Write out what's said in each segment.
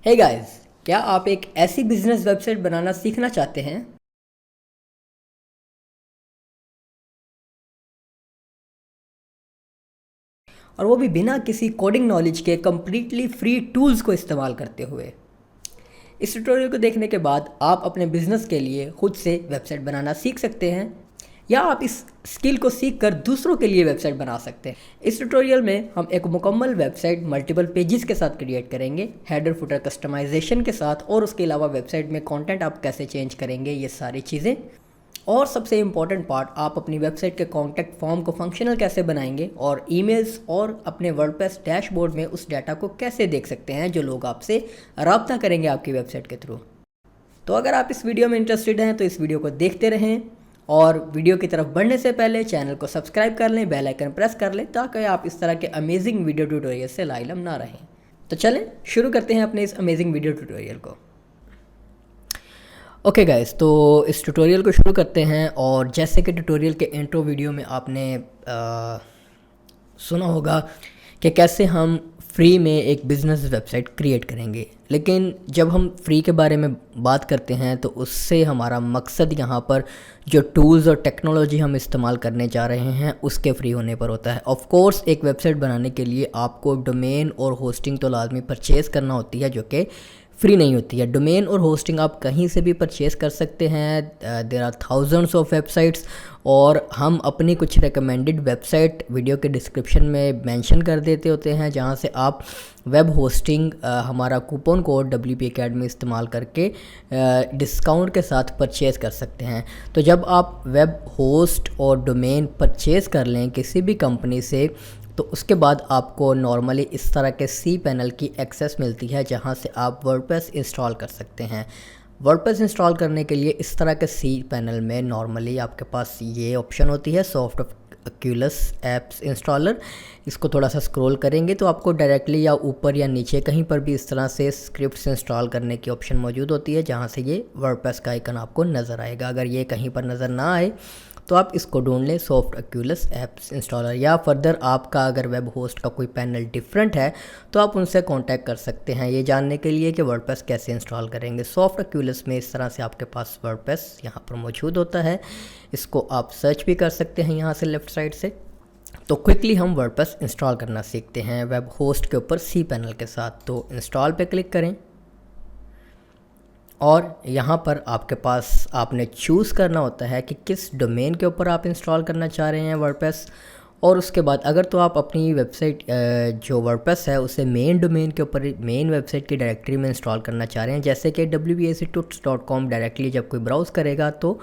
Hey guys, क्या आप एक ऐसी बिजनेस वेबसाइट बनाना सीखना चाहते हैं और वो भी बिना किसी कोडिंग नॉलेज के कम्प्लीटली फ्री टूल्स को इस्तेमाल करते हुए? इस ट्यूटोरियल को देखने के बाद आप अपने बिजनेस के लिए खुद से वेबसाइट बनाना सीख सकते हैं या आप इस स्किल को सीख कर दूसरों के लिए वेबसाइट बना सकते हैं। इस ट्यूटोरियल में हम एक मुकम्मल वेबसाइट मल्टीपल पेजेस के साथ क्रिएट करेंगे, हेडर फुटर कस्टमाइजेशन के साथ, और उसके अलावा वेबसाइट में कंटेंट आप कैसे चेंज करेंगे, ये सारी चीज़ें। और सबसे इम्पॉर्टेंट पार्ट, आप अपनी वेबसाइट के कॉन्टैक्ट फॉर्म को फंक्शनल कैसे बनाएंगे और ईमेल्स और अपने वर्डप्रेस डैशबोर्ड में उस डाटा को कैसे देख सकते हैं जो लोग आपसे रब्ता करेंगे आपकी वेबसाइट के थ्रू। तो अगर आप इस वीडियो में इंटरेस्टेड हैं तो इस वीडियो को देखते रहें और वीडियो की तरफ बढ़ने से पहले चैनल को सब्सक्राइब कर लें, बेल आइकन प्रेस कर लें ताकि आप इस तरह के अमेजिंग वीडियो ट्यूटोरियल से लाइलम ना रहें। तो चलें शुरू करते हैं अपने इस अमेजिंग वीडियो ट्यूटोरियल को। ओके गाइस, तो इस ट्यूटोरियल को शुरू करते हैं। और जैसे कि ट्यूटोरियल के इंट्रो वीडियो में आपने सुना होगा कि कैसे हम फ्री में एक बिज़नेस वेबसाइट क्रिएट करेंगे, लेकिन जब हम फ्री के बारे में बात करते हैं तो उससे हमारा मकसद यहाँ पर जो टूल्स और टेक्नोलॉजी हम इस्तेमाल करने जा रहे हैं उसके फ्री होने पर होता है। ऑफ कोर्स एक वेबसाइट बनाने के लिए आपको डोमेन और होस्टिंग तो लाजमी परचेज़ करना होती है, जो कि फ्री नहीं होती है। डोमेन और होस्टिंग आप कहीं से भी परचेज़ कर सकते हैं। There are thousands of websites, और हम अपनी कुछ रिकमेंडेड वेबसाइट वीडियो के डिस्क्रिप्शन में मेंशन कर देते होते हैं, जहां से आप वेब होस्टिंग हमारा कूपन कोड WP Academy इस्तेमाल करके डिस्काउंट के साथ परचेज़ कर सकते हैं। तो जब आप वेब होस्ट और डोमेन परचेज़ कर लें किसी भी कंपनी से, तो उसके बाद आपको नॉर्मली इस तरह के सी पैनल की एक्सेस मिलती है, जहां से आप वर्डप्रेस इंस्टॉल कर सकते हैं। वर्डप्रेस इंस्टॉल करने के लिए इस तरह के सी पैनल में नॉर्मली आपके पास ये ऑप्शन होती है, सॉफ्ट एक्यूलस एप्स इंस्टॉलर। इसको थोड़ा सा स्क्रॉल करेंगे तो आपको डायरेक्टली या ऊपर या नीचे कहीं पर भी इस तरह से स्क्रिप्ट्स इंस्टॉल करने की ऑप्शन मौजूद होती है, जहां से ये वर्डप्रेस का आइकन आपको नज़र आएगा। अगर ये कहीं पर नज़र ना आए तो आप इसको ढूंढ लें, सॉफ्ट एक्यूलस एप्स इंस्टॉलर। या फर्दर आपका अगर वेब होस्ट का कोई पैनल डिफरेंट है तो आप उनसे कांटेक्ट कर सकते हैं ये जानने के लिए कि वर्डप्रेस कैसे इंस्टॉल करेंगे। सॉफ्ट एक्यूलस में इस तरह से आपके पास वर्डप्रेस यहाँ पर मौजूद होता है। इसको आप सर्च भी कर सकते हैं यहाँ से लेफ़्ट साइड से। तो क्विकली हम वर्डप्रेस इंस्टॉल करना सीखते हैं वेब होस्ट के ऊपर सी पैनल के साथ। तो इंस्टॉल पे क्लिक करें और यहाँ पर आपके पास आपने चूज़ करना होता है कि किस डोमेन के ऊपर आप इंस्टॉल करना चाह रहे हैं वर्डप्रेस। और उसके बाद अगर तो आप अपनी वेबसाइट जो वर्डप्रेस है उसे मेन डोमेन के ऊपर, मेन वेबसाइट की डायरेक्टरी में इंस्टॉल करना चाह रहे हैं, जैसे कि wpactuts.com डायरेक्टली जब कोई ब्राउज़ करेगा तो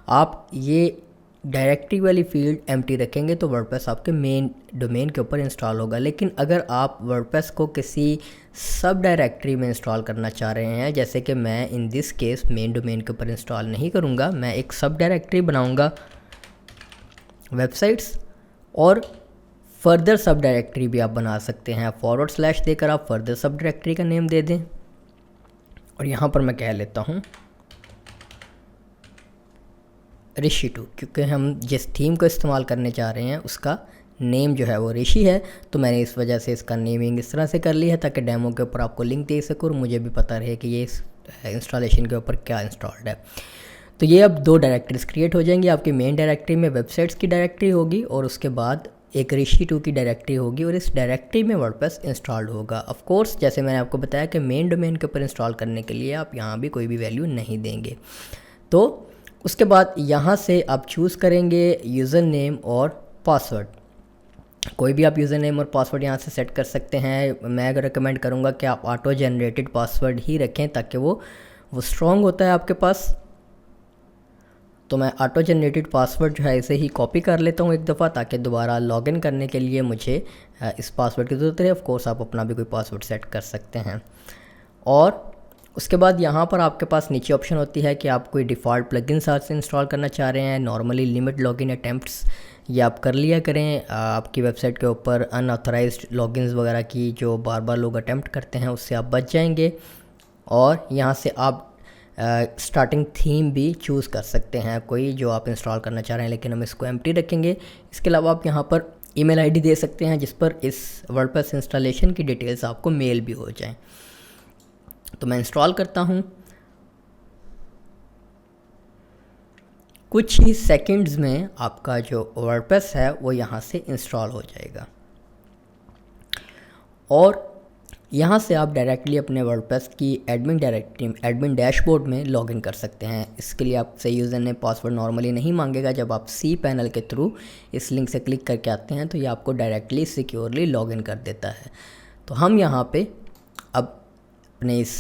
आप ये डायरेक्टरी वाली फील्ड एम्प्टी रखेंगे तो वर्डप्रेस आपके मेन डोमेन के ऊपर इंस्टॉल होगा। लेकिन अगर आप वर्डप्रेस को किसी सब डायरेक्टरी में इंस्टॉल करना चाह रहे हैं, जैसे कि मैं in this case main domain के ऊपर इंस्टॉल नहीं करूँगा, मैं एक सब डायरेक्टरी बनाऊँगा वेबसाइट्स, और फर्दर सब डायरेक्टरी भी आप बना सकते हैं। / देकर आप फर्दर सब डायरेक्टरी का नेम दे दें, और यहाँ पर मैं कह लेता हूँ ऋषि 2, क्योंकि हम जिस थीम को इस्तेमाल करने जा रहे हैं उसका नेम जो है वो ऋषि है। तो मैंने इस वजह से इसका नेमिंग इस तरह से कर ली है ताकि डेमो के ऊपर आपको लिंक दे सकूँ और मुझे भी पता रहे कि ये इस इंस्टॉलेशन के ऊपर क्या इंस्टॉल्ड है। तो ये अब 2 डायरेक्टरीज क्रिएट हो जाएंगी। आपकी मेन डायरेक्टरी में वेबसाइट्स की डायरेक्टरी होगी और उसके बाद एक ऋषि 2 की डायरेक्टरी होगी, और इस डायरेक्टरी में वर्डप्रेस इंस्टॉल्ड होगा। ऑफ कोर्स जैसे मैंने आपको बताया कि मेन डोमेन के ऊपर इंस्टॉल करने के लिए आप यहाँ भी कोई भी वैल्यू नहीं देंगे। तो उसके बाद यहाँ से आप चूज़ करेंगे यूज़र नेम और पासवर्ड। कोई भी आप यूज़र नेम और पासवर्ड यहाँ से सेट कर सकते हैं। मैं अगर रिकमेंड करूँगा कि आप ऑटो जनरेटेड पासवर्ड ही रखें ताकि वो स्ट्रॉन्ग होता है आपके पास। तो मैं ऑटो जनरेटेड पासवर्ड जो है इसे ही कॉपी कर लेता हूँ एक दफ़ा, ताकि दोबारा लॉगिन करने के लिए मुझे इस पासवर्ड की ज़रूरत है। ऑफ कोर्स आप अपना भी कोई पासवर्ड सेट कर सकते हैं। और उसके बाद यहाँ पर आपके पास नीचे ऑप्शन होती है कि आप कोई डिफ़ॉल्ट प्लगइन साथ से इंस्टॉल करना चाह रहे हैं। नॉर्मली लिमिट लॉगिन अटैम्प्ट्स ये आप कर लिया करें। आपकी वेबसाइट के ऊपर अनऑथराइज्ड लॉगिन्स वगैरह की जो बार बार लोग अटैम्प्ट करते हैं उससे आप बच जाएंगे। और यहाँ से आप स्टार्टिंग थीम भी चूज़ कर सकते हैं कोई जो आप इंस्टॉल करना चाह रहे हैं, लेकिन हम इसको एम्प्टी रखेंगे। इसके अलावा आप यहाँ पर ईमेल आईडी दे सकते हैं जिस पर इस वर्डप्रेस इंस्टॉलेशन की डिटेल्स आपको मेल भी हो जाएं। तो मैं इंस्टॉल करता हूँ, कुछ ही सेकंड्स में आपका जो वर्डप्रेस है वो यहाँ से इंस्टॉल हो जाएगा और यहाँ से आप डायरेक्टली अपने वर्डप्रेस की एडमिन डैशबोर्ड में लॉगिन कर सकते हैं। इसके लिए आपसे यूज़र नेम पासवर्ड नॉर्मली नहीं मांगेगा। जब आप cPanel के थ्रू इस लिंक से क्लिक करके आते हैं तो ये आपको डायरेक्टली सिक्योरली लॉगिन कर देता है। तो हम यहाँ पे अब अपने इस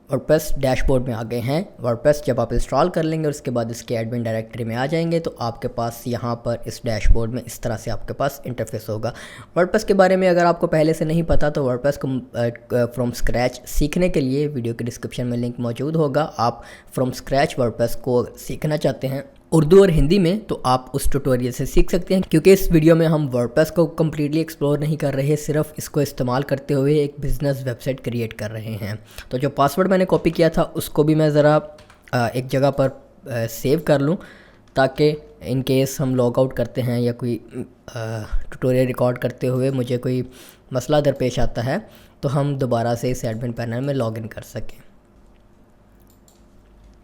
वर्डप्रेस डैशबोर्ड में आ गए हैं। वर्डप्रेस जब आप इंस्टॉल कर लेंगे और उसके बाद इसके एडमिन डायरेक्टरी में आ जाएंगे तो आपके पास यहाँ पर इस डैशबोर्ड में इस तरह से आपके पास इंटरफेस होगा। वर्डप्रेस के बारे में अगर आपको पहले से नहीं पता तो वर्डप्रेस को फ्रॉम स्क्रैच सीखने के लिए वीडियो के डिस्क्रिप्शन में लिंक मौजूद होगा। आप फ्रॉम स्क्रैच वर्डप्रेस को सीखना चाहते हैं उर्दू और हिंदी में तो आप उस ट्यूटोरियल से सीख सकते हैं, क्योंकि इस वीडियो में हम वर्डप्रेस को कम्प्लीटली एक्सप्लोर नहीं कर रहे, सिर्फ इसको इस्तेमाल करते हुए एक बिज़नेस वेबसाइट क्रिएट कर रहे हैं। तो जो पासवर्ड मैंने कॉपी किया था उसको भी मैं ज़रा एक जगह पर सेव कर लूँ, ताकि इन केस हम लॉग आउट करते हैं या कोई ट्यूटोरियल रिकॉर्ड करते हुए मुझे कोई मसला दरपेश आता है तो हम दोबारा से इस एडमिन पैनल में लॉगिन कर सकें।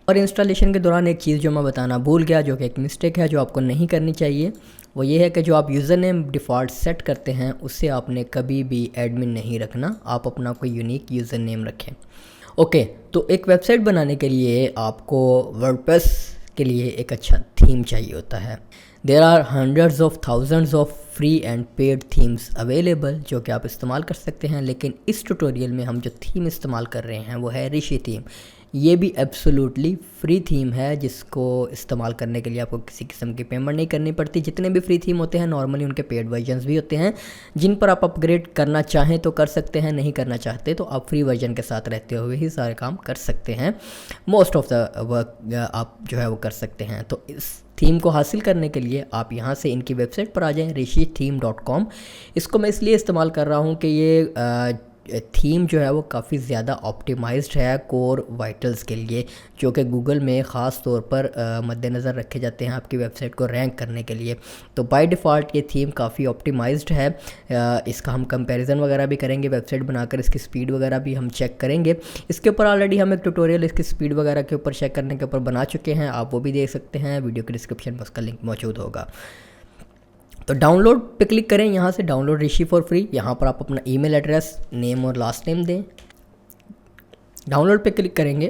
और इंस्टॉलेशन के दौरान एक चीज़ जो मैं बताना भूल गया, जो कि एक मिस्टेक है जो आपको नहीं करनी चाहिए, वो ये है कि जो आप यूज़र नेम डिफ़ॉल्ट सेट करते हैं उससे आपने कभी भी एडमिन नहीं रखना, आप अपना कोई यूनिक यूज़र नेम रखें। ओके, तो एक वेबसाइट बनाने के लिए आपको वर्डप्रेस के लिए एक अच्छा थीम चाहिए होता है। There are hundreds of thousands of free and paid themes available जो कि आप इस्तेमाल कर सकते हैं, लेकिन इस ट्यूटोरियल में हम जो थीम इस्तेमाल कर रहे हैं वो है ऋषि थीम। ये भी एब्सोल्युटली फ्री थीम है जिसको इस्तेमाल करने के लिए आपको किसी किस्म की पेमेंट नहीं करनी पड़ती। जितने भी फ्री थीम होते हैं नॉर्मली उनके पेड वर्जन्स भी होते हैं जिन पर आप अपग्रेड करना चाहें तो कर सकते हैं, नहीं करना चाहते तो आप फ्री वर्जन के साथ रहते हुए ही सारे काम कर सकते हैं। मोस्ट ऑफ द वर्क आप जो है वो कर सकते हैं। तो इस थीम को हासिल करने के लिए आप यहाँ से इनकी वेबसाइट पर आ जाएं, rishitheme.com। इसको मैं इसलिए इस्तेमाल कर रहा हूँ कि ये थीम जो है वो काफ़ी ज़्यादा ऑप्टिमाइज्ड है कोर वाइटल्स के लिए, जो कि गूगल में ख़ास तौर पर मद्देनज़र रखे जाते हैं आपकी वेबसाइट को रैंक करने के लिए। तो बाय डिफ़ॉल्ट ये थीम काफ़ी ऑप्टिमाइज्ड है। इसका हम कंपैरिजन वगैरह भी करेंगे, वेबसाइट बनाकर इसकी स्पीड वगैरह भी हम चेक करेंगे। इसके ऊपर ऑलरेडी हम एक ट्यूटोरियल इसकी स्पीड वगैरह के ऊपर चेक करने के ऊपर बना चुके हैं, आप वो भी देख सकते हैं, वीडियो के डिस्क्रिप्शन में उसका लिंक मौजूद होगा। तो डाउनलोड पे क्लिक करें, यहाँ से डाउनलोड ऋषि फॉर फ्री। यहाँ पर आप अपना ईमेल एड्रेस, नेम और लास्ट नेम दें। डाउनलोड पे क्लिक करेंगे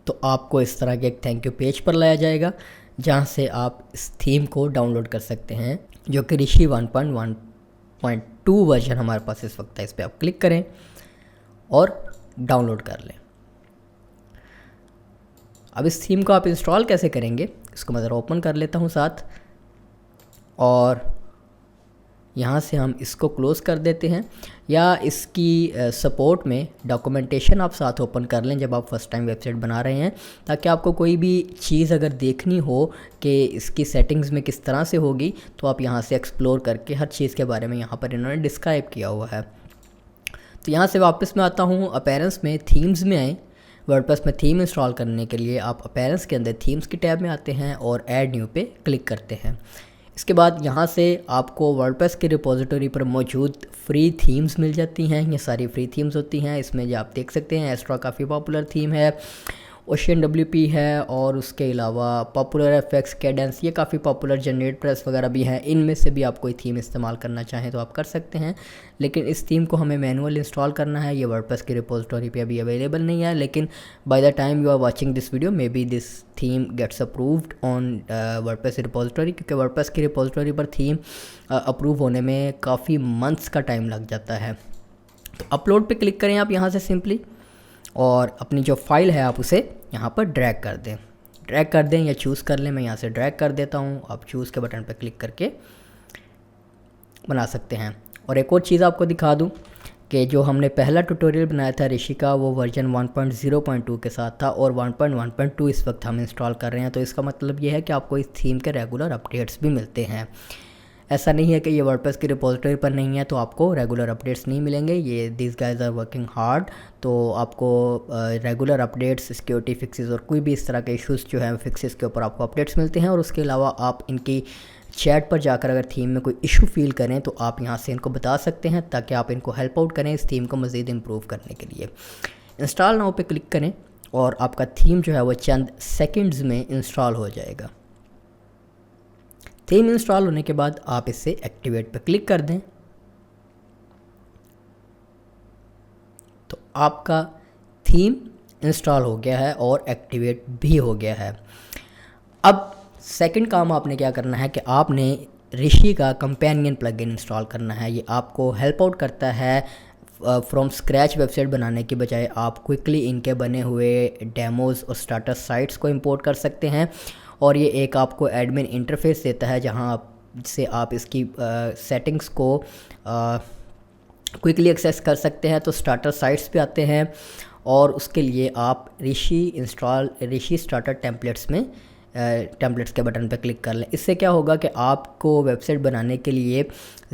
तो आपको इस तरह के एक थैंक यू पेज पर लाया जाएगा जहाँ से आप इस थीम को डाउनलोड कर सकते हैं, जो कि ऋषि 1.1.2 वर्जन हमारे पास इस वक्त है। इस पर आप क्लिक करें और डाउनलोड कर लें। अब इस थीम को आप इंस्टॉल कैसे करेंगे, इसको मैं ज़रा ओपन कर लेता हूँ साथ, और यहाँ से हम इसको क्लोज़ कर देते हैं। या इसकी सपोर्ट में डॉक्यूमेंटेशन आप साथ ओपन कर लें जब आप फर्स्ट टाइम वेबसाइट बना रहे हैं, ताकि आपको कोई भी चीज़ अगर देखनी हो कि इसकी सेटिंग्स में किस तरह से होगी तो आप यहाँ से एक्सप्लोर करके हर चीज़ के बारे में यहाँ पर इन्होंने डिस्क्राइब किया हुआ है। तो यहाँ से वापस मैं आता हूँ अपीयरेंस में, थीम्स में आए। वर्डप्रेस में थीम इंस्टॉल करने के लिए आप अपीयरेंस के अंदर थीम्स की टैब में आते हैं और ऐड न्यू पे क्लिक करते हैं। इसके बाद यहाँ से आपको वर्डप्रेस की रिपोजिटरी पर मौजूद फ्री थीम्स मिल जाती हैं। ये सारी फ्री थीम्स होती हैं। इसमें जो आप देख सकते हैं एस्ट्रा काफ़ी पॉपुलर थीम है, ओशियन WP है, और उसके अलावा पॉपुलर एफएक्स, कैडेंस, ये काफ़ी पॉपुलर, जनरेट प्रेस वगैरह भी हैं। इनमें से भी आप कोई थीम इस्तेमाल करना चाहें तो आप कर सकते हैं, लेकिन इस थीम को हमें मैनुअल इंस्टॉल करना है। ये वर्डप्रेस की रिपोजिटरी पे अभी अवेलेबल नहीं है, लेकिन by the time you are watching this video may be this theme gets approved on WordPress repository, क्योंकि वर्डप्रेस की रिपोजिटरी पर थीम अप्रूव होने में काफ़ी मंथ्स का टाइम लग जाता है। तो अपलोड पे क्लिक करें आप यहाँ से सिंपली, और अपनी जो फाइल है आप उसे यहाँ पर ड्रैग कर दें या चूज़ कर लें। मैं यहाँ से ड्रैग कर देता हूँ, आप चूज़ के बटन पर क्लिक करके बना सकते हैं। और एक और चीज़ आपको दिखा दूँ कि जो हमने पहला ट्यूटोरियल बनाया था ऋषि का, वो वर्जन 1.0.2 के साथ था, और 1.1.2 इस वक्त हम इंस्टॉल कर रहे हैं। तो इसका मतलब ये है कि आपको इस थीम के रेगुलर अपडेट्स भी मिलते हैं। ऐसा नहीं है कि ये वर्डप्रेस की रिपोजिटरी पर नहीं है तो आपको रेगुलर अपडेट्स नहीं मिलेंगे। ये this guys are working hard, तो आपको रेगुलर अपडेट्स, सिक्योरिटी फिक्सेस और कोई भी इस तरह के इश्यूज़ जो है फिक्सेस के ऊपर आपको अपडेट्स मिलते हैं। और उसके अलावा आप इनकी चैट पर जाकर अगर थीम में कोई इशू फील करें तो आप यहाँ से इनको बता सकते हैं ताकि आप इनको हेल्प आउट करें इस थीम को मज़ीद इम्प्रूव करने के लिए। इंस्टॉल नाउ पे क्लिक करें और आपका थीम जो है वो चंद सेकंड्स में इंस्टॉल हो जाएगा। थीम इंस्टॉल होने के बाद आप इससे एक्टिवेट पे क्लिक कर दें तो आपका थीम इंस्टॉल हो गया है और एक्टिवेट भी हो गया है। अब सेकंड काम आपने क्या करना है कि आपने ऋषि का कंपेनियन प्लगइन इंस्टॉल करना है। ये आपको हेल्प आउट करता है फ्रॉम स्क्रैच वेबसाइट बनाने की बजाय आप क्विकली इनके बने हुए डेमोज़ और स्टार्टर साइट्स को इंपोर्ट कर सकते हैं और ये एक आपको एडमिन इंटरफेस देता है जहां से आप इसकी सेटिंग्स को क्विकली एक्सेस कर सकते हैं। तो स्टार्टर साइट्स पे आते हैं और उसके लिए आप ऋषि स्टार्टर टेम्पलेट्स के बटन पर क्लिक कर लें। इससे क्या होगा कि आपको वेबसाइट बनाने के लिए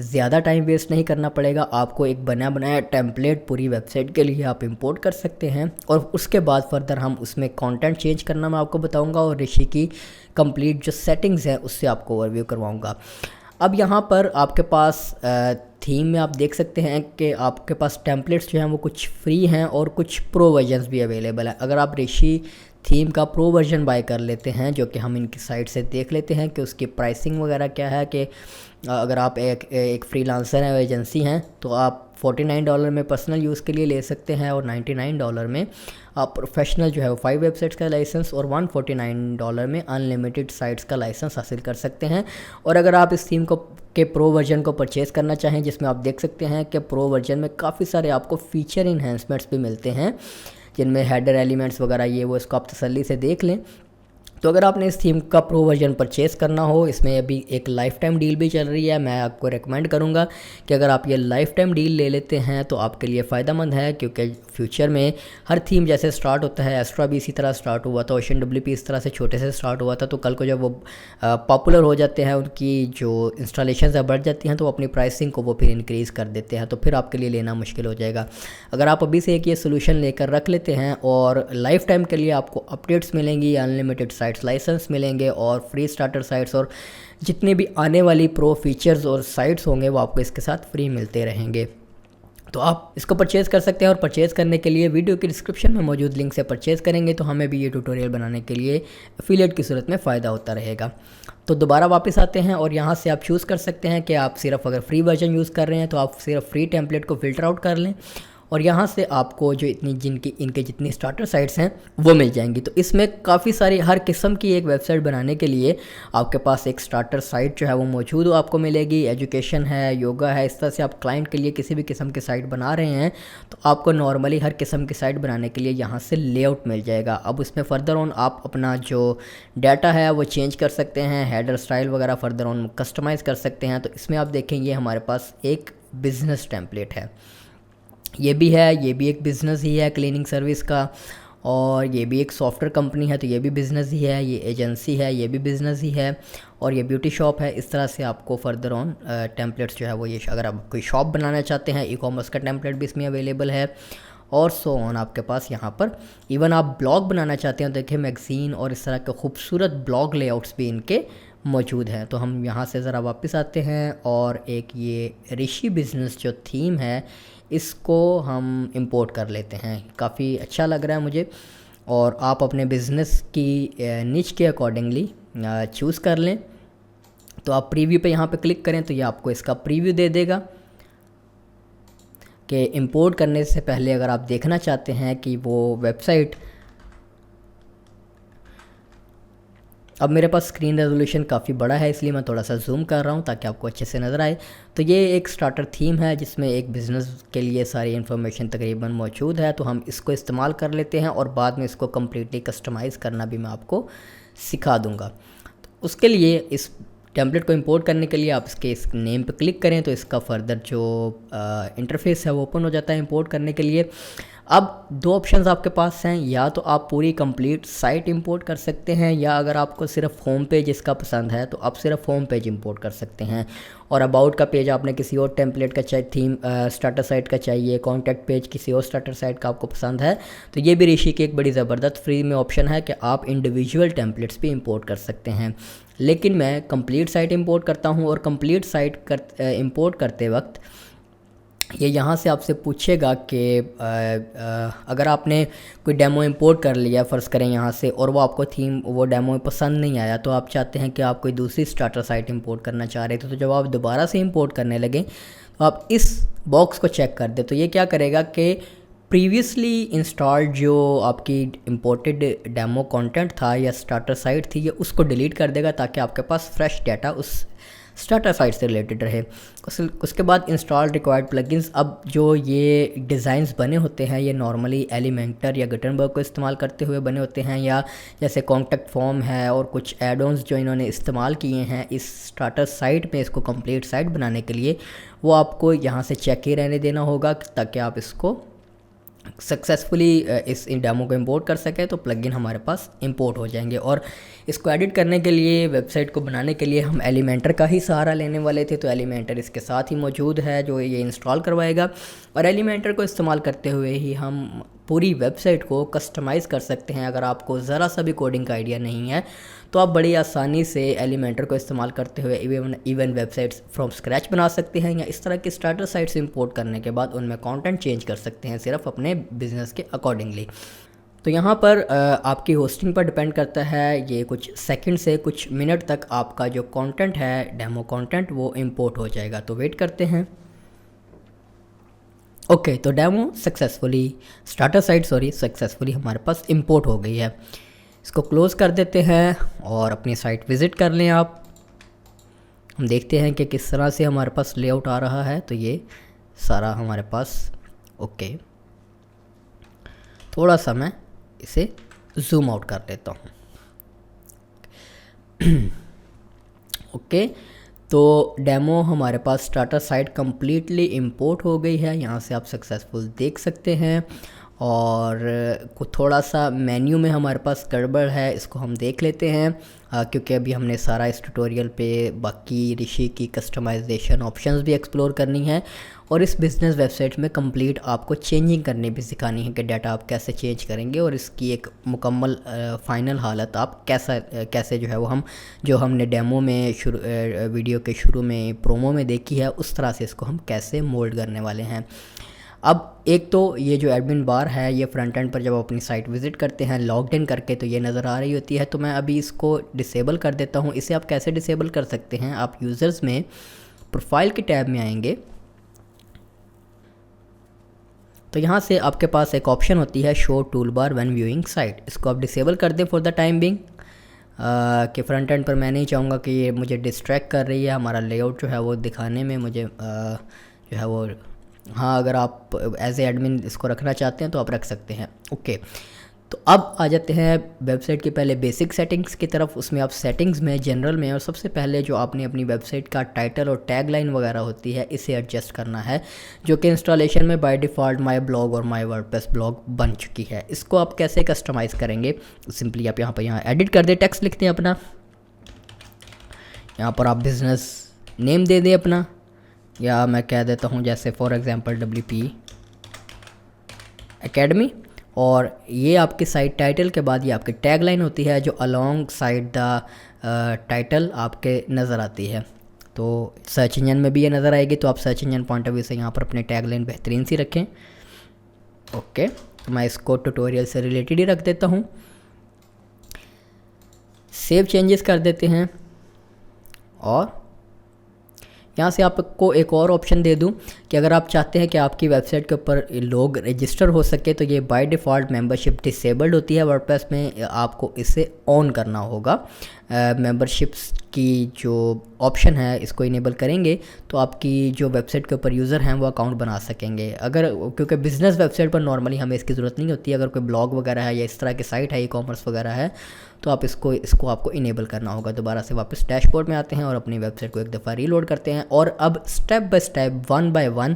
ज़्यादा टाइम वेस्ट नहीं करना पड़ेगा। आपको एक बना बनाया टेम्पलेट पूरी वेबसाइट के लिए आप इंपोर्ट कर सकते हैं और उसके बाद फर्दर हम उसमें कंटेंट चेंज करना मैं आपको बताऊंगा और ऋषि की कंप्लीट जो सेटिंग्स हैं उससे आपको ओवरव्यू करवाऊंगा। अब यहाँ पर आपके पास थीम में आप देख सकते हैं कि आपके पास टेम्पलेट्स जो हैं वो कुछ फ्री हैं और कुछ प्रो वर्जन्स भी अवेलेबल हैं। अगर आप ऋषि थीम का प्रो वर्जन बाय कर लेते हैं जो कि हम इनकी साइट से देख लेते हैं कि उसकी प्राइसिंग वगैरह क्या है, कि अगर आप एक फ्रीलांसर हैं, एजेंसी हैं, तो आप $49 में पर्सनल यूज़ के लिए ले सकते हैं और $99 में आप प्रोफेशनल जो है वो 5 वेबसाइट्स का लाइसेंस और $149 में अनलिमिटेड साइट्स का लाइसेंस हासिल कर सकते हैं। और अगर आप इस थीम के प्रो वर्जन को परचेज़ करना चाहें जिसमें आप देख सकते हैं कि प्रो वर्जन में काफ़ी सारे आपको फ़ीचर इन्हेंसमेंट्स भी मिलते हैं जिनमें हेडर एलिमेंट्स वगैरह ये वो इसको आप तसल्ली से देख लें। तो अगर आपने इस थीम का प्रो वर्जन परचेज़ करना हो, इसमें अभी एक लाइफ टाइम डील भी चल रही है। मैं आपको रेकमेंड करूंगा कि अगर आप ये लाइफ टाइम डील ले लेते हैं तो आपके लिए फ़ायदेमंद है, क्योंकि फ्यूचर में हर थीम जैसे स्टार्ट होता है, एस्ट्रा भी इसी तरह स्टार्ट हुआ था, ओशन WP इस तरह से छोटे से स्टार्ट हुआ था, तो कल को जब वो पॉपुलर हो जाते हैं, उनकी जो इंस्टॉलेशन बढ़ जाती हैं तो वो अपनी प्राइसिंग को वो फिर इंक्रीज़ कर देते हैं, तो फिर आपके लिए लेना मुश्किल हो जाएगा। अगर आप अभी से एक ये सोल्यूशन लेकर रख लेते हैं और लाइफ टाइम के लिए आपको अपडेट्स मिलेंगी, अनलिमिटेड साइट्स लाइसेंस मिलेंगे और फ्री स्टार्टर साइट्स और जितने भी आने वाली प्रो फीचर्स और साइट्स होंगे वो आपको इसके साथ फ्री मिलते रहेंगे। तो आप इसको परचेज़ कर सकते हैं और परचेज़ करने के लिए वीडियो की डिस्क्रिप्शन में मौजूद लिंक से परचेज़ करेंगे तो हमें भी ये ट्यूटोरियल बनाने के लिए एफिलिएट की सूरत में फ़ायदा होता रहेगा। तो दोबारा वापस आते हैं और यहाँ से आप चूज़ कर सकते हैं कि आप सिर्फ अगर फ्री वर्जन यूज़ कर रहे हैं तो आप सिर्फ फ्री टेम्पलेट को फ़िल्टर आउट कर लें और यहाँ से आपको जो इनके जितनी स्टार्टर साइट्स हैं वो मिल जाएंगी। तो इसमें काफ़ी सारी हर किस्म की एक वेबसाइट बनाने के लिए आपके पास एक स्टार्टर साइट जो है वो मौजूद आपको मिलेगी। एजुकेशन है, योगा है, इस तरह से आप क्लाइंट के लिए किसी भी किस्म की साइट बना रहे हैं तो आपको नॉर्मली हर किस्म की साइट बनाने के लिए यहाँ से लेआउट मिल जाएगा। अब उसमें फ़र्दर ऑन आप अपना जो डाटा है वो चेंज कर सकते हैं, हेडर स्टाइल वगैरह फ़र्दर ऑन कस्टमाइज़ कर सकते हैं। तो इसमें आप देखेंगे हमारे पास एक बिज़नेस टेम्पलेट है, ये भी है, ये भी एक बिज़नेस ही है क्लीनिंग सर्विस का, और ये भी एक सॉफ्टवेयर कंपनी है तो ये भी बिज़नेस ही है, ये एजेंसी है ये भी बिज़नेस ही है, और ये ब्यूटी शॉप है। इस तरह से आपको फ़र्दर ऑन टेम्पलेट्स जो है वो ये, अगर आप कोई शॉप बनाना चाहते हैं ई कॉमर्स का टेम्पलेट भी इसमें अवेलेबल है और सो ऑन आपके पास यहाँ पर। इवन आप ब्लॉग बनाना चाहते हैं, देखिए मैगज़ीन और इस तरह के खूबसूरत ब्लॉग लेआउट्स भी इनके मौजूद हैं। तो हम यहाँ से ज़रा वापस आते हैं और एक ये ऋषि बिज़नेस जो थीम है इसको हम इंपोर्ट कर लेते हैं। काफ़ी अच्छा लग रहा है मुझे, और आप अपने बिज़नेस की निच के अकॉर्डिंगली चूज़ कर लें। तो आप प्रीव्यू पे यहाँ पे क्लिक करें तो ये आपको इसका प्रीव्यू दे देगा कि इंपोर्ट करने से पहले अगर आप देखना चाहते हैं कि वो वेबसाइट, अब मेरे पास स्क्रीन रेजोल्यूशन काफ़ी बड़ा है इसलिए मैं थोड़ा सा जूम कर रहा हूँ ताकि आपको अच्छे से नज़र आए। तो ये एक स्टार्टर थीम है जिसमें एक बिज़नेस के लिए सारी इन्फॉर्मेशन तकरीबन मौजूद है, तो हम इसको इस्तेमाल कर लेते हैं और बाद में इसको कम्प्लीटली कस्टमाइज़ करना भी मैं आपको सिखा दूँगा। तो उसके लिए इस टेम्पलेट को इंपोर्ट करने के लिए आप इस नेम पे क्लिक करें तो इसका फर्दर जो इंटरफेस है वो ओपन हो जाता है इंपोर्ट करने के लिए। अब दो ऑप्शंस आपके पास हैं, या तो आप पूरी कंप्लीट साइट इंपोर्ट कर सकते हैं, या अगर आपको सिर्फ होम पेज इसका पसंद है तो आप सिर्फ होम पेज इंपोर्ट कर सकते हैं। और अबाउट का पेज आपने किसी और टेम्पलेट का चाहिए, थीम स्टार्टर साइट का चाहिए, कॉन्टैक्ट पेज किसी और स्टार्टर साइट का आपको पसंद है तो ये भी ऋषि की एक बड़ी ज़बरदस्त फ्री में ऑप्शन है कि आप इंडिविजुअल टेम्पलेट्स भी इंपोर्ट कर सकते हैं। लेकिन मैं कंप्लीट साइट इंपोर्ट करता हूँ और कंप्लीट साइट इंपोर्ट करते वक्त ये यहाँ से आपसे पूछेगा कि अगर आपने कोई डेमो इंपोर्ट कर लिया फ़र्ज़ करें यहाँ से, और वो आपको थीम वो डेमो पसंद नहीं आया, तो आप चाहते हैं कि आप कोई दूसरी स्टार्टर साइट इंपोर्ट करना चाह रहे थे, तो जब आप दोबारा से इंपोर्ट करने लगें तो आप इस बॉक्स को चेक कर दें। तो ये क्या करेगा कि प्रीवियसली इंस्टॉल्ड जो आपकी इंपोर्टेड डेमो कंटेंट था या स्टार्टर साइट थी, ये उसको डिलीट कर देगा ताकि आपके पास फ्रेश डाटा उस स्टार्टर साइट से रिलेटेड रहे। उसके बाद इंस्टॉल रिक्वायर्ड प्लगइन्स। अब जो ये डिज़ाइंस बने होते हैं ये नॉर्मली एलिमेंटर या गुटेनबर्ग को इस्तेमाल करते हुए बने होते हैं, या जैसे कॉन्टैक्ट फॉर्म है और कुछ एड ऑन्स जो इन्होंने इस्तेमाल किए हैं इस स्टार्टर साइट में इसको कंप्लीट साइट बनाने के लिए, वो आपको यहाँ से चेक ही रहने देना होगा ताकि आप इसको सक्सेसफुली इस डेमो को इंपोर्ट कर सकें। तो प्लगइन हमारे पास इंपोर्ट हो जाएंगे। और इसको एडिट करने के लिए, वेबसाइट को बनाने के लिए हम एलिमेंटर का ही सहारा लेने वाले थे, तो एलिमेंटर इसके साथ ही मौजूद है जो ये इंस्टॉल करवाएगा। और एलिमेंटर को इस्तेमाल करते हुए ही हम पूरी वेबसाइट को कस्टमाइज़ कर सकते हैं। अगर आपको ज़रा सा भी कोडिंग का आइडिया नहीं है तो आप बड़ी आसानी से एलिमेंटर को इस्तेमाल करते हुए इवन वेबसाइट्स फ्रॉम स्क्रैच बना सकते हैं, या इस तरह की स्टार्टर साइट्स इंपोर्ट करने के बाद उनमें कंटेंट चेंज कर सकते हैं सिर्फ अपने बिजनेस के अकॉर्डिंगली। तो यहाँ पर आपकी होस्टिंग पर डिपेंड करता है, ये कुछ सेकंड से कुछ मिनट तक आपका जो कंटेंट है डेमो कंटेंट वो इंपोर्ट हो जाएगा। तो वेट करते हैं। ओके, तो डेमो सक्सेसफुली हमारे पास इंपोर्ट हो गई है। इसको क्लोज़ कर देते हैं और अपनी साइट विज़िट कर लें आप। हम देखते हैं कि किस तरह से हमारे पास लेआउट आ रहा है। तो ये सारा हमारे पास ओके। थोड़ा सा मैं इसे जूम आउट कर लेता हूँ। ओके, तो डेमो हमारे पास स्टार्टर साइट कम्प्लीटली इंपोर्ट हो गई है। यहाँ से आप सक्सेसफुल देख सकते हैं। और कुछ थोड़ा सा मेन्यू में हमारे पास गड़बड़ है, इसको हम देख लेते हैं क्योंकि अभी हमने सारा इस ट्यूटोरियल पे बाकी ऋषि की कस्टमाइजेशन ऑप्शंस भी एक्सप्लोर करनी है, और इस बिज़नेस वेबसाइट में कंप्लीट आपको चेंजिंग करनी भी सिखानी है कि डाटा आप कैसे चेंज करेंगे और इसकी एक मुकम्मल फ़ाइनल हालत आप कैसे जो है वो जो हमने डेमो में वीडियो के शुरू में प्रोमो में देखी है उस तरह से इसको हम कैसे मोल्ड करने वाले हैं। अब एक तो ये जो एडमिन बार है ये फ्रंट एंड पर जब आप अपनी साइट विज़िट करते हैं लॉग्ड इन करके तो ये नज़र आ रही होती है। तो मैं अभी इसको डिसेबल कर देता हूँ। इसे आप कैसे डिसेबल कर सकते हैं, आप यूज़र्स में प्रोफाइल के टैब में आएंगे तो यहाँ से आपके पास एक ऑप्शन होती है show tool bar when viewing site. इसको आप डिसेबल कर दें फॉर द टाइम बिंग कि फ्रंट एंड पर मैं नहीं चाहूँगा कि ये मुझे डिस्ट्रैक्ट कर रही है, हमारा लेआउट जो है वो दिखाने में मुझे जो है वो। हाँ, अगर आप एज ए एडमिन इसको रखना चाहते हैं तो आप रख सकते हैं। ओके, तो अब आ जाते हैं वेबसाइट के पहले बेसिक सेटिंग्स की तरफ। उसमें आप सेटिंग्स में जनरल में और सबसे पहले जो आपने अपनी वेबसाइट का टाइटल और टैग लाइन वगैरह होती है इसे एडजस्ट करना है, जो कि इंस्टॉलेशन में बाय डिफ़ॉल्ट माई ब्लॉग और माई वर्डप्रेस ब्लॉग बन चुकी है। इसको आप कैसे कस्टमाइज़ करेंगे, सिंपली आप यहाँ एडिट कर दें, टेक्स्ट लिखते हैं अपना, यहाँ पर आप बिज़नेस नेम दे दें अपना, या मैं कह देता हूँ जैसे फॉर एग्ज़ाम्पल WP एकेडमी। और ये आपकी साइट टाइटल के बाद ये आपकी टैग लाइन होती है जो अलॉन्ग साइड द टाइटल आपके नज़र आती है। तो सर्च इंजन में भी ये नज़र आएगी, तो आप search engine point of view से यहाँ पर अपने टैग लाइन बेहतरीन सी रखें। ओके, तो मैं इसको ट्यूटोरियल से रिलेटेड ही रख देता हूँ। सेव चेंजेस कर देते हैं और यहाँ से आपको एक और ऑप्शन दे दूँ कि अगर आप चाहते हैं कि आपकी वेबसाइट के ऊपर लोग रजिस्टर हो सके तो ये बाय डिफ़ॉल्ट मेंबरशिप डिसेबल्ड होती है वर्डप्रेस में, आपको इसे ऑन करना होगा। मेंबरशिप्स की जो ऑप्शन है इसको इनेबल करेंगे तो आपकी जो वेबसाइट के ऊपर यूज़र हैं वो अकाउंट बना सकेंगे। अगर क्योंकि बिज़नेस वेबसाइट पर नॉर्मली हमें इसकी ज़रूरत नहीं होती है, अगर कोई ब्लॉग वगैरह है या इस तरह की साइट है, ई-कॉमर्स वगैरह है, तो आप इसको आपको इनेबल करना होगा। दोबारा से वापस डैशबोर्ड में आते हैं और अपनी वेबसाइट को एक दफ़ा रीलोड करते हैं और अब स्टेप बाय स्टेप 1 बाय 1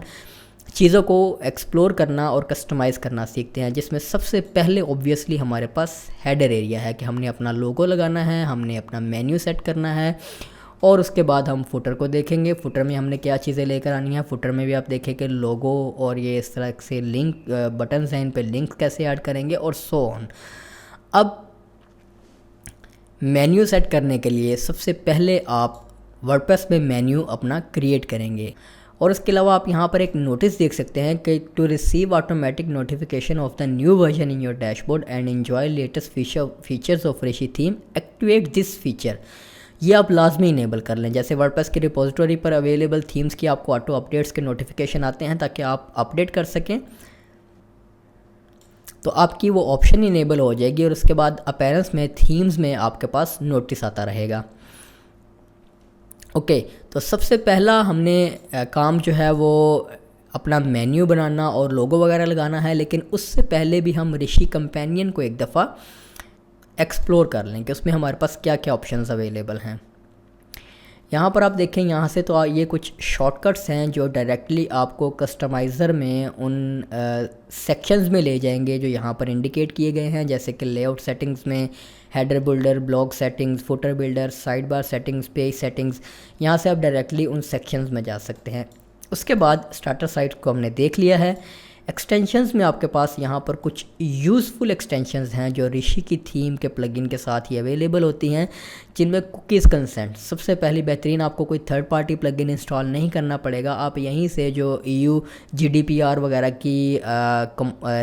चीज़ों को एक्सप्लोर करना और कस्टमाइज़ करना सीखते हैं, जिसमें सबसे पहले ऑब्वियसली हमारे पास हेडर एरिया है कि हमने अपना लोगो लगाना है, हमने अपना मेन्यू सेट करना है, और उसके बाद हम फुटर को देखेंगे। फुटर में हमने क्या चीज़ें लेकर आनी है। फुटर में भी आप देखें कि लोगो और ये इस तरह से लिंक बटन्स हैं, इन पर लिंक कैसे ऐड करेंगे और सो ऑन। अब मेन्यू सेट करने के लिए सबसे पहले आप वर्डप्रेस में मेन्यू अपना क्रिएट करेंगे। और इसके अलावा आप यहाँ पर एक नोटिस देख सकते हैं कि to receive automatic notification of the new version in your dashboard and enjoy latest features of Rishi theme, activate this feature. ये आप लाजमी इनेबल कर लें। जैसे वर्डप्रेस की रिपोजिटरी पर अवेलेबल थीम्स की आपको ऑटो अपडेट्स के नोटिफिकेशन आते हैं ताकि आप अपडेट कर सकें, तो आपकी वो ऑप्शन इनेबल हो जाएगी और उसके बाद अपीयरेंस में थीम्स में आपके पास नोटिस आता रहेगा। ओके, तो सबसे पहला हमने काम जो है वो अपना मेन्यू बनाना और लोगो वगैरह लगाना है, लेकिन उससे पहले भी हम ऋषि कंपेनियन को एक दफ़ा एक्सप्लोर कर लें कि उसमें हमारे पास क्या क्या ऑप्शंस अवेलेबल हैं। यहाँ पर आप देखें, यहाँ से तो ये कुछ शॉर्टकट्स हैं जो डायरेक्टली आपको कस्टमाइज़र में उन सेक्शंस में ले जाएंगे जो यहाँ पर इंडिकेट किए गए हैं, जैसे कि लेआउट सेटिंग्स में header builder, blog settings, footer builder, side bar settings, page settings. यहाँ से आप डायरेक्टली उन सेक्शंस में जा सकते हैं। उसके बाद स्टार्टर साइट को हमने देख लिया है। एक्सटेंशंस में आपके पास यहाँ पर कुछ यूज़फुल एक्सटेंशंस हैं जो ऋषि की थीम के प्लगइन के साथ ही अवेलेबल होती हैं, जिनमें कुकीज़ कंसेंट। सबसे पहली बेहतरीन, आपको कोई थर्ड पार्टी प्लगइन इंस्टॉल नहीं करना पड़ेगा। आप यहीं से जो EU GDPR वगैरह की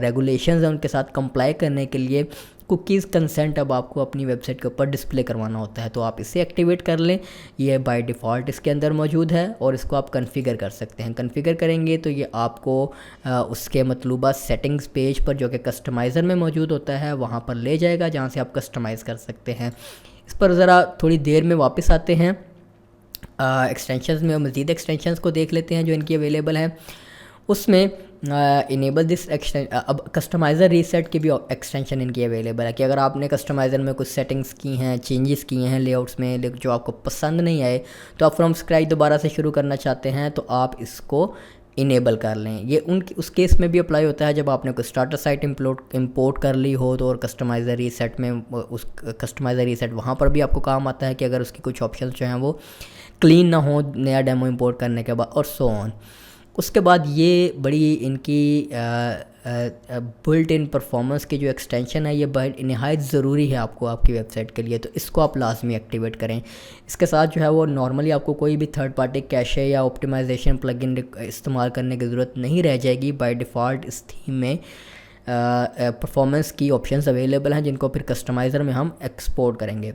रेगुलेशंस हैं उनके साथ कंप्लाई करने के लिए कुकीज़ कंसेंट अब आपको अपनी वेबसाइट के ऊपर डिस्प्ले करवाना होता है, तो आप इसे एक्टिवेट कर लें। ये बाय डिफ़ॉल्ट इसके अंदर मौजूद है और इसको आप कॉन्फ़िगर कर सकते हैं। कॉन्फ़िगर करेंगे तो ये आपको उसके मतलूबा सेटिंग्स पेज पर जो कि कस्टमाइज़र में मौजूद होता है वहाँ पर ले जाएगा, जहाँ से आप कस्टमाइज़ कर सकते हैं। इस पर ज़रा थोड़ी देर में वापस आते हैं। एक्सटेंशंस में मज़ीद एक्सटेंशंस को देख लेते हैं जो इनकी अवेलेबल है। उसमें इनेबल दिस अब कस्टमाइज़र रीसेट की भी एक्सटेंशन इनकी अवेलेबल है कि अगर आपने कस्टमाइज़र में कुछ सेटिंग्स की हैं, चेंजेस किए हैं लेआउट्स में, लेकिन जो आपको पसंद नहीं आए, तो आप फ्रॉम स्क्रैच दोबारा से शुरू करना चाहते हैं, तो आप इसको इनेबल कर लें। ये उस केस में भी अप्लाई होता है जब आपने कोई स्टार्टर साइट इंपोर्ट कर ली हो तो, और कस्टमाइज़र रीसेट में उस कस्टमाइज़र रीसेट वहाँ पर भी आपको काम आता है कि अगर उसकी कुछ ऑप्शंस जो हैं वो क्लीन ना हो नया डेमो इंपोर्ट करने के बाद, और सो ऑन। उसके बाद ये बड़ी इनकी बिल्ट इन परफॉर्मेंस की जो एक्सटेंशन है ये नहायत ज़रूरी है आपको आपकी वेबसाइट के लिए, तो इसको आप लाजमी एक्टिवेट करें। इसके साथ जो है वो नॉर्मली आपको कोई भी थर्ड पार्टी कैशे या ऑप्टिमाइजेशन प्लगइन इस्तेमाल करने की ज़रूरत नहीं रह जाएगी। बाय डिफ़ॉल्ट इस थीम में परफॉर्मेंस की ऑप्शंस अवेलेबल हैं जिनको फिर कस्टमाइज़र में हम एक्सपोर्ट करेंगे।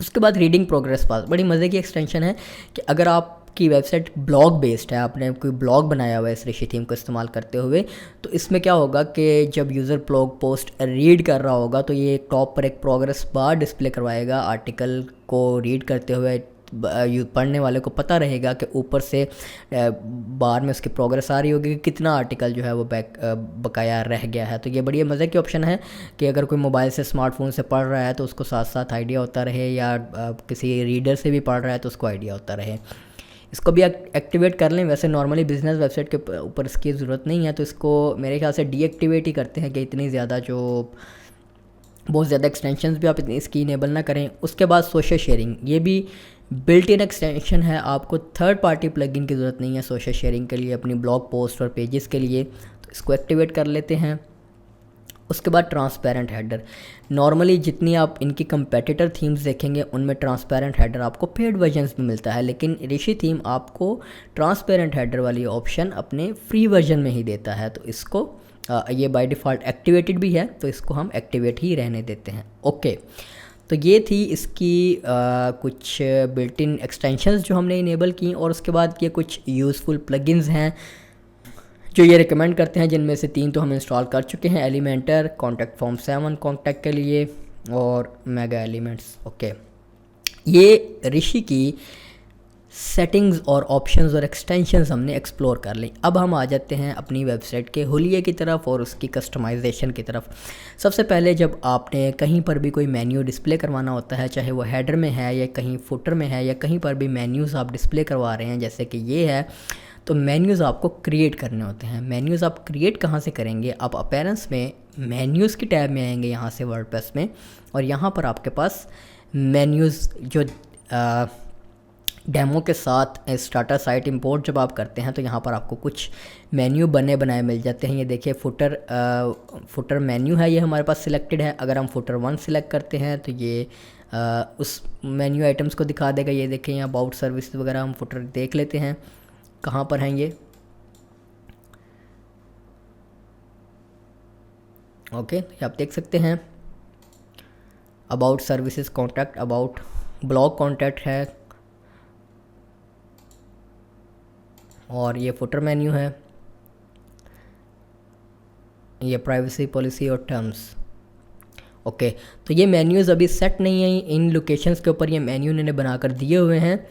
उसके बाद रीडिंग प्रोग्रेस पास बड़ी मज़े की एक्सटेंशन है कि अगर आपकी वेबसाइट ब्लॉग बेस्ड है, आपने कोई ब्लॉग बनाया हुआ है इस ऋषि थीम को इस्तेमाल करते हुए, तो इसमें क्या होगा कि जब यूज़र ब्लॉग पोस्ट रीड कर रहा होगा तो ये टॉप पर एक प्रोग्रेस बार डिस्प्ले करवाएगा। आर्टिकल को रीड करते हुए पढ़ने वाले को पता रहेगा कि ऊपर से बार में उसकी प्रोग्रेस आ रही होगी कि कितना आर्टिकल जो है वो बकाया रह गया है। तो ये बड़ी मज़े की ऑप्शन है कि अगर कोई मोबाइल से स्मार्टफोन से पढ़ रहा है तो उसको साथ साथ आइडिया होता रहे, या किसी रीडर से भी पढ़ रहा है तो उसको आइडिया होता रहे। इसको भी एक्टिवेट कर लें। वैसे नॉर्मली बिजनेस वेबसाइट के ऊपर इसकी ज़रूरत नहीं है, तो इसको मेरे ख्याल से डीएक्टिवेट ही करते हैं कि इतनी ज़्यादा जो बहुत ज़्यादा एक्सटेंशंस भी आप इसकी इनेबल ना करें। उसके बाद सोशल शेयरिंग, ये भी बिल्ट इन एक्सटेंशन है, आपको थर्ड पार्टी प्लगइन की ज़रूरत नहीं है सोशल शेयरिंग के लिए अपनी ब्लॉग पोस्ट और पेजेस के लिए, तो इसको एक्टिवेट कर लेते हैं। उसके बाद ट्रांसपेरेंट हेडर, नॉर्मली जितनी आप इनकी कंपेटिटर थीम्स देखेंगे उनमें ट्रांसपेरेंट हेडर आपको पेड वर्जन्स में मिलता है, लेकिन ऋषि थीम आपको ट्रांसपेरेंट हेडर वाली ऑप्शन अपने फ्री वर्जन में ही देता है, तो इसको ये बाय डिफ़ॉल्ट एक्टिवेटेड भी है, तो इसको हम एक्टिवेट ही रहने देते हैं। ओके, तो ये थी इसकी कुछ बिल्ट इन एक्सटेंशंस जो हमने इनेबल की, और उसके बाद ये कुछ यूज़फुल प्लगइन्स हैं जो ये रिकमेंड करते हैं, जिनमें से 3 तो हम इंस्टॉल कर चुके हैं, एलिमेंटर, कॉन्टैक्ट फॉर्म 7 कॉन्टैक्ट के लिए, और मेगा एलिमेंट्स। ओके, ये ऋषि की सेटिंग्स और ऑप्शंस और एक्सटेंशंस हमने एक्सप्लोर कर ली। अब हम आ जाते हैं अपनी वेबसाइट के हुलिये की तरफ और उसकी कस्टमाइजेशन की तरफ। सबसे पहले जब आपने कहीं पर भी कोई मेन्यू डिस्प्ले करवाना होता है, चाहे वो हेडर में है या कहीं फुटर में है या कहीं पर भी मेन्यूज़ आप डिस्प्ले करवा रहे हैं जैसे कि ये है, तो मेन्यूज़ आपको क्रिएट करने होते हैं। मेन्यूज़ आप क्रिएट कहाँ से करेंगे? आप अपीयरेंस में मेन्यूज़ की टैब में आएंगे यहाँ से वर्डप्रेस में, और यहाँ पर आपके पास मेन्यूज़ जो डेमो के साथ स्टार्टर साइट इंपोर्ट जब आप करते हैं तो यहाँ पर आपको कुछ मेन्यू बने बनाए मिल जाते हैं। ये देखिए फुटर मेन्यू है, ये हमारे पास सिलेक्टेड है। अगर हम फुटर 1 सिलेक्ट करते हैं तो ये उस मेन्यू आइटम्स को दिखा देगा। ये देखें यहाँ अबाउट सर्विस वगैरह, हम फुटर देख लेते हैं कहाँ पर हैं ये। ओके, ये आप देख सकते हैं about services, contact, about, blog contact है, और ये फुटर मेन्यू है, ये प्राइवेसी पॉलिसी और टर्म्स। ओके, तो ये मेन्यूज़ अभी सेट नहीं है, इन लोकेशंस के ऊपर ये मेन्यू इन्होंने बनाकर दिए हुए हैं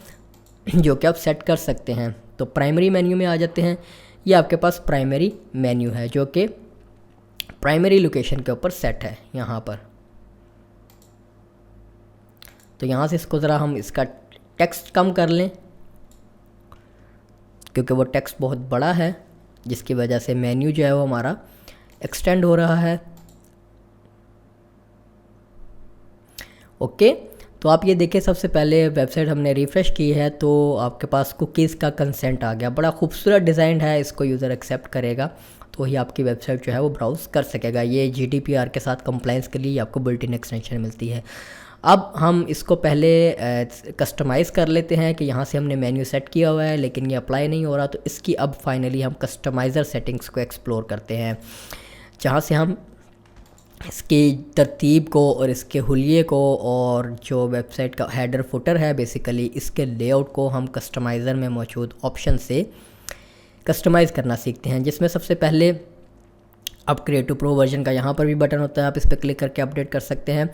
जो कि आप सेट कर सकते हैं। तो प्राइमरी मेन्यू में आ जाते हैं। ये आपके पास प्राइमरी मेन्यू है जो कि प्राइमरी लोकेशन के ऊपर सेट है यहाँ पर। तो यहाँ से इसको ज़रा हम इसका टेक्स्ट कम कर लें क्योंकि वो टेक्स्ट बहुत बड़ा है, जिसकी वजह से मेन्यू जो है वो हमारा एक्सटेंड हो रहा है। ओके, तो आप ये देखिए, सबसे पहले वेबसाइट हमने रिफ़्रेश की है तो आपके पास कुकीज़ का कंसेंट आ गया। बड़ा खूबसूरत डिज़ाइन है, इसको यूज़र एक्सेप्ट करेगा तो ही आपकी वेबसाइट जो है वो ब्राउज़ कर सकेगा। ये GDPR के साथ कंप्लाइंस के लिए आपको बिल्ट इन एक्सटेंशन मिलती है। अब हम इसको पहले कस्टमाइज़ कर लेते हैं कि यहाँ से हमने मेन्यू सेट किया हुआ है लेकिन ये अप्लाई नहीं हो रहा, तो इसकी अब फाइनली हम कस्टमाइज़र सेटिंग्स को एक्सप्लोर करते हैं, जहाँ से हम इसकी तरतीब को और इसके हुलिये को और जो वेबसाइट का हेडर फुटर है बेसिकली इसके लेआउट को हम कस्टमाइज़र में मौजूद ऑप्शन से कस्टमाइज़ करना सीखते हैं। जिसमें सबसे पहले अपग्रेड टू प्रो वर्जन का यहाँ पर भी बटन होता है, आप इस पर क्लिक करके अपडेट कर सकते हैं।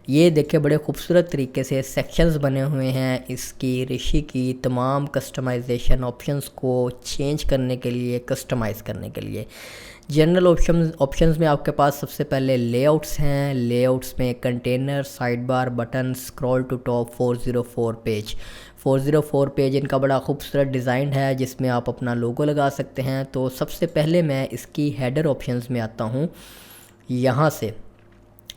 ये देखिए बड़े खूबसूरत तरीके से सेक्शंस बने हुए हैं। इसकी ऋषि की तमाम कस्टमाइजेशन ऑप्शंस को चेंज करने के लिए, कस्टमाइज़ करने के लिए जनरल ऑप्शंस में आपके पास सबसे पहले लेआउट्स हैं। लेआउट्स में container, side bar, button, scroll to top, 404 page. 404 page इनका बड़ा खूबसूरत डिज़ाइन है जिसमें आप अपना लोगो लगा सकते हैं। तो सबसे पहले मैं इसकी हेडर ऑप्शंस में आता हूँ। यहाँ से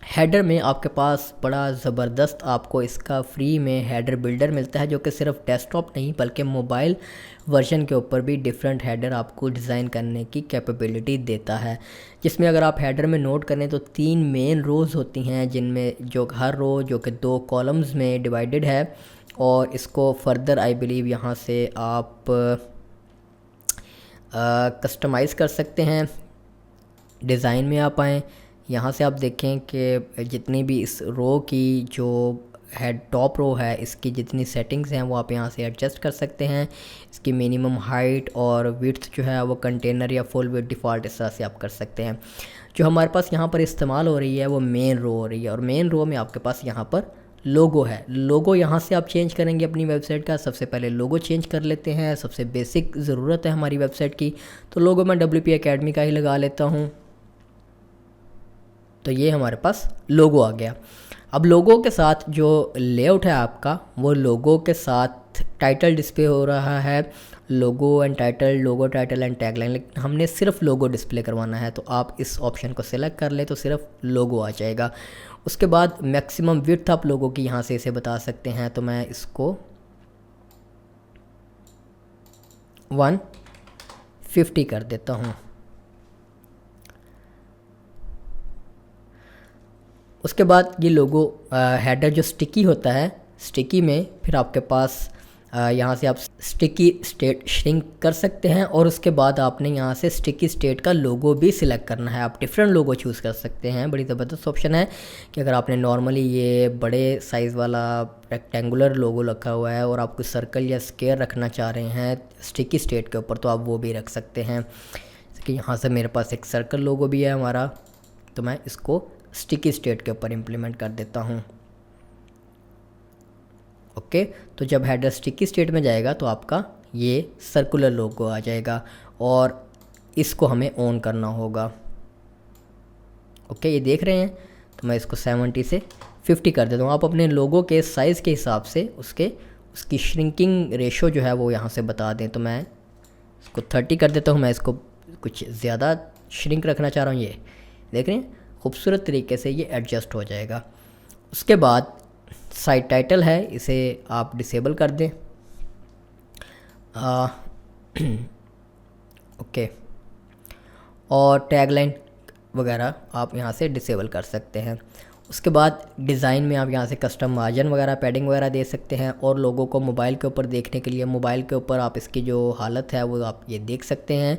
हेडर में आपके पास बड़ा ज़बरदस्त आपको इसका फ्री में हेडर बिल्डर मिलता है जो कि सिर्फ डेस्कटॉप नहीं बल्कि मोबाइल वर्जन के ऊपर भी डिफरेंट हेडर आपको डिज़ाइन करने की कैपेबिलिटी देता है। जिसमें अगर आप हेडर में नोट करें तो 3 मेन रोज़ होती हैं, जिनमें जो हर रो जो कि 2 कॉलम्स में डिवाइडेड है, और इसको फर्दर आई बिलीव यहाँ से आप कस्टमाइज़ कर सकते हैं। डिज़ाइन में आप आएँ, यहाँ से आप देखें कि जितनी भी इस रो की जो हेड टॉप रो है इसकी जितनी सेटिंग्स हैं वो आप यहाँ से एडजस्ट कर सकते हैं। इसकी मिनिमम हाइट और विड्थ जो है वो कंटेनर या फुल विड्थ डिफ़ॉल्ट इस तरह से आप कर सकते हैं। जो हमारे पास यहाँ पर इस्तेमाल हो रही है वो मेन रो हो रही है, और मेन रो में आपके पास यहाँ पर लोगो है। लोगो यहाँ से आप चेंज करेंगे अपनी वेबसाइट का। सबसे पहले लोगो चेंज कर लेते हैं, सबसे बेसिक ज़रूरत है हमारी वेबसाइट की। तो लोगो मैं WP Academy का ही लगा लेता हूँ। तो ये हमारे पास लोगो आ गया। अब लोगो के साथ जो लेआउट है आपका, वो लोगो के साथ टाइटल डिस्प्ले हो रहा है। Logo and title, logo title and tagline, लेकिन हमने सिर्फ लोगो डिस्प्ले करवाना है तो आप इस ऑप्शन को सिलेक्ट कर ले तो सिर्फ लोगो आ जाएगा। उसके बाद मैक्सिमम विड्थ आप लोगों की यहाँ से इसे बता सकते हैं, तो मैं इसको 150 कर देता हूँ। उसके बाद ये लोगो हेडर जो स्टिकी होता है, स्टिकी में फिर आपके पास यहाँ से आप स्टिकी स्टेट श्रिंक कर सकते हैं, और उसके बाद आपने यहाँ से स्टिकी स्टेट का लोगो भी सिलेक्ट करना है। आप डिफरेंट लोगो चूज़ कर सकते हैं। बड़ी ज़बरदस्त ऑप्शन है कि अगर आपने नॉर्मली ये बड़े साइज़ वाला रेक्टेंगुलर लोगो रखा हुआ है और आप कुछ सर्कल या स्क्वायर रखना चाह रहे हैं स्टिकी स्टेट के ऊपर, तो आप वो भी रख सकते हैं। जैसे कि यहाँ से मेरे पास एक सर्कल लोगो भी है हमारा, तो मैं इसको स्टिकी स्टेट के ऊपर इम्प्लीमेंट कर देता हूँ। ओके, तो जब हेडर स्टिकी स्टेट में जाएगा तो आपका ये सर्कुलर लोगो आ जाएगा और इसको हमें ऑन करना होगा। ओके, ये देख रहे हैं, तो मैं इसको 70 से 50 कर देता हूँ। आप अपने लोगो के साइज़ के हिसाब से उसकी श्रिंकिंग रेशो जो है वो यहाँ से बता दें। तो मैं इसको 30 कर देता हूँ। मैं इसको कुछ ज़्यादा श्रिंक रखना चाह रहा हूँ। ये देख रहे हैं, खूबसूरत तरीके से ये एडजस्ट हो जाएगा। उसके बाद साइट टाइटल है, इसे आप डिसेबल कर दें। ओके, और टैगलाइन वगैरह आप यहाँ से डिसेबल कर सकते हैं। उसके बाद डिज़ाइन में आप यहाँ से कस्टम मार्जिन वगैरह पैडिंग वगैरह दे सकते हैं। और लोगों को मोबाइल के ऊपर देखने के लिए मोबाइल के ऊपर आप इसकी जो हालत है वो आप ये देख सकते हैं।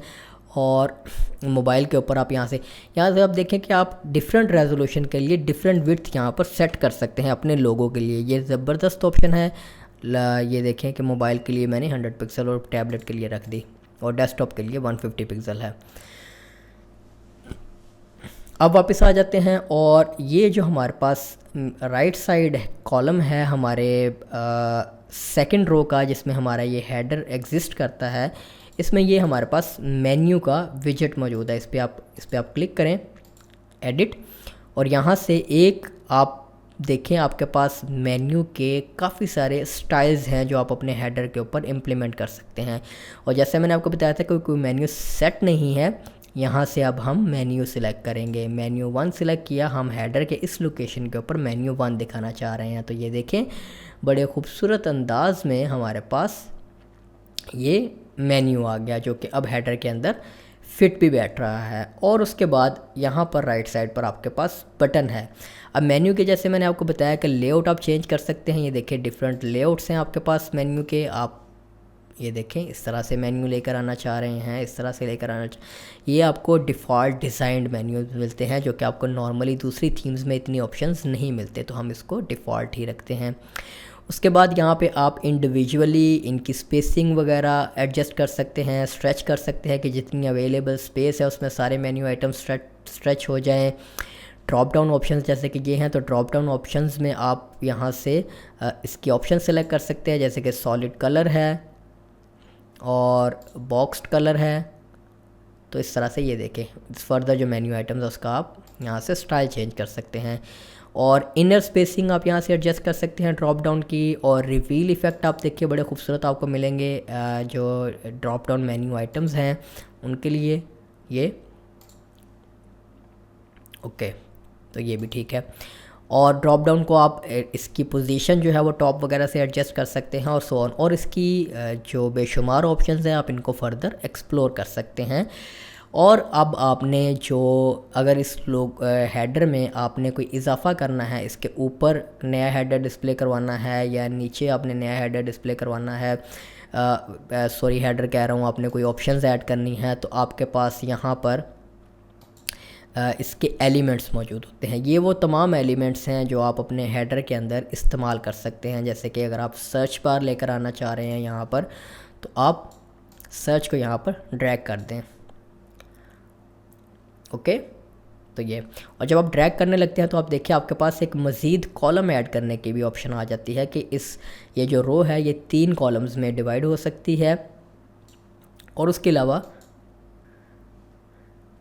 और मोबाइल के ऊपर आप यहाँ से आप देखें कि आप डिफरेंट रेजोल्यूशन के लिए डिफरेंट विड्थ यहाँ पर सेट कर सकते हैं अपने लोगों के लिए। ये ज़बरदस्त ऑप्शन है। ये देखें कि मोबाइल के लिए मैंने 100 पिक्सल और टैबलेट के लिए रख दी, और डेस्कटॉप के लिए 150 पिक्सल है। अब वापस आ जाते हैं, और ये जो हमारे पास राइट साइड कॉलम है हमारे सेकंड रो का, जिसमें हमारा ये हेडर एग्जिस्ट करता है, इसमें ये हमारे पास मेन्यू का विजेट मौजूद है। इस पर आप क्लिक करें, एडिट, और यहाँ से एक आप देखें आपके पास मेन्यू के काफ़ी सारे स्टाइल्स हैं जो आप अपने हेडर के ऊपर इम्प्लीमेंट कर सकते हैं। और जैसे मैंने आपको बताया था कि कोई मेन्यू सेट नहीं है, यहाँ से अब हम मेन्यू सिलेक्ट करेंगे। मेन्यू 1 सिलेक्ट किया, हम हेडर के इस लोकेशन के ऊपर मेन्यू 1 दिखाना चाह रहे हैं। तो ये देखें बड़े खूबसूरत अंदाज में हमारे पास ये मेन्यू आ गया, जो कि अब हेडर के अंदर फिट भी बैठ रहा है। और उसके बाद यहाँ पर राइट साइड पर आपके पास बटन है। अब मेन्यू के जैसे मैंने आपको बताया कि लेआउट आप चेंज कर सकते हैं। ये देखिए डिफरेंट लेआउट्स हैं आपके पास मेन्यू के। आप ये देखें इस तरह से मेन्यू लेकर आना चाह रहे हैं, इस तरह से लेकर आना ये आपको डिफ़ॉल्ट डिज़ाइंड मेन्यू मिलते हैं, जो कि आपको नॉर्मली दूसरी थीम्स में इतनी ऑप्शंस नहीं मिलते, तो हम इसको डिफ़ॉल्ट ही रखते हैं। उसके बाद यहाँ पे आप इंडिविजुअली इनकी स्पेसिंग वगैरह एडजस्ट कर सकते हैं, स्ट्रेच कर सकते हैं कि जितनी अवेलेबल स्पेस है उसमें सारे मेन्यू आइटम स्ट्रेच हो जाएं। ड्रॉप डाउन ऑप्शंस जैसे कि ये हैं, तो ड्रॉप डाउन ऑप्शंस में आप यहाँ से इसकी ऑप्शन सेलेक्ट कर सकते हैं, जैसे कि सॉलिड कलर है और बॉक्स्ड कलर है। तो इस तरह से ये देखें फर्दर जो मेन्यू आइटम्स है उसका आप यहाँ से स्टाइल चेंज कर सकते हैं। और इनर स्पेसिंग आप यहाँ से एडजस्ट कर सकते हैं ड्रॉप डाउन की। और रिवील इफ़ेक्ट आप देखिए बड़े खूबसूरत आपको मिलेंगे जो ड्रॉप डाउन मेन्यू आइटम्स हैं उनके लिए ये ओके, तो ये भी ठीक है। और ड्रॉप डाउन को आप इसकी पोजीशन जो है वो टॉप वगैरह से एडजस्ट कर सकते हैं और सो ऑन। और इसकी जो बेशुमार ऑप्शंस हैं आप इनको फर्दर एक्सप्लोर कर सकते हैं। और अब आपने जो अगर इस हेडर में आपने कोई इजाफा करना है, इसके ऊपर नया हेडर डिस्प्ले करवाना है या नीचे आपने नया हेडर डिस्प्ले करवाना है, सॉरी हेडर कह रहा हूँ, आपने कोई ऑप्शंस ऐड करनी है, तो आपके पास यहाँ पर इसके एलिमेंट्स मौजूद होते हैं। ये वो तमाम एलिमेंट्स हैं जो आप अपने हेडर के अंदर इस्तेमाल कर सकते हैं। जैसे कि अगर आप सर्च बार लेकर आना चाह रहे हैं यहाँ पर, तो आप सर्च को यहाँ पर ड्रैग कर दें, ओके। तो ये, और जब आप ड्रैग करने लगते हैं तो आप देखिए आपके पास एक मज़ीद कॉलम ऐड करने की भी ऑप्शन आ जाती है कि ये जो रो है ये 3 कॉलम्स में डिवाइड हो सकती है। और उसके अलावा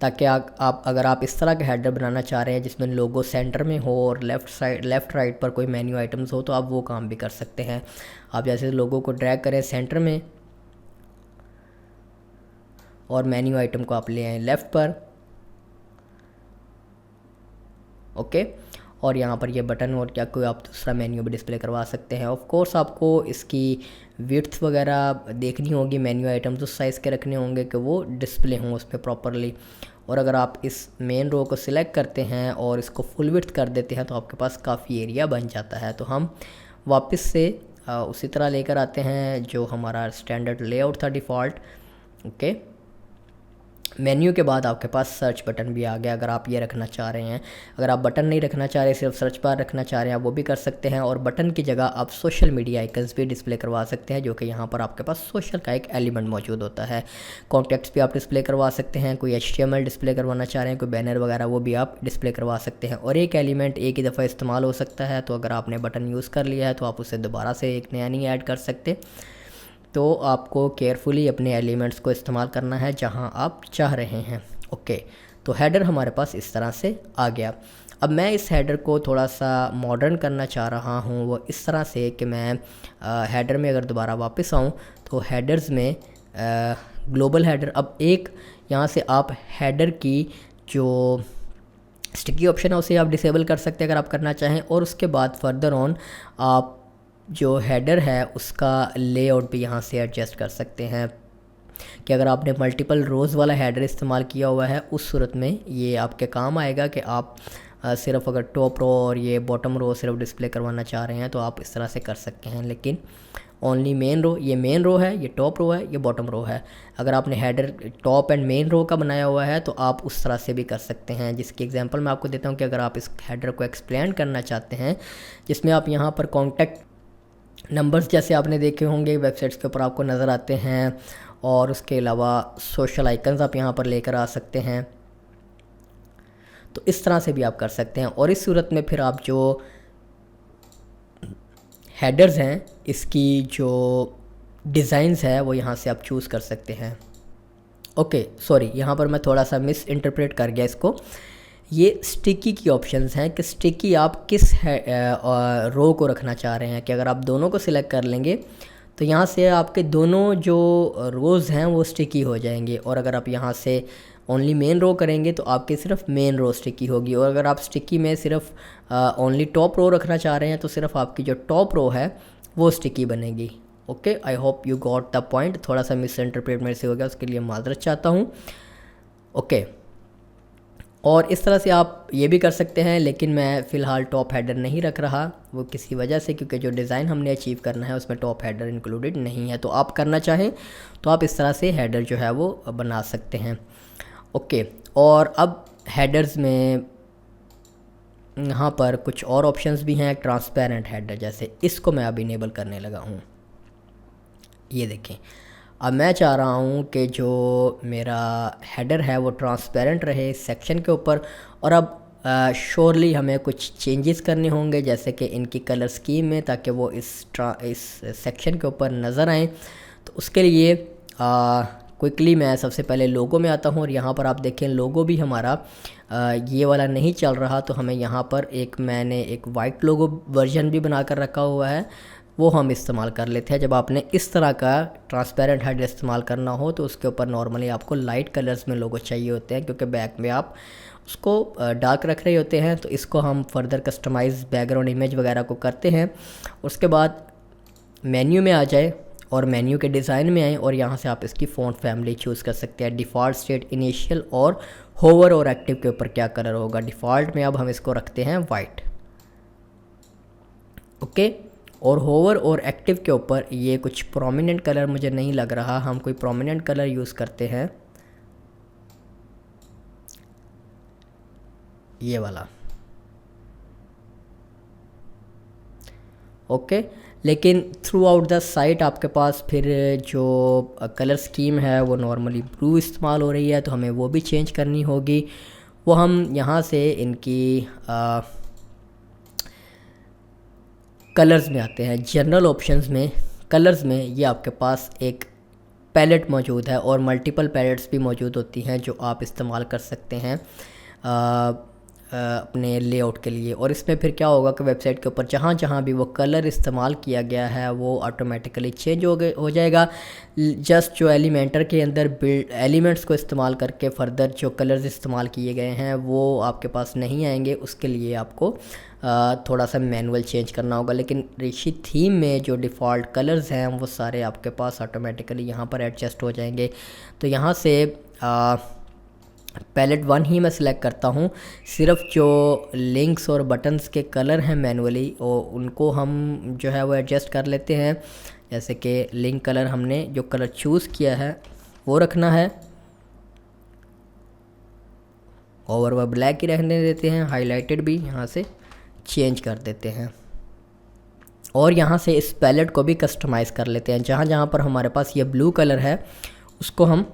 ताकि अगर आप इस तरह का हेडर बनाना चाह रहे हैं जिसमें लोगो सेंटर में हो और लेफ़्ट राइट पर कोई मेन्यू आइटम्स हो, तो आप वो काम भी कर सकते हैं। आप जैसे लोगो को ड्रैग करें सेंटर में और मेन्यू आइटम को आप ले आएँ लेफ़्ट पर, ओके। और यहाँ पर ये बटन और क्या कोई आप दूसरा मेन्यू भी डिस्प्ले करवा सकते हैं। ऑफ कोर्स आपको इसकी विड्थ वगैरह देखनी होगी, मेन्यू आइटम्स उस साइज़ के रखने होंगे कि वो डिस्प्ले हों उस पर प्रॉपरली। और अगर आप इस मेन रो को सिलेक्ट करते हैं और इसको फुल विड्थ कर देते हैं तो आपके पास काफ़ी एरिया बन जाता है। तो हम वापस से उसी तरह लेकर आते हैं जो हमारा स्टैंडर्ड लेआउट था डिफ़ॉल्ट, ओके। मेन्यू के बाद आपके पास सर्च बटन भी आ गया अगर आप ये रखना चाह रहे हैं। अगर आप बटन नहीं रखना चाह रहे, सिर्फ सर्च बार रखना चाह रहे हैं, आप वो भी कर सकते हैं। और बटन की जगह आप सोशल मीडिया आइकन्स भी डिस्प्ले करवा सकते हैं, जो कि यहाँ पर आपके पास सोशल का एक एलिमेंट मौजूद होता है। कॉन्टैक्ट्स भी आप डिस्प्ले करवा सकते हैं, कोई HTML डिस्प्ले करवाना चाह रहे हैं, कोई बैनर वगैरह वो भी आप डिस्प्ले करवा सकते हैं। और एक एलिमेंट एक ही दफ़ा इस्तेमाल हो सकता है, तो अगर आपने बटन यूज़ कर लिया है तो आप उसे दोबारा से एक नया नहीं ऐड कर सकते। तो आपको केयरफुली अपने एलिमेंट्स को इस्तेमाल करना है जहाँ आप चाह रहे हैं, ओके। तो हेडर हमारे पास इस तरह से आ गया। अब मैं इस हेडर को थोड़ा सा मॉडर्न करना चाह रहा हूँ, वो इस तरह से कि मैं हेडर में अगर दोबारा वापस आऊँ तो हेडर्स में ग्लोबल हेडर, अब एक यहाँ से आप हेडर की जो स्टिकी ऑप्शन है उसे आप डिसेबल कर सकते हैं अगर आप करना चाहें। और उसके बाद फर्दर ऑन आप जो हेडर है उसका लेआउट भी यहाँ से एडजस्ट कर सकते हैं कि अगर आपने मल्टीपल रोज़ वाला हेडर इस्तेमाल किया हुआ है उस सूरत में ये आपके काम आएगा कि आप सिर्फ अगर टॉप रो और ये बॉटम रो सिर्फ डिस्प्ले करवाना चाह रहे हैं तो आप इस तरह से कर सकते हैं। लेकिन ओनली मेन रो, ये मेन रो है, ये टॉप रो है, ये बॉटम रो है। अगर आपने हेडर टॉप एंड मेन रो का बनाया हुआ है तो आप उस तरह से भी कर सकते हैं, जिसकी एग्जांपल मैं आपको देता हूँ कि अगर आप इस हेडर को एक्सप्लेन करना चाहते हैं, जिसमें आप यहाँ पर कॉन्टैक्ट नंबर्स जैसे आपने देखे होंगे वेबसाइट्स के ऊपर आपको नज़र आते हैं, और उसके अलावा सोशल आइकन्स आप यहाँ पर लेकर आ सकते हैं, तो इस तरह से भी आप कर सकते हैं। और इस सूरत में फिर आप जो हेडर्स हैं, इसकी जो डिज़ाइंस है वो यहाँ से आप चूज़ कर सकते हैं। ओके सॉरी, यहाँ पर मैं थोड़ा सा मिस इंटरप्रेट कर गया इसको। ये स्टिकी की ऑप्शंस हैं कि स्टिकी आप किस रो को रखना चाह रहे हैं, कि अगर आप दोनों को सिलेक्ट कर लेंगे तो यहाँ से आपके दोनों जो रोज़ हैं वो स्टिकी हो जाएंगे, और अगर आप यहाँ से ओनली मेन रो करेंगे तो आपकी सिर्फ मेन रो स्टिकी होगी, और अगर आप स्टिकी में सिर्फ ओनली टॉप रो रखना चाह रहे हैं तो सिर्फ आपकी जो टॉप रो है वो स्टिकी बनेगी। Okay, I hope you got the point. थोड़ा सा मिस इंटरप्रेट मेरे से हो गया, उसके लिए माजरत चाहता हूँ। ओके, और इस तरह से आप ये भी कर सकते हैं, लेकिन मैं फ़िलहाल टॉप हेडर नहीं रख रहा, वो किसी वजह से, क्योंकि जो डिज़ाइन हमने अचीव करना है उसमें टॉप हेडर इंक्लूडेड नहीं है। तो आप करना चाहें तो आप इस तरह से हेडर जो है वो बना सकते हैं। ओके, और अब हेडर्स में यहाँ पर कुछ और ऑप्शंस भी हैं, ट्रांसपेरेंट हेडर जैसे, इसको मैं अब इनेबल करने लगा हूँ। ये देखें, अब मैं चाह रहा हूँ कि जो मेरा हेडर है वो ट्रांसपेरेंट रहे इस सेक्शन के ऊपर, और अब श्योरली हमें कुछ चेंजेस करने होंगे, जैसे कि इनकी कलर स्कीम में, ताकि वो इस सेक्शन के ऊपर नज़र आएँ। तो उसके लिए क्विकली मैं सबसे पहले लोगो में आता हूँ, और यहाँ पर आप देखें लोगो भी हमारा ये वाला नहीं चल रहा, तो हमें यहाँ पर मैंने एक वाइट लोगो वर्जन भी बना कर रखा हुआ है, वो हम इस्तेमाल कर लेते हैं। जब आपने इस तरह का ट्रांसपेरेंट हेडर इस्तेमाल करना हो तो उसके ऊपर नॉर्मली आपको लाइट कलर्स में लोगो चाहिए होते हैं, क्योंकि बैक में आप उसको डार्क रख रहे होते हैं। तो इसको हम फर्दर कस्टमाइज़ बैकग्राउंड इमेज वगैरह को करते हैं। उसके बाद मेन्यू में आ जाए और मेन्यू के डिज़ाइन में आए, और यहाँ से आप इसकी फ़ॉन्ट फैमिली चूज़ कर सकते हैं। डिफ़ॉल्ट स्टेट, इनिशियल और होवर और एक्टिव के ऊपर क्या कलर होगा। डिफ़ॉल्ट में अब हम इसको रखते हैं वाइट। ओके, और होवर और एक्टिव के ऊपर ये कुछ प्रोमिनेंट कलर मुझे नहीं लग रहा, हम कोई प्रोमिनेंट कलर यूज़ करते हैं, ये वाला। ओके, लेकिन थ्रू आउट द साइट आपके पास फिर जो कलर स्कीम है वो नॉर्मली ब्लू इस्तेमाल हो रही है, तो हमें वो भी चेंज करनी होगी। वो हम यहाँ से इनकी कलर्स में आते हैं, जनरल ऑप्शंस में कलर्स में ये आपके पास एक पैलेट मौजूद है, और मल्टीपल पैलेट्स भी मौजूद होती हैं जो आप इस्तेमाल कर सकते हैं अपने लेआउट के लिए। और इसमें फिर क्या होगा कि वेबसाइट के ऊपर जहाँ जहाँ भी वो कलर इस्तेमाल किया गया है वो ऑटोमेटिकली चेंज हो जाएगा। जस्ट जो एलिमेंटर के अंदर बिल्ड एलिमेंट्स को इस्तेमाल करके फर्दर जो कलर्स इस्तेमाल किए गए हैं वो आपके पास नहीं आएंगे। उसके लिए आपको थोड़ा सा मैनुअल चेंज करना होगा। लेकिन ऋषि थीम में जो डिफ़ॉल्ट कलर्स हैं वो सारे आपके पास ऑटोमेटिकली यहाँ पर एडजस्ट हो जाएंगे। तो यहाँ से पैलेट 1 ही मैं सिलेक्ट करता हूँ। सिर्फ जो लिंक्स और बटन्स के कलर हैं मैनुअली उनको हम जो है वो एडजस्ट कर लेते हैं। जैसे कि लिंक कलर हमने जो कलर चूज़ किया है वो रखना है, और वह ब्लैक ही रहने देते हैं। हाईलाइटेड भी यहाँ से चेंज कर देते हैं, और यहाँ से इस पैलेट को भी कस्टमाइज़ कर लेते हैं। जहाँ जहाँ पर हमारे पास ये ब्लू कलर है उसको हम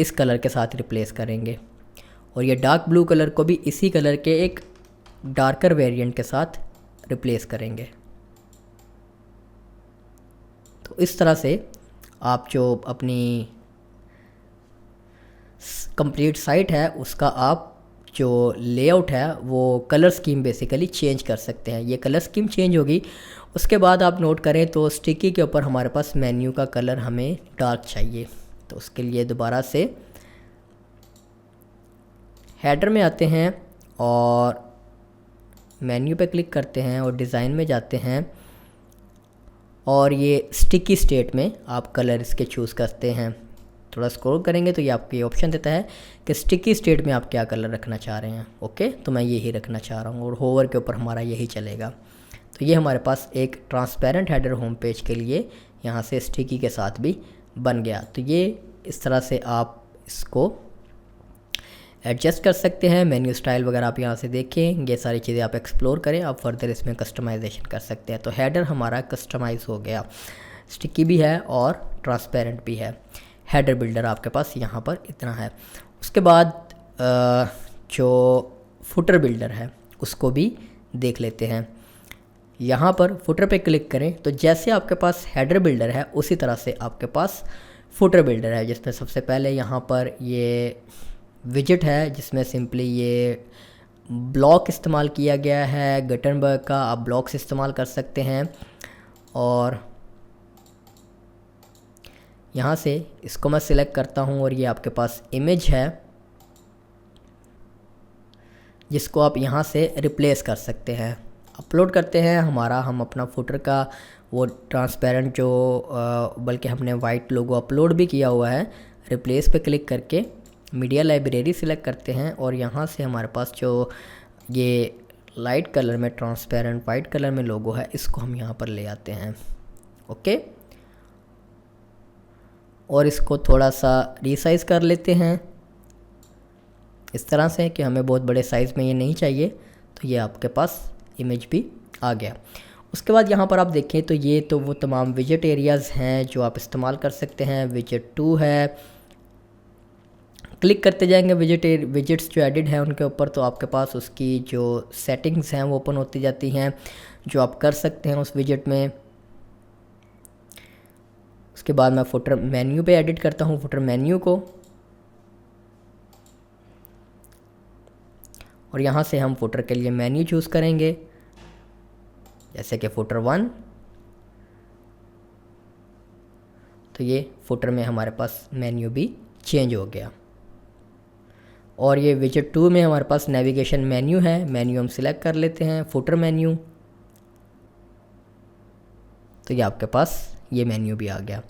इस कलर के साथ रिप्लेस करेंगे, और ये डार्क ब्लू कलर को भी इसी कलर के एक डार्कर वेरिएंट के साथ रिप्लेस करेंगे। तो इस तरह से आप जो अपनी कंप्लीट साइट है उसका आप जो लेआउट है वो कलर स्कीम बेसिकली चेंज कर सकते हैं। ये कलर स्कीम चेंज होगी। उसके बाद आप नोट करें तो स्टिकी के ऊपर हमारे पास मेन्यू का कलर हमें डार्क चाहिए। तो उसके लिए दोबारा से हेडर में आते हैं और मेन्यू पे क्लिक करते हैं और डिज़ाइन में जाते हैं, और ये स्टिकी स्टेट में आप कलर इसके चूज़ करते हैं। थोड़ा स्क्रॉल करेंगे तो ये आपको ये ऑप्शन देता है कि स्टिकी स्टेट में आप क्या कलर रखना चाह रहे हैं। ओके, तो मैं यही रखना चाह रहा हूँ और होवर के ऊपर हमारा यही चलेगा। तो ये हमारे पास एक ट्रांसपेरेंट हेडर होम पेज के लिए यहाँ से स्टिकी के साथ भी बन गया। तो ये इस तरह से आप इसको एडजस्ट कर सकते हैं। मेन्यू स्टाइल वगैरह आप यहाँ से देखें, ये सारी चीज़ें आप एक्सप्लोर करें, आप फर्दर इसमें कस्टमाइजेशन कर सकते हैं। तो हेडर हमारा कस्टमाइज़ हो गया, स्टिकी भी है और ट्रांसपेरेंट भी है। हेडर बिल्डर आपके पास यहाँ पर इतना है। उसके बाद जो फुटर बिल्डर है उसको भी देख लेते हैं। यहाँ पर फुटर पे क्लिक करें तो जैसे आपके पास हेडर बिल्डर है उसी तरह से आपके पास फुटर बिल्डर है, जिसमें सबसे पहले यहाँ पर ये विजेट है जिसमें सिंपली ये ब्लॉक इस्तेमाल किया गया है। गटनबर्ग का आप ब्लॉक्स इस्तेमाल कर सकते हैं और यहाँ से इसको मैं सिलेक्ट करता हूँ और ये आपके पास इमेज है जिसको आप यहाँ से रिप्लेस कर सकते हैं। अपलोड करते हैं हम अपना फुटर का वो ट्रांसपेरेंट जो बल्कि हमने वाइट लोगो अपलोड भी किया हुआ है। रिप्लेस पे क्लिक करके मीडिया लाइब्रेरी सिलेक्ट करते हैं और यहाँ से हमारे पास जो ये लाइट कलर में ट्रांसपेरेंट वाइट कलर में लोगो है इसको हम यहाँ पर ले आते हैं। ओके, और इसको थोड़ा सा रीसाइज़ कर लेते हैं इस तरह से कि हमें बहुत बड़े साइज़ में ये नहीं चाहिए। तो ये आपके पास इमेज भी आ गया। उसके बाद यहाँ पर आप देखें तो ये तो वो तमाम विजेट एरियाज़ हैं जो आप इस्तेमाल कर सकते हैं। विजेट 2 है, क्लिक करते जाएंगे विजेट्स जो एडिड हैं उनके ऊपर, तो आपके पास उसकी जो सेटिंग्स हैं वो ओपन होती जाती हैं जो आप कर सकते हैं उस विजेट में। उसके बाद मैं फुटर मेन्यू पे एडिट करता हूँ फुटर मेन्यू को, और यहाँ से हम फुटर के लिए मेन्यू चूज़ करेंगे जैसे कि फुटर 1। तो ये फुटर में हमारे पास मेन्यू भी चेंज हो गया। और ये विजेट 2 में हमारे पास नेविगेशन मेन्यू है, मेन्यू हम सिलेक्ट कर लेते हैं फुटर मेन्यू। तो ये आपके पास ये मेन्यू भी आ गया।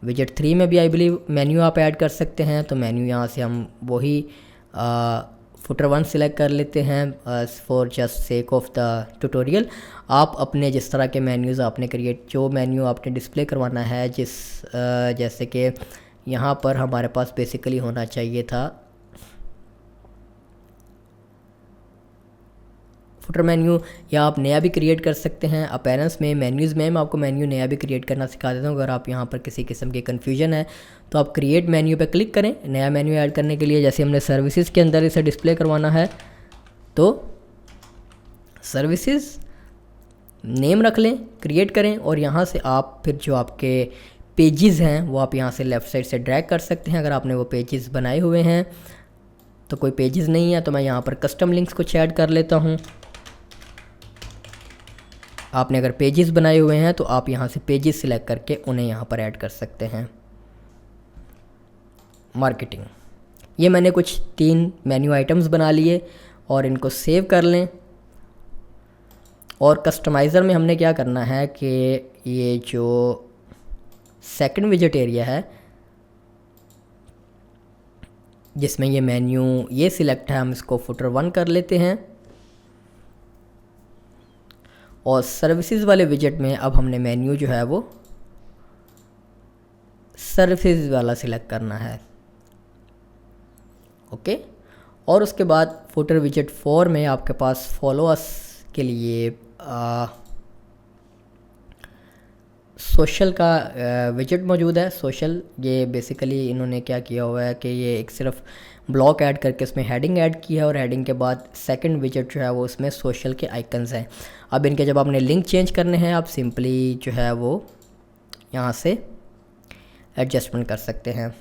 विजेट 3 में भी आई बिलीव मेन्यू आप ऐड कर सकते हैं। तो मेन्यू यहाँ से हम वही फुटर 1 सिलेक्ट कर लेते हैं for just sake of the tutorial. आप अपने जिस तरह के मेन्यूज़ आपने जो मेन्यू आपने डिस्प्ले करवाना है जैसे कि यहाँ पर हमारे पास बेसिकली होना चाहिए था फुटर मेन्यू, या आप नया भी क्रिएट कर सकते हैं। अपीयरेंस में मेन्यूज़ में मैं आपको मेन्यू नया भी क्रिएट करना सिखा देता हूँ। अगर आप यहाँ पर किसी किस्म की कन्फ्यूजन है तो आप क्रिएट मेन्यू पे क्लिक करें नया मेन्यू ऐड करने के लिए। जैसे हमने सर्विसेज के अंदर इसे डिस्प्ले करवाना है तो सर्विसेज नेम रख लें, क्रिएट करें, और यहाँ से आप फिर जो आपके पेजेस हैं वो आप यहाँ से लेफ़्ट साइड से ड्रैग कर सकते हैं। अगर आपने वो पेजेस बनाए हुए हैं तो कोई पेजेस नहीं है तो मैं यहाँ पर कस्टम लिंक्स को ऐड कर लेता हूँ। आपने अगर पेजेस बनाए हुए हैं तो आप यहाँ से पेजेस सिलेक्ट करके उन्हें यहाँ पर ऐड कर सकते हैं। मार्केटिंग, ये मैंने कुछ 3 मेन्यू आइटम्स बना लिए और इनको सेव कर लें। और कस्टमाइज़र में हमने क्या करना है कि ये जो सेकंड विजेट एरिया है जिसमें ये मेन्यू ये सिलेक्ट है, हम इसको फुटर 1 कर लेते हैं। और सर्विसेज वाले विजेट में अब हमने मेन्यू जो है वो सर्विसेज वाला सिलेक्ट करना है। ओके, और उसके बाद फुटर विजेट 4 में आपके पास फॉलो अस के लिए सोशल का विजेट मौजूद है। सोशल ये बेसिकली इन्होंने क्या किया हुआ है कि ये एक सिर्फ ब्लॉक ऐड करके उसमें हेडिंग ऐड की है और हेडिंग के बाद सेकंड विजेट जो है वो उसमें सोशल के आइकन्स हैं। अब इनके जब आपने लिंक चेंज करने हैं आप सिंपली जो है वो यहाँ से एडजस्टमेंट कर सकते हैं।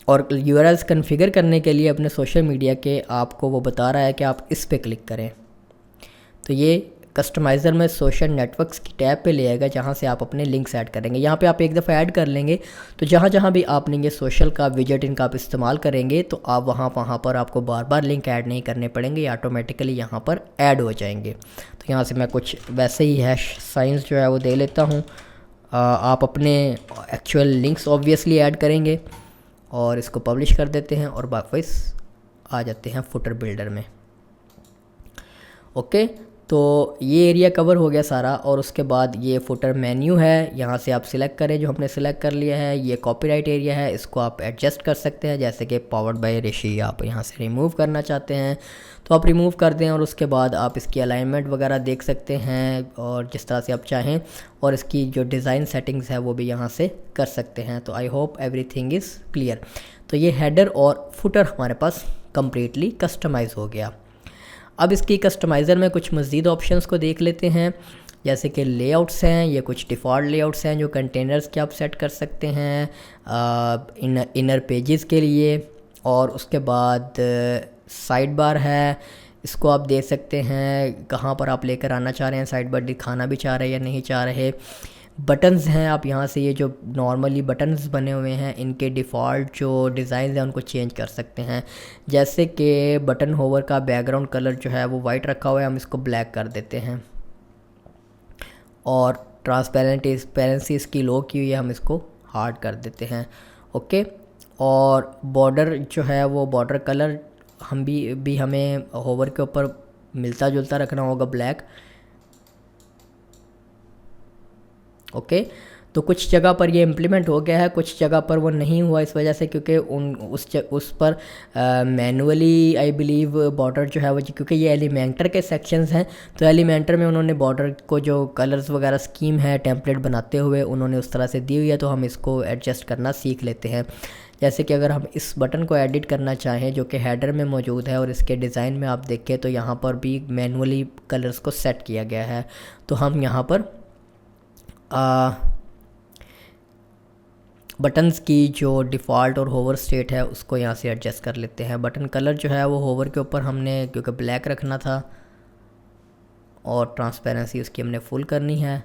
और यूआरएल्स कॉन्फ़िगर करने के लिए अपने सोशल मीडिया के आपको वो बता रहा है कि आप इस पे क्लिक करें। तो ये कस्टमाइज़र में सोशल नेटवर्क्स की टैब पे ले आएगा जहाँ से आप अपने लिंक्स ऐड करेंगे। यहाँ पे आप एक दफ़ा ऐड कर लेंगे तो जहाँ जहाँ भी आपने ये सोशल का विजेट इनका आप इस्तेमाल करेंगे तो आप वहाँ पर आपको बार बार लिंक ऐड नहीं करने पड़ेंगे, ये ऑटोमेटिकली यहाँ पर ऐड हो जाएंगे। तो यहाँ से मैं कुछ वैसे ही हैश साइंस जो है वो दे लेता हूँ आप अपने एक्चुअल लिंक्स ऑब्वियसली ऐड करेंगे और इसको पब्लिश कर देते हैं और वापस आ जाते हैं फुटर बिल्डर में। ओके, तो ये एरिया कवर हो गया सारा। और उसके बाद ये फुटर मेन्यू है, यहाँ से आप सिलेक्ट करें जो हमने सिलेक्ट कर लिया है। ये कॉपीराइट एरिया है, इसको आप एडजस्ट कर सकते हैं, जैसे कि पावर्ड बाय ऋषि आप यहाँ से रिमूव करना चाहते हैं तो आप रिमूव कर दें। और उसके बाद आप इसकी अलाइनमेंट वगैरह देख सकते हैं और जिस तरह से आप चाहें, और इसकी जो डिज़ाइन सेटिंग्स है वो भी यहाँ से कर सकते हैं। तो I hope everything is clear. तो ये हेडर और फुटर हमारे पास कम्प्लीटली कस्टमाइज़ हो गया। अब इसकी कस्टमाइज़र में कुछ मज़ीद ऑप्शंस को देख लेते हैं, जैसे कि लेआउट्स हैं। ये कुछ डिफ़ॉल्ट लेआउट्स हैं जो कंटेनर्स के आप सेट कर सकते हैं इनर पेजेस के लिए। और उसके बाद साइड बार है, इसको आप देख सकते हैं कहाँ पर आप लेकर आना चाह रहे हैं, साइड बार दिखाना भी चाह रहे हैं या नहीं चाह रहे। बटन्स हैं, आप यहाँ से ये जो नॉर्मली बटन्स बने हुए हैं इनके डिफ़ॉल्ट जो डिज़ाइन हैं उनको चेंज कर सकते हैं। जैसे कि बटन होवर का बैकग्राउंड कलर जो है वो वाइट रखा हुआ है, हम इसको ब्लैक कर देते हैं। और ट्रांसपेरेंसी इसकी लो की हुई है, हम इसको हार्ड कर देते हैं। ओके, और बॉर्डर जो है वो बॉर्डर कलर हम भी हमें होवर के ऊपर मिलता जुलता रखना होगा, ब्लैक। ओके, तो कुछ जगह पर ये इम्प्लीमेंट हो गया है, कुछ जगह पर वो नहीं हुआ इस वजह से क्योंकि उस पर मैनुअली आई बिलीव बॉर्डर जो है वो, क्योंकि ये एलिमेंटर के सेक्शंस हैं तो एलिमेंटर में उन्होंने बॉर्डर को जो कलर्स वगैरह स्कीम है टेम्पलेट बनाते हुए उन्होंने उस तरह से दी हुई है। तो हम इसको एडजस्ट करना सीख लेते हैं। जैसे कि अगर हम इस बटन को एडिट करना चाहें जो कि हेडर में मौजूद है और इसके डिज़ाइन में आप देखें तो यहाँ पर भी मैनुअली कलर्स को सेट किया गया है। तो हम यहाँ पर बटन्स की जो डिफ़ॉल्ट और होवर स्टेट है उसको यहाँ से एडजस्ट कर लेते हैं। बटन कलर जो है वो होवर के ऊपर हमने क्योंकि ब्लैक रखना था और ट्रांसपेरेंसी उसकी हमने फुल करनी है।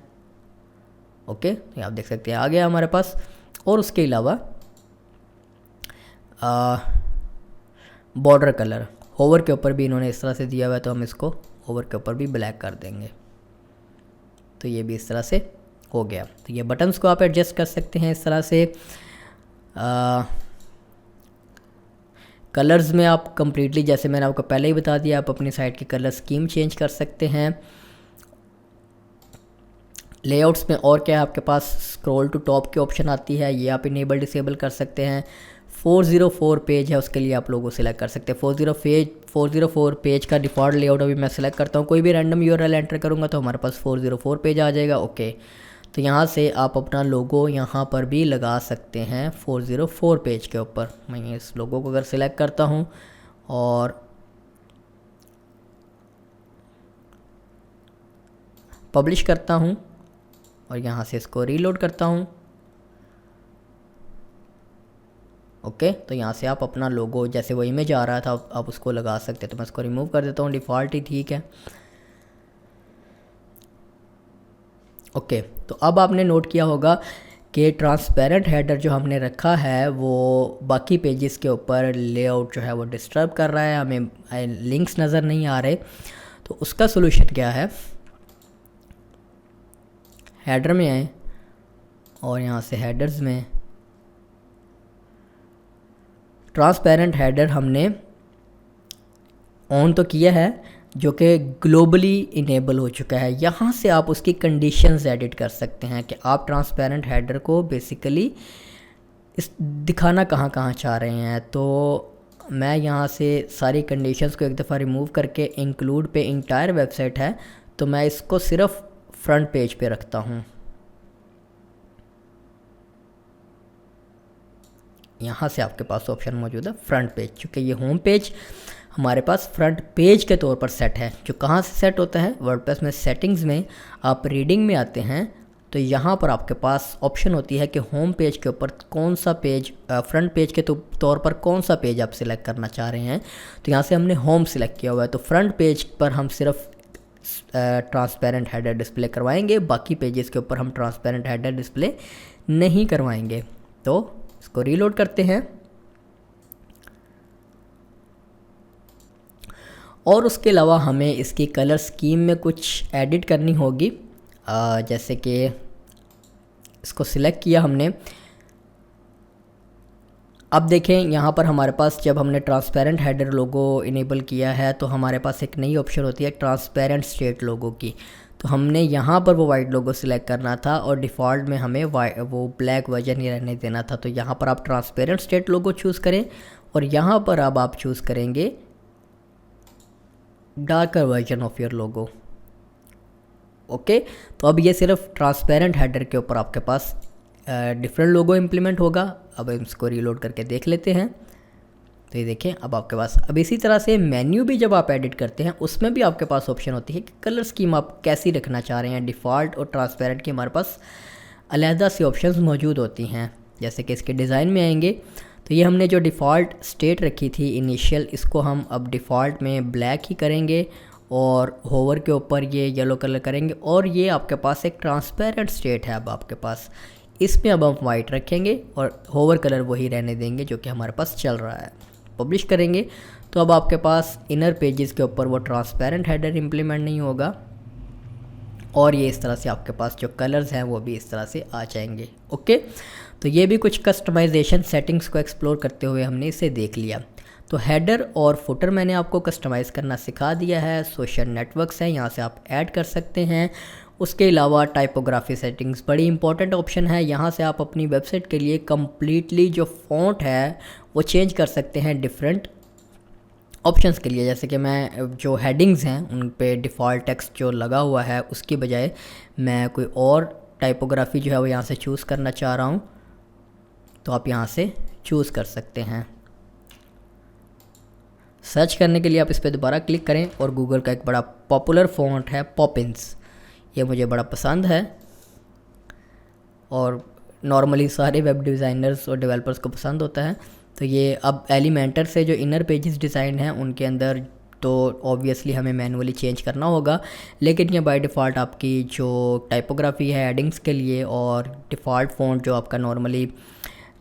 ओके, तो आप देख सकते हैं आ गया हमारे पास। और उसके अलावा बॉर्डर कलर होवर के ऊपर भी इन्होंने इस तरह से दिया हुआ है, तो हम इसको होवर के ऊपर भी ब्लैक कर देंगे। तो ये भी इस तरह से हो गया। तो ये बटन्स को आप एडजस्ट कर सकते हैं इस तरह से। कलर्स में आप कम्प्लीटली, जैसे मैंने आपको पहले ही बता दिया, आप अपनी साइट की कलर स्कीम चेंज कर सकते हैं। लेआउट्स में और क्या है आपके पास, स्क्रॉल टू टॉप की ऑप्शन आती है, ये आप इनेबल डिसेबल कर सकते हैं। 404 पेज है, उसके लिए आप लोगों सेलेक्ट कर सकते हैं। 404 पेज का डिफ़ॉल्ट लेआउट अभी मैं सेलेक्ट करता हूँ। कोई भी रैंडम यूआरएल एंटर करूँगा तो हमारे पास 404 पेज आ जाएगा। ओके, तो यहाँ से आप अपना लोगो यहाँ पर भी लगा सकते हैं 404 पेज के ऊपर। मैं इस लोगो को अगर सिलेक्ट करता हूँ और पब्लिश करता हूँ और यहाँ से इसको रीलोड करता हूँ। ओके, तो यहाँ से आप अपना लोगो, जैसे वो इमेज आ रहा था आप उसको लगा सकते हैं। तो मैं इसको रिमूव कर देता हूँ, डिफ़ॉल्ट ही ठीक है। ओके, तो अब आपने नोट किया होगा कि ट्रांसपेरेंट हेडर जो हमने रखा है वो बाकी पेजेस के ऊपर लेआउट जो है वो डिस्टर्ब कर रहा है, हमें लिंक्स नज़र नहीं आ रहे। तो उसका सोल्यूशन क्या है, हेडर में आए और यहाँ से हेडर्स में ट्रांसपेरेंट हेडर हमने ऑन तो किया है जो कि ग्लोबली इनेबल हो चुका है। यहाँ से आप उसकी कंडीशंस एडिट कर सकते हैं कि आप ट्रांसपेरेंट हेडर को बेसिकली इस दिखाना कहाँ कहाँ चाह रहे हैं। तो मैं यहाँ से सारी कंडीशंस को एक दफ़ा रिमूव करके इंक्लूड पे इंटायर वेबसाइट है तो मैं इसको सिर्फ फ्रंट पेज पे रखता हूँ। यहाँ से आपके पास ऑप्शन मौजूद है फ्रंट पेज, चूँकि ये होम पेज हमारे पास फ्रंट पेज के तौर पर सेट है। जो कहाँ से सेट होता है, वर्डप्रेस में सेटिंग्स में आप रीडिंग में आते हैं तो यहाँ पर आपके पास ऑप्शन होती है कि होम पेज के ऊपर कौन सा पेज, फ्रंट पेज के तौर पर कौन सा पेज आप सिलेक्ट करना चाह रहे हैं। तो यहाँ से हमने होम सिलेक्ट किया हुआ है, तो फ्रंट पेज पर हम सिर्फ ट्रांसपेरेंट हेडर डिस्प्ले करवाएंगे, बाकी पेजेस के ऊपर हम ट्रांसपेरेंट हेडर डिस्प्ले नहीं करवाएंगे। तो इसको रीलोड करते हैं और उसके अलावा हमें इसकी कलर स्कीम में कुछ एडिट करनी होगी। जैसे कि इसको सिलेक्ट किया हमने। अब देखें यहाँ पर हमारे पास जब हमने ट्रांसपेरेंट हेडर लोगो इनेबल किया है तो हमारे पास एक नई ऑप्शन होती है ट्रांसपेरेंट स्टेट लोगो की। तो हमने यहाँ पर वो वाइट लोगो सिलेक्ट करना था और डिफ़ॉल्ट में हमें वो ब्लैक वर्जन ही रहने देना था। तो यहाँ पर आप ट्रांसपेरेंट स्टेट लोगो चूज़ करें और यहाँ पर अब आप चूज़ करेंगे darker version of your logo. Okay, तो अब ये सिर्फ ट्रांसपेरेंट हेडर के ऊपर आपके पास डिफरेंट लोगो इम्प्लीमेंट होगा। अब हम इसको रीलोड करके देख लेते हैं। तो ये देखें अब आपके पास, अब इसी तरह से मेन्यू भी जब आप एडिट करते हैं उसमें भी आपके पास ऑप्शन होती है कि कलर स्कीम आप कैसी रखना चाह रहे हैं। डिफ़ॉल्ट और ट्रांसपेरेंट की हमारे पास अलहदा सी ऑप्शंस मौजूद होती हैं। जैसे कि इसके डिज़ाइन में आएंगे तो ये हमने जो डिफ़ॉल्ट स्टेट रखी थी इनिशियल, इसको हम अब डिफ़ॉल्ट में ब्लैक ही करेंगे और होवर के ऊपर ये येलो कलर करेंगे। और ये आपके पास एक ट्रांसपेरेंट स्टेट है अब आपके पास, इसमें अब हम वाइट रखेंगे और होवर कलर वही रहने देंगे जो कि हमारे पास चल रहा है। पब्लिश करेंगे तो अब आपके पास इनर पेजेस के ऊपर वो ट्रांसपेरेंट हेडर इम्प्लीमेंट नहीं होगा और ये इस तरह से आपके पास जो कलर्स हैं वो भी इस तरह से आ जाएंगे। ओके, तो ये भी कुछ कस्टमाइजेशन सेटिंग्स को एक्सप्लोर करते हुए हमने इसे देख लिया। तो हेडर और फुटर मैंने आपको कस्टमाइज़ करना सिखा दिया है। सोशल नेटवर्क्स हैं, यहाँ से आप ऐड कर सकते हैं। उसके अलावा टाइपोग्राफी सेटिंग्स बड़ी इंपॉर्टेंट ऑप्शन है। यहाँ से आप अपनी वेबसाइट के लिए कम्प्लीटली जो फ़ॉन्ट है वो चेंज कर सकते हैं डिफरेंट ऑप्शंस के लिए। जैसे कि मैं जो हेडिंग्स हैं उन पे डिफ़ॉल्ट टेक्स्ट जो लगा हुआ है उसकी बजाय मैं कोई और टाइपोग्राफी जो है वो यहाँ से चूज़ करना चाह रहा हूँ, तो आप यहाँ से चूज़ कर सकते हैं। सर्च करने के लिए आप इस पर दोबारा क्लिक करें और गूगल का एक बड़ा पॉपुलर फ़ॉन्ट है पॉपिंस, ये मुझे बड़ा पसंद है और नॉर्मली सारे वेब डिज़ाइनर्स और डेवलपर्स को पसंद होता है। तो ये अब एलिमेंटर से जो इनर पेजेस डिज़ाइन हैं उनके अंदर तो ऑब्वियसली हमें मैनुअली चेंज करना होगा, लेकिन ये बाय डिफ़ॉल्ट आपकी जो टाइपोग्राफी है हेडिंग्स के लिए और डिफ़ॉल्ट फ़ॉन्ट जो आपका नॉर्मली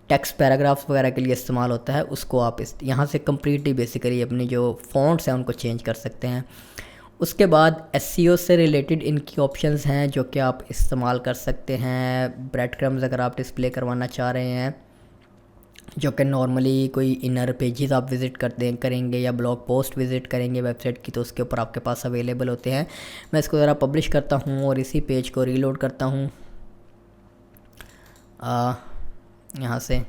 टेक्स्ट पैराग्राफ्स वगैरह के लिए इस्तेमाल होता है उसको आप यहाँ से कम्प्लीटली बेसिकली अपनी जो फ़ॉन्ट्स हैं उनको चेंज कर सकते हैं। उसके बाद एसईओ से रिलेटेड इनकी ऑप्शंस हैं जो कि आप इस्तेमाल कर सकते हैं। ब्रेड क्रम्स अगर आप डिस्प्ले करवाना चाह रहे हैं, जो कि नॉर्मली कोई इनर पेजेस आप विज़िट करेंगे या ब्लॉग पोस्ट विज़िट करेंगे वेबसाइट की, तो उसके ऊपर आपके पास अवेलेबल होते हैं। मैं इसको ज़रा पब्लिश करता हूँ और इसी पेज को रीलोड करता हूँ यहाँ से।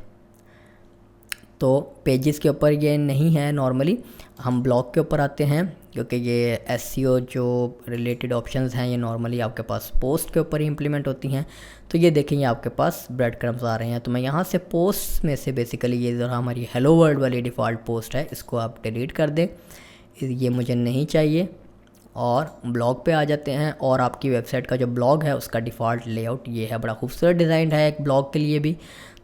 तो पेजेस के ऊपर ये नहीं है, नॉर्मली हम ब्लॉग के ऊपर आते हैं क्योंकि ये एसईओ जो रिलेटेड ऑप्शंस हैं ये नॉर्मली आपके पास पोस्ट के ऊपर ही इम्प्लीमेंट होती हैं। तो ये देखें ये आपके पास ब्रेड क्रम्स आ रहे हैं। तो मैं यहाँ से पोस्ट में से बेसिकली ये जो हमारी हेलो वर्ल्ड वाली डिफ़ॉल्ट पोस्ट है इसको आप डिलीट कर दें, ये मुझे नहीं चाहिए। और ब्लॉग पे आ जाते हैं और आपकी वेबसाइट का जो ब्लॉग है उसका डिफ़ॉल्ट लेआउट ये है, बड़ा खूबसूरत डिज़ाइन है एक ब्लॉग के लिए भी।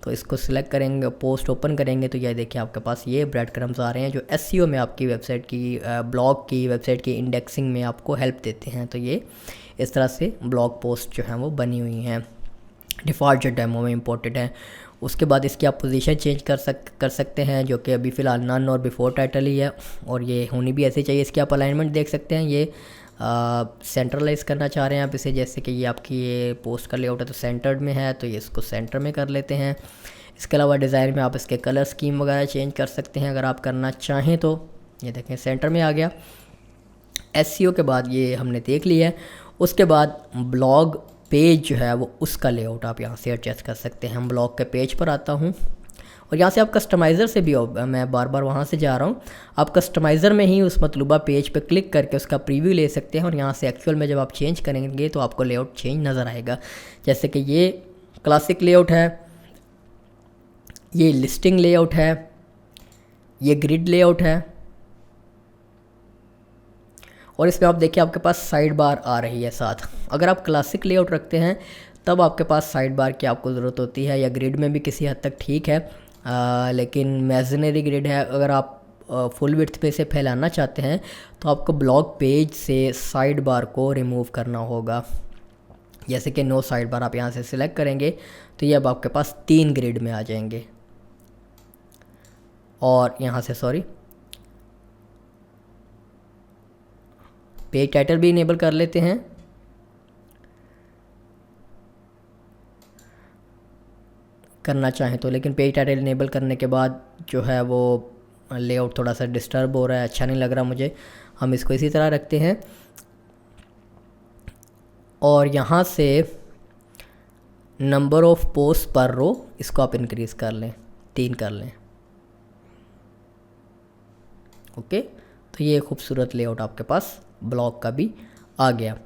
तो इसको सिलेक्ट करेंगे, पोस्ट ओपन करेंगे तो ये देखिए आपके पास ये ब्रेड क्रम्स आ रहे हैं जो एसईओ में आपकी वेबसाइट की ब्लॉग की वेबसाइट की इंडेक्सिंग में आपको हेल्प देते हैं। तो ये इस तरह से ब्लॉग पोस्ट जो हैं वो बनी हुई हैं डिफ़ॉल्ट जो डेमो में इंपॉर्टेंट है। उसके बाद इसकी आप पोजीशन चेंज कर सकते हैं जो कि अभी फ़िलहाल नन और बिफोर टाइटल ही है और ये होनी भी ऐसे चाहिए। इसकी आप अलाइनमेंट देख सकते हैं, ये सेंट्रलाइज़ करना चाह रहे हैं आप इसे, जैसे कि ये आपकी ये पोस्ट का लेआउट है तो सेंटर्ड में है तो ये इसको सेंटर में कर लेते हैं। इसके अलावा डिज़ाइन में आप इसके कलर स्कीम वगैरह चेंज कर सकते हैं अगर आप करना चाहें तो। ये देखें सेंटर में आ गया। एसईओ के बाद ये हमने देख लिया है। उसके बाद ब्लॉग पेज जो है वो उसका लेआउट आप यहाँ से एडजस्ट कर सकते हैं। हम ब्लॉग के पेज पर आता हूँ और यहाँ से आप कस्टमाइज़र से भी, मैं बार बार वहाँ से जा रहा हूँ, आप कस्टमाइज़र में ही उस मतलूबा पेज पे क्लिक करके उसका प्रीव्यू ले सकते हैं और यहाँ से एक्चुअल में जब आप चेंज करेंगे तो आपको लेआउट चेंज नज़र आएगा। जैसे कि ये क्लासिक लेआउट है, ये लिस्टिंग लेआउट है, ये ग्रिड लेआउट है और इसमें आप देखिए आपके पास साइड बार आ रही है साथ। अगर आप क्लासिक लेआउट रखते हैं तब आपके पास साइड बार की आपको ज़रूरत होती है, या ग्रिड में भी किसी हद तक ठीक है, लेकिन मैजनरी ग्रिड है। अगर आप फुल विड्थ पे से फैलाना चाहते हैं तो आपको ब्लॉग पेज से साइड बार को रिमूव करना होगा। जैसे कि नो साइड बार आप यहाँ से सिलेक्ट करेंगे तो ये अब आपके पास 3 ग्रिड में आ जाएंगे। और यहाँ से पेज टाइटल भी इनेबल कर लेते हैं। करना चाहें तो। लेकिन पेज टाइटल इनेबल करने के बाद जो है वो लेआउट थोड़ा सा डिस्टर्ब हो रहा है, अच्छा नहीं लग रहा मुझे। हम इसको इसी तरह रखते हैं और यहाँ से नंबर ऑफ़ पोस्ट पर रो इसको आप इंक्रीज़ कर लें, 3 कर लें। ओके, तो ये खूबसूरत लेआउट आपके पास ब्लॉग का भी आ गया।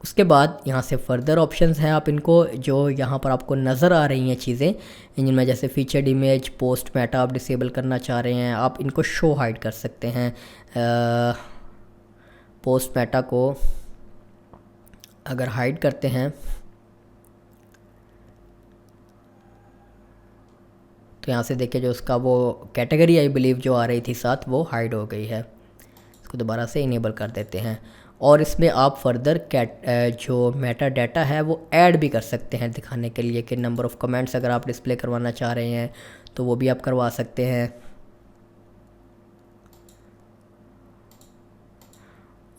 उसके बाद यहाँ से फर्दर ऑप्शंस हैं, आप इनको जो यहाँ पर आपको नज़र आ रही हैं चीज़ें इनमें, जैसे फीचर्ड इमेज, पोस्ट मेटा आप डिसेबल करना चाह रहे हैं, आप इनको शो हाइड कर सकते हैं। पोस्ट मेटा को अगर हाइड करते हैं तो यहाँ से देखिए जो उसका वो कैटेगरी आई बिलीव जो आ रही थी साथ वो हाइड हो गई है। इसको दोबारा से इनेबल कर देते हैं और इसमें आप फर्दर जो मेटा डाटा है वो ऐड भी कर सकते हैं दिखाने के लिए कि नंबर ऑफ़ कमेंट्स अगर आप डिस्प्ले करवाना चाह रहे हैं तो वो भी आप करवा सकते हैं।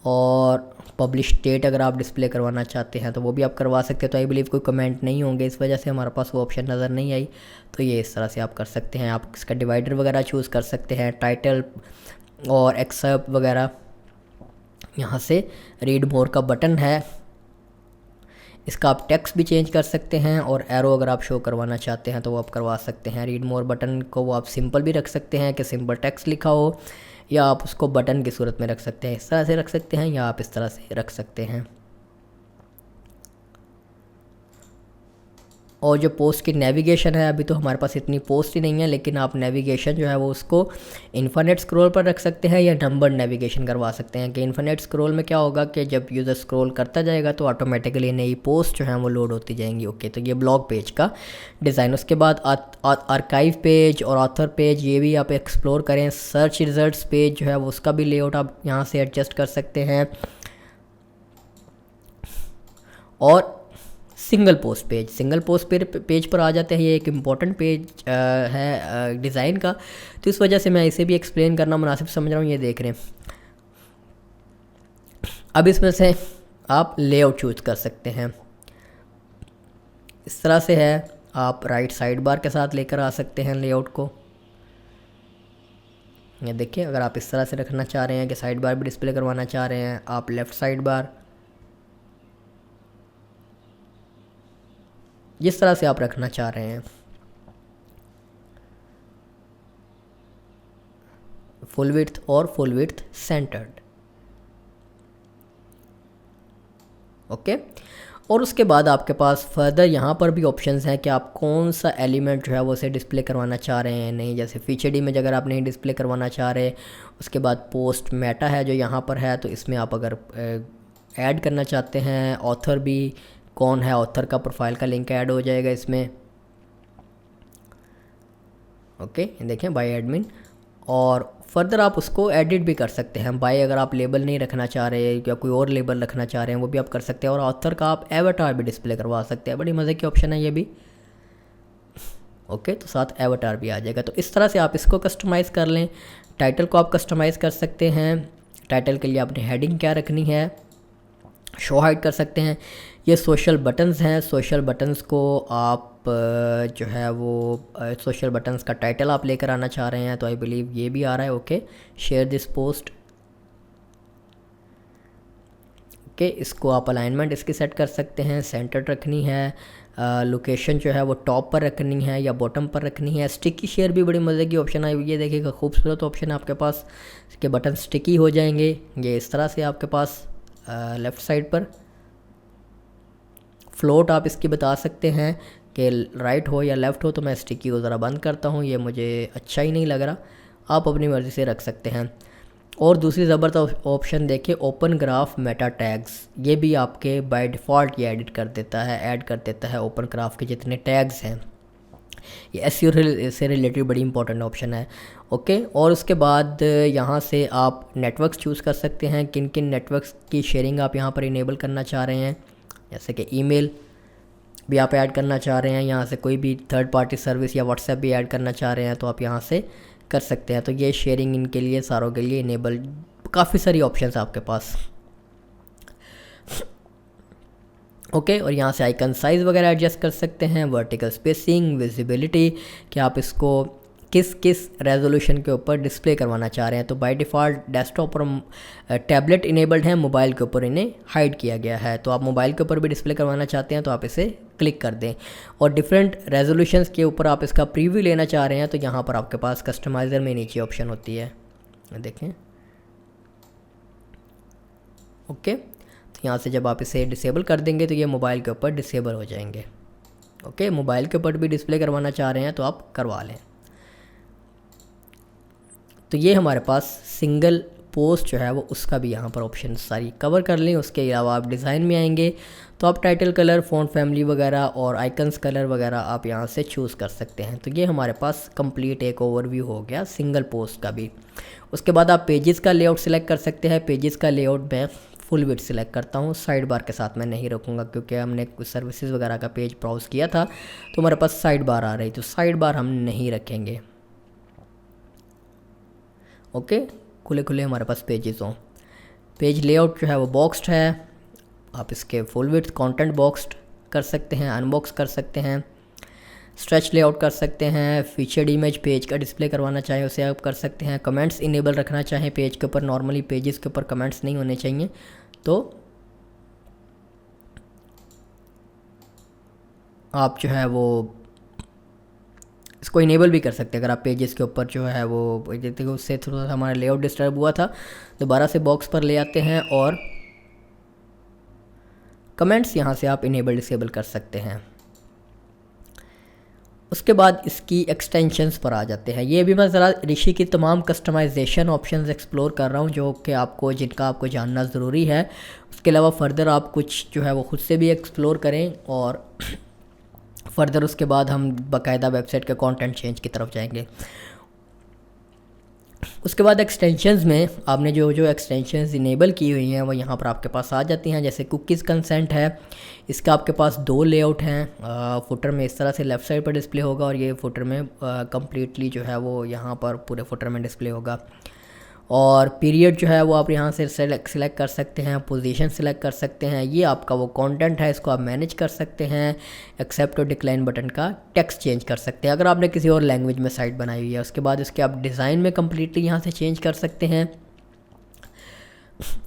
और पब्लिश डेट अगर आप डिस्प्ले करवाना चाहते हैं तो वो भी आप करवा सकते हैं। तो आई बिलीव कोई कमेंट नहीं होंगे, इस वजह से हमारे पास वो ऑप्शन नज़र नहीं आई। तो ये इस तरह से आप कर सकते हैं। आप इसका डिवाइडर वगैरह चूज़ कर सकते हैं, टाइटल और एक्सेप्ट वगैरह। यहाँ से रीड मोर का बटन है, इसका आप टेक्स्ट भी चेंज कर सकते हैं और एरो अगर आप शो करवाना चाहते हैं तो वो आप करवा सकते हैं। रीड मोर बटन को वो आप सिंपल भी रख सकते हैं कि सिंपल टेक्स्ट लिखा हो, या आप उसको बटन की सूरत में रख सकते हैं, इस तरह से रख सकते हैं, या आप इस तरह से रख सकते हैं। और जो पोस्ट की नेविगेशन है, अभी तो हमारे पास इतनी पोस्ट ही नहीं है, लेकिन आप नेविगेशन जो है वो उसको इन्फिनिट स्क्रॉल पर रख सकते हैं या नंबर नेविगेशन करवा सकते हैं। कि इन्फिनिट स्क्रॉल में क्या होगा कि जब यूज़र स्क्रॉल करता जाएगा तो ऑटोमेटिकली नई पोस्ट जो है वो लोड होती जाएंगी। ओके, तो ये ब्लॉग पेज का डिज़ाइन। उसके बाद आर्काइव पेज और ऑथर पेज, ये भी आप एक्सप्लोर करें। सर्च रिजल्ट्स पेज जो है वो उसका भी लेआउट आप यहाँ से एडजस्ट कर सकते हैं। और सिंगल पोस्ट पेज पर आ जाते हैं। ये एक इम्पॉर्टेंट पेज है डिज़ाइन का, तो इस वजह से मैं इसे भी एक्सप्लेन करना मुनासिब समझ रहा हूँ। ये देख रहे हैं, अब इसमें से आप लेआउट चूज़ कर सकते हैं। इस तरह से है, आप राइट साइड बार के साथ लेकर आ सकते हैं लेआउट को। ये देखिए, अगर आप इस तरह से रखना चाह रहे हैं कि साइड बार भी डिस्प्ले करवाना चाह रहे हैं, आप लेफ़्ट साइड बार जिस तरह से आप रखना चाह रहे हैं। फुल विड्थ और फुल विड्थ सेंटर्ड। ओके, और उसके बाद आपके पास फर्दर यहाँ पर भी ऑप्शंस हैं कि आप कौन सा एलिमेंट जो है वो उसे डिस्प्ले करवाना चाह रहे हैं नहीं। जैसे फीचर्ड इमेज अगर आप नहीं डिस्प्ले करवाना चाह रहे, उसके बाद पोस्ट मेटा है जो यहाँ पर है, तो इसमें आप अगर ऐड करना चाहते हैं, ऑथर भी कौन है, ऑथर का प्रोफाइल का लिंक ऐड हो जाएगा इसमें। ओके, देखें बाय एडमिन। और फर्दर आप उसको एडिट भी कर सकते हैं बाय, अगर आप लेबल नहीं रखना चाह रहे या कोई और लेबल रखना चाह रहे हैं वो भी आप कर सकते हैं। और ऑथर का आप एवटार भी डिस्प्ले करवा सकते हैं, बड़ी मज़े की ऑप्शन है ये भी। ओके, तो साथ एवटार भी आ जाएगा। तो इस तरह से आप इसको कस्टमाइज़ कर लें। टाइटल को आप कस्टमाइज़ कर सकते हैं। टाइटल के लिए आपने हेडिंग क्या रखनी है, शो हाइड कर सकते हैं। ये सोशल बटन्स हैं, सोशल बटन्स को आप जो है वो सोशल बटन्स का टाइटल आप लेकर आना चाह रहे हैं, तो आई बिलीव ये भी आ रहा है। Okay, share this post. Okay, इसको आप अलाइनमेंट इसकी सेट कर सकते हैं, सेंटर्ड रखनी है। लोकेशन जो है वो टॉप पर रखनी है या बॉटम पर रखनी है। स्टिकी शेयर भी बड़ी मज़े की ऑप्शन है, ये देखिएगा खूबसूरत ऑप्शन है आपके पास। इसके बटन स्टिकी हो जाएंगे ये इस तरह से आपके पास लेफ़्ट साइड पर। फ्लोट आप इसकी बता सकते हैं कि राइट हो या लेफ़्ट हो। तो मैं स्टिकी को ज़रा बंद करता हूँ, ये मुझे अच्छा ही नहीं लग रहा। आप अपनी मर्ज़ी से रख सकते हैं। और दूसरी ज़बरदस्त ऑप्शन देखिए, ओपन ग्राफ मेटा टैग्स। ये भी आपके बाय डिफ़ॉल्ट ये ऐड कर देता है ओपन ग्राफ के जितने टैग्स हैं। ये एसईओ से रिलेटेड बड़ी इंपॉर्टेंट ऑप्शन है। ओके, और उसके बाद यहाँ से आप नेटवर्क्स चूज़ कर सकते हैं, किन किन नेटवर्क्स की शेयरिंग आप यहाँ पर इनेबल करना चाह रहे हैं। जैसे कि ईमेल भी आप ऐड करना चाह रहे हैं, यहाँ से कोई भी थर्ड पार्टी सर्विस या व्हाट्सएप भी ऐड करना चाह रहे हैं तो आप यहाँ से कर सकते हैं। तो ये शेयरिंग इनके लिए सारों के लिए इनेबल, काफ़ी सारी ऑप्शंस आपके पास। ओके और यहाँ से आइकन साइज़ वगैरह एडजस्ट कर सकते हैं, वर्टिकल स्पेसिंग, विजिबिलिटी कि आप इसको किस किस रेजोल्यूशन के ऊपर डिस्प्ले करवाना चाह रहे हैं। तो बाय डिफ़ॉल्ट डेस्कटॉप और टैबलेट इनेबल्ड हैं, मोबाइल के ऊपर इन्हें हाइड किया गया है। तो आप मोबाइल के ऊपर भी डिस्प्ले करवाना चाहते हैं तो आप इसे क्लिक कर दें, और डिफरेंट रेजोल्यूशंस के ऊपर आप इसका प्रीव्यू लेना चाह रहे हैं तो यहाँ पर आपके पास कस्टमाइज़र में नीचे ऑप्शन होती है, देखें। ओके तो यहाँ से जब आप इसे डिसेबल कर देंगे तो ये मोबाइल के ऊपर डिसेबल हो जाएंगे। ओके मोबाइल के ऊपर भी डिस्प्ले करवाना चाह रहे हैं तो आप करवा लें। तो ये हमारे पास सिंगल पोस्ट जो है वो उसका भी यहाँ पर ऑप्शन सारी कवर कर लें। उसके अलावा आप डिज़ाइन में आएंगे तो आप टाइटल कलर, फ़ॉन्ट फैमिली वगैरह और आइकन्स कलर वगैरह आप यहाँ से चूज़ कर सकते हैं। तो ये हमारे पास कंप्लीट एक ओवरव्यू हो गया सिंगल पोस्ट का भी। उसके बाद आप पेजेस का लेआउट सिलेक्ट कर सकते हैं। पेजेस का लेआउट मैं फुल विड्थ सिलेक्ट करता हूँ, साइड बार के साथ मैं नहीं रखूँगा क्योंकि हमने कुछ सर्विसेज वगैरह का पेज ब्राउज़ किया था तो हमारे पास साइड बार आ रही, तो साइड बार हम नहीं रखेंगे। ओके खुले खुले हमारे पास पेजेस हों। पेज लेआउट जो है वो बॉक्स्ड है, आप इसके फुल विड्थ कंटेंट बॉक्स्ड कर सकते हैं, अनबॉक्स कर सकते हैं, स्ट्रेच लेआउट कर सकते हैं, फीचर्ड इमेज पेज का डिस्प्ले करवाना चाहें उसे आप कर सकते हैं, कमेंट्स इनेबल रखना चाहें पेज के ऊपर, नॉर्मली पेजेस के ऊपर कमेंट्स नहीं होने चाहिए तो आप जो है वो इसको इनेबल भी कर सकते हैं। अगर आप पेजेस के ऊपर जो है वो देखते हो उससे थोड़ा सा हमारा लेआउट डिस्टर्ब हुआ था, दोबारा से बॉक्स पर ले आते हैं और कमेंट्स यहाँ से आप इनेबल डिसेबल कर सकते हैं। उसके बाद इसकी एक्सटेंशंस पर आ जाते हैं। ये भी मैं ज़रा ऋषि की तमाम कस्टमाइजेशन ऑप्शंस एक्सप्लोर कर रहा हूँ जो कि जिनका आपको जानना ज़रूरी है। उसके अलावा फ़र्दर आप कुछ जो है वो ख़ुद से भी एक्सप्लोर करें और फ़र्दर उसके बाद हम बाकायदा वेबसाइट के कंटेंट चेंज की तरफ जाएंगे। उसके बाद एक्सटेंशंस में आपने जो एक्सटेंशंस इनेबल की हुई हैं वो यहाँ पर आपके पास आ जाती हैं। जैसे कुकीज़ कंसेंट है, इसका आपके पास 2 लेआउट हैं। फुटर में इस तरह से लेफ़्ट साइड पर डिस्प्ले होगा और ये फुटर में कम्प्लीटली जो है वो यहाँ पर पूरे फुटर में डिस्प्ले होगा। और पीरियड जो है वो आप यहाँ से सिलेक्ट कर सकते हैं, पोजीशन सिलेक्ट कर सकते हैं। ये आपका वो कंटेंट है, इसको आप मैनेज कर सकते हैं। एक्सेप्ट और डिक्लाइन बटन का टेक्स्ट चेंज कर सकते हैं अगर आपने किसी और लैंग्वेज में साइट बनाई हुई है। उसके बाद इसके आप डिज़ाइन में कम्प्लीटली यहाँ से चेंज कर सकते हैं।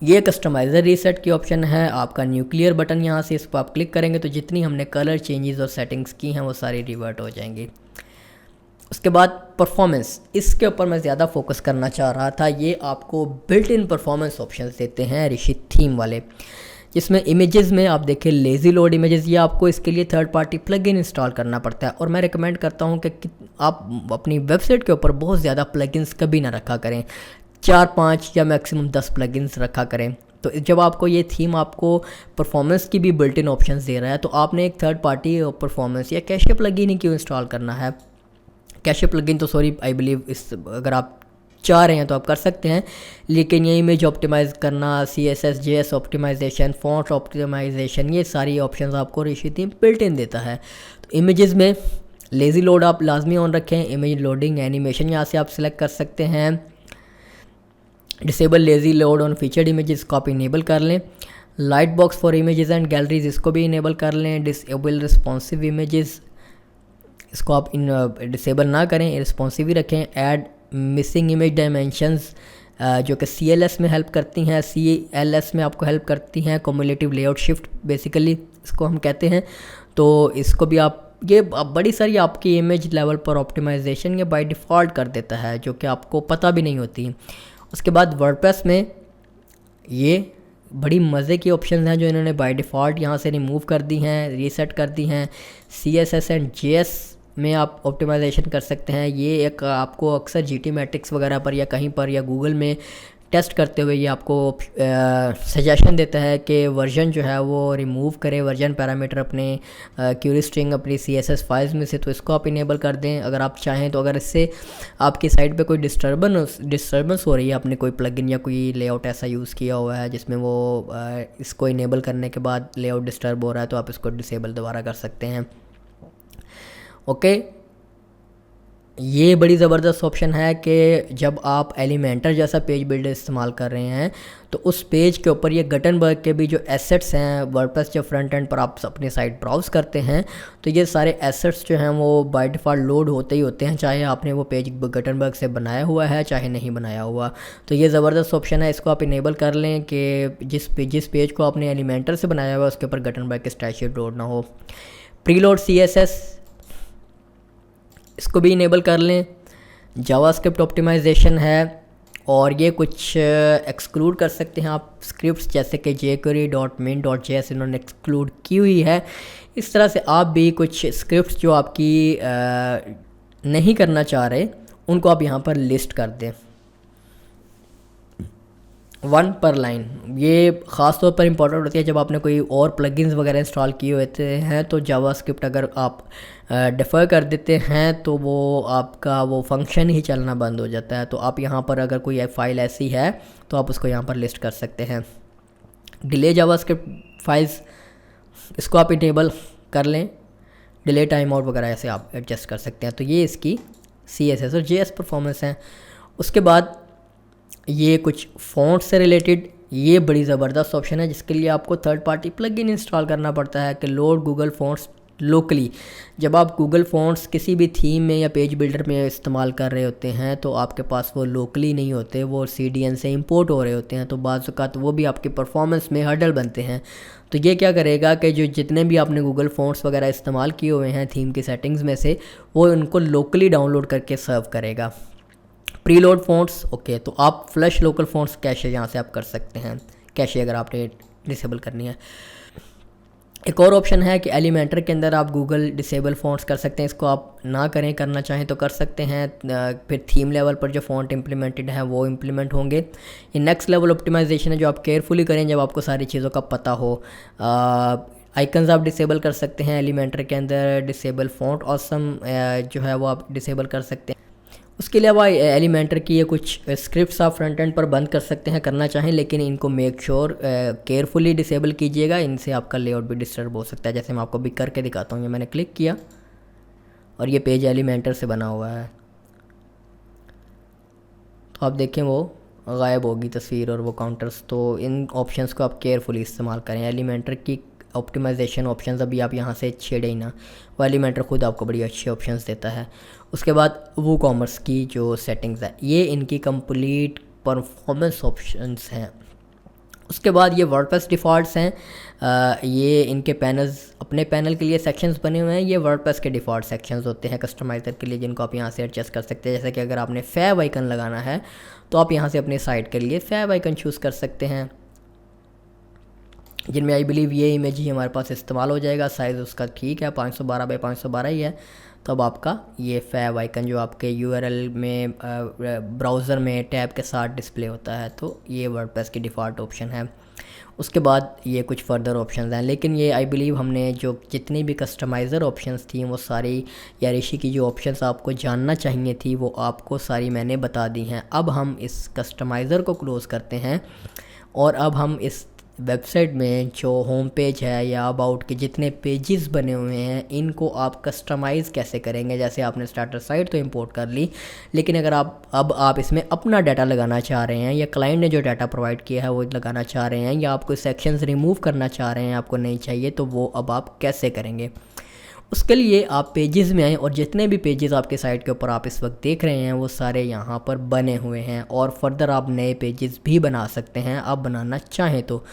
ये कस्टमाइज़र रीसेट की ऑप्शन है, आपका न्यूक्लियर बटन यहाँ से इस पर आप क्लिक करेंगे तो जितनी हमने कलर चेंजेस और सेटिंग्स की हैं वो सारी रिवर्ट हो जाएंगी। उसके बाद परफॉर्मेंस, इसके ऊपर मैं ज़्यादा फोकस करना चाह रहा था। ये आपको बिल्ट इन परफॉर्मेंस ऑप्शंस देते हैं ऋषि थीम वाले, जिसमें इमेजेस में आप देखें लेज़ी लोड इमेजेस, ये आपको इसके लिए थर्ड पार्टी प्लगइन इंस्टॉल करना पड़ता है। और मैं रिकमेंड करता हूँ कि आप अपनी वेबसाइट के ऊपर बहुत ज़्यादा प्लगइन्स कभी ना रखा करें, 4-5 या मैक्सिमम 10 प्लगइन्स रखा करें। तो जब आपको ये थीम आपको परफॉर्मेंस की भी बिल्ट इन ऑप्शंस दे रहा है तो आपने एक थर्ड पार्टी परफॉर्मेंस या कैशे प्लगइन ही क्यों इंस्टॉल करना है। कैशे प्लगइन तो सॉरी आई बिलीव इस अगर आप चाह रहे हैं तो आप कर सकते हैं, लेकिन ये इमेज ऑप्टिमाइज़ करना, CSS JS optimisation, font optimisation, ये सारी ऑप्शंस आपको ऋषि थीम बिल्ट इन देता है। तो इमेजेस में लेज़ी लोड आप लाजमी ऑन रखें। इमेज लोडिंग एनिमेशन यहाँ से आप सिलेक्ट कर सकते हैं। Disable lazy load on featured images को आप इनेबल कर लें। Light box for images and galleries इसको भी इनेबल कर लें। डिसेबल रिस्पॉन्सिव इमेजेस इसको आप डिसेबल ना करें, रिस्पॉन्सिव ही रखें। ऐड मिसिंग इमेज डायमेंशंस जो कि CLS में हेल्प करती हैं, CLS में आपको हेल्प करती हैं, कम्युलेटिव लेआउट शिफ्ट बेसिकली इसको हम कहते हैं। तो इसको भी आप ये बड़ी सारी आपकी इमेज लेवल पर ऑप्टिमाइजेशन ये बाय डिफ़ॉल्ट कर देता है जो कि आपको पता भी नहीं होती। उसके बाद वर्डप्रेस में ये बड़ी मज़े की ऑप्शन हैं जो इन्होंने बाय डिफ़ॉल्ट यहाँ से रिमूव कर दी हैं, रीसेट कर दी हैं। CSS एंड JS में आप ऑप्टिमाइजेशन कर सकते हैं। ये एक आपको अक्सर GT मैट्रिक्स वगैरह पर या कहीं पर या गूगल में टेस्ट करते हुए ये आपको सजेशन देता है कि वर्जन जो है वो रिमूव करें, वर्जन पैरामीटर अपने क्यूरी स्ट्रिंग अपनी CSS फाइल्स में से, तो इसको आप इनेबल कर दें अगर आप चाहें तो। अगर इससे आपकी साइट पे कोई डिस्टर्बेंस हो रही है, आपने कोई प्लगइन या कोई लेआउट ऐसा यूज़ किया हुआ है जिसमें वो इसको इनेबल करने के बाद लेआउट डिस्टर्ब हो रहा है, तो आप इसको डिसेबल दोबारा कर सकते हैं। ओके ये बड़ी ज़बरदस्त ऑप्शन है कि जब आप एलिमेंटर जैसा पेज बिल्डर इस्तेमाल कर रहे हैं तो उस पेज के ऊपर ये गटनबर्ग के भी जो एसेट्स हैं, वर्डप्रेस जो फ्रंट एंड पर आप अपनी साइट ब्राउज़ करते हैं तो ये सारे एसेट्स जो हैं वो बाय डिफ़ॉल्ट लोड होते ही होते हैं, चाहे आपने वो पेज गटनबर्ग से बनाया हुआ है चाहे नहीं बनाया हुआ। तो ये ज़बरदस्त ऑप्शन है, इसको आप इनेबल कर लें कि जिस पेज को आपने एलिमेंटर से बनाया हुआ है उसके ऊपर गटनबर्ग के स्टाइल लोड ना हो। प्रीलोड CSS, इसको भी इनेबल कर लें। जावास्क्रिप्ट ऑप्टिमाइजेशन है और ये कुछ एक्सक्लूड कर सकते हैं आप स्क्रिप्ट्स जैसे कि jQuery.min.js इन्होंने एक्सक्लूड की हुई है। इस तरह से आप भी कुछ स्क्रिप्ट्स जो आपकी नहीं करना चाह रहे उनको आप यहाँ पर लिस्ट कर दें। 1 पर लाइन, ये ख़ास तौर पर इंपॉर्टेंट होती है जब आपने कोई और प्लगइन्स वगैरह इंस्टॉल किए होते हैं तो जावास्क्रिप्ट अगर आप डिफ़र कर देते हैं तो वो आपका वो फंक्शन ही चलना बंद हो जाता है। तो आप यहाँ पर अगर कोई फाइल ऐसी है तो आप उसको यहाँ पर लिस्ट कर सकते हैं। डिले जावास्क्रिप्ट फाइल्स, इसको आप इनेबल कर लें। डिले टाइम आउट वगैरह ऐसे आप एडजस्ट कर सकते हैं। तो ये इसकी CSS और JS परफॉर्मेंस हैं। उसके बाद ये कुछ फ़ॉन्ट से रिलेटेड, ये बड़ी ज़बरदस्त ऑप्शन है जिसके लिए आपको थर्ड पार्टी प्लगइन इंस्टॉल करना पड़ता है कि लोड गूगल फ़ॉन्ट्स लोकली। जब आप गूगल फ़ॉन्ट्स किसी भी थीम में या पेज बिल्डर में इस्तेमाल कर रहे होते हैं तो आपके पास वो लोकली नहीं होते, वो CDN से इंपोर्ट हो रहे होते हैं, तो बाज़ औक़ात वो भी आपकी परफॉर्मेंस में हर्डल बनते हैं। तो ये क्या करेगा कि जो जितने भी आपने गूगल फ़ॉन्ट्स वगैरह इस्तेमाल किए हुए हैं थीम की सेटिंग्स में से, वो उनको लोकली डाउनलोड करके सर्व करेगा। प्रीलोड फ़ॉन्ट्स, ओके, तो आप फ्लश लोकल फ़ॉन्ट्स कैशे यहाँ से आप कर सकते हैं, कैशे अगर आपने डिसेबल करनी है। एक और ऑप्शन है कि एलिमेंटर के अंदर आप गूगल डिसेबल फ़ॉन्ट्स कर सकते हैं। इसको आप ना करें, करना चाहें तो कर सकते हैं। फिर थीम लेवल पर जो फ़ॉन्ट इम्प्लीमेंटेड है वो इम्प्लीमेंट होंगे। ये नेक्स्ट लेवल ऑप्टिमाइजेशन है जो आप केयरफुली करें जब आपको सारी चीज़ों का पता हो। आइकन्स आप डिसेबल कर सकते हैं एलिमेंटर के अंदर। डिसेबल फ़ॉन्ट ऑसम जो है वो आप डिसेबल कर सकते हैं। उसके अलावा एलिमेंटर की ये कुछ स्क्रिप्ट्स आप फ्रंट एंड पर बंद कर सकते हैं करना चाहें, लेकिन इनको मेक श्योर केयरफुली डिसेबल कीजिएगा, इनसे आपका लेआउट भी डिस्टर्ब हो सकता है। जैसे मैं आपको भी करके दिखाता हूँ, ये मैंने क्लिक किया और ये पेज एलिमेंटर से बना हुआ है, तो आप देखें वो गायब होगी तस्वीर और वो काउंटर्स। तो इन ऑप्शंस को आप केयरफुली इस्तेमाल करें। एलिमेंटर की ऑप्टिमाइजेशन ऑप्शंस अभी आप यहाँ से छेड़े ही ना, वो एलिमेंटर खुद आपको बड़ी अच्छी ऑप्शंस देता है। उसके बाद WooCommerce की जो सेटिंग्स है, ये इनकी कंप्लीट परफॉर्मेंस ऑप्शंस हैं। उसके बाद ये वर्डप्रेस डिफ़ॉल्ट्स हैं। ये इनके पैनल्स, अपने पैनल के लिए सेक्शंस बने हुए हैं। ये वर्डप्रेस के डिफ़ॉल्ट सेक्शंस होते हैं कस्टमाइज़र के लिए, जिनको आप यहाँ से एडजस्ट कर सकते हैं। जैसे कि अगर आपने फैब आइकन लगाना है तो आप यहाँ से अपनी साइट के लिए फैब आइकन चूज़ कर सकते हैं, जिनमें आई बिलीव ये इमेज ही हमारे पास इस्तेमाल हो जाएगा। साइज़ उसका ठीक है, 512 बाई 512 ही है। तो अब आपका ये फैब आइकन जो आपके URL में ब्राउज़र में टैब के साथ डिस्प्ले होता है, तो ये वर्डप्रेस की डिफ़ॉल्ट ऑप्शन है। उसके बाद ये कुछ फर्दर ऑप्शंस हैं, लेकिन ये आई बिलीव हमने जो जितनी भी कस्टमाइज़र ऑप्शंस थी वो सारी, या ऋषि की जो ऑप्शंस आपको जानना चाहिए थी वो आपको सारी मैंने बता दी हैं। अब हम इस कस्टमाइज़र को क्लोज़ करते हैं और अब हम इस वेबसाइट में जो होम पेज है या अबाउट के जितने पेजेस बने हुए हैं इनको आप कस्टमाइज़ कैसे करेंगे। जैसे आपने स्टार्टर साइट तो इंपोर्ट कर ली, लेकिन अगर आप इसमें अपना डाटा लगाना चाह रहे हैं या क्लाइंट ने जो डाटा प्रोवाइड किया है वो लगाना चाह रहे हैं, या आप कोई सेक्शंस रिमूव करना चाह रहे हैं, आपको नहीं चाहिए, तो वो अब आप कैसे करेंगे। उसके लिए आप पेजेस में आएँ और जितने भी पेजेस आपके साइट के ऊपर आप इस वक्त देख रहे हैं वो सारे यहाँ पर बने हुए हैं, और फर्दर आप नए पेजेस भी बना सकते हैं आप बनाना चाहें तो।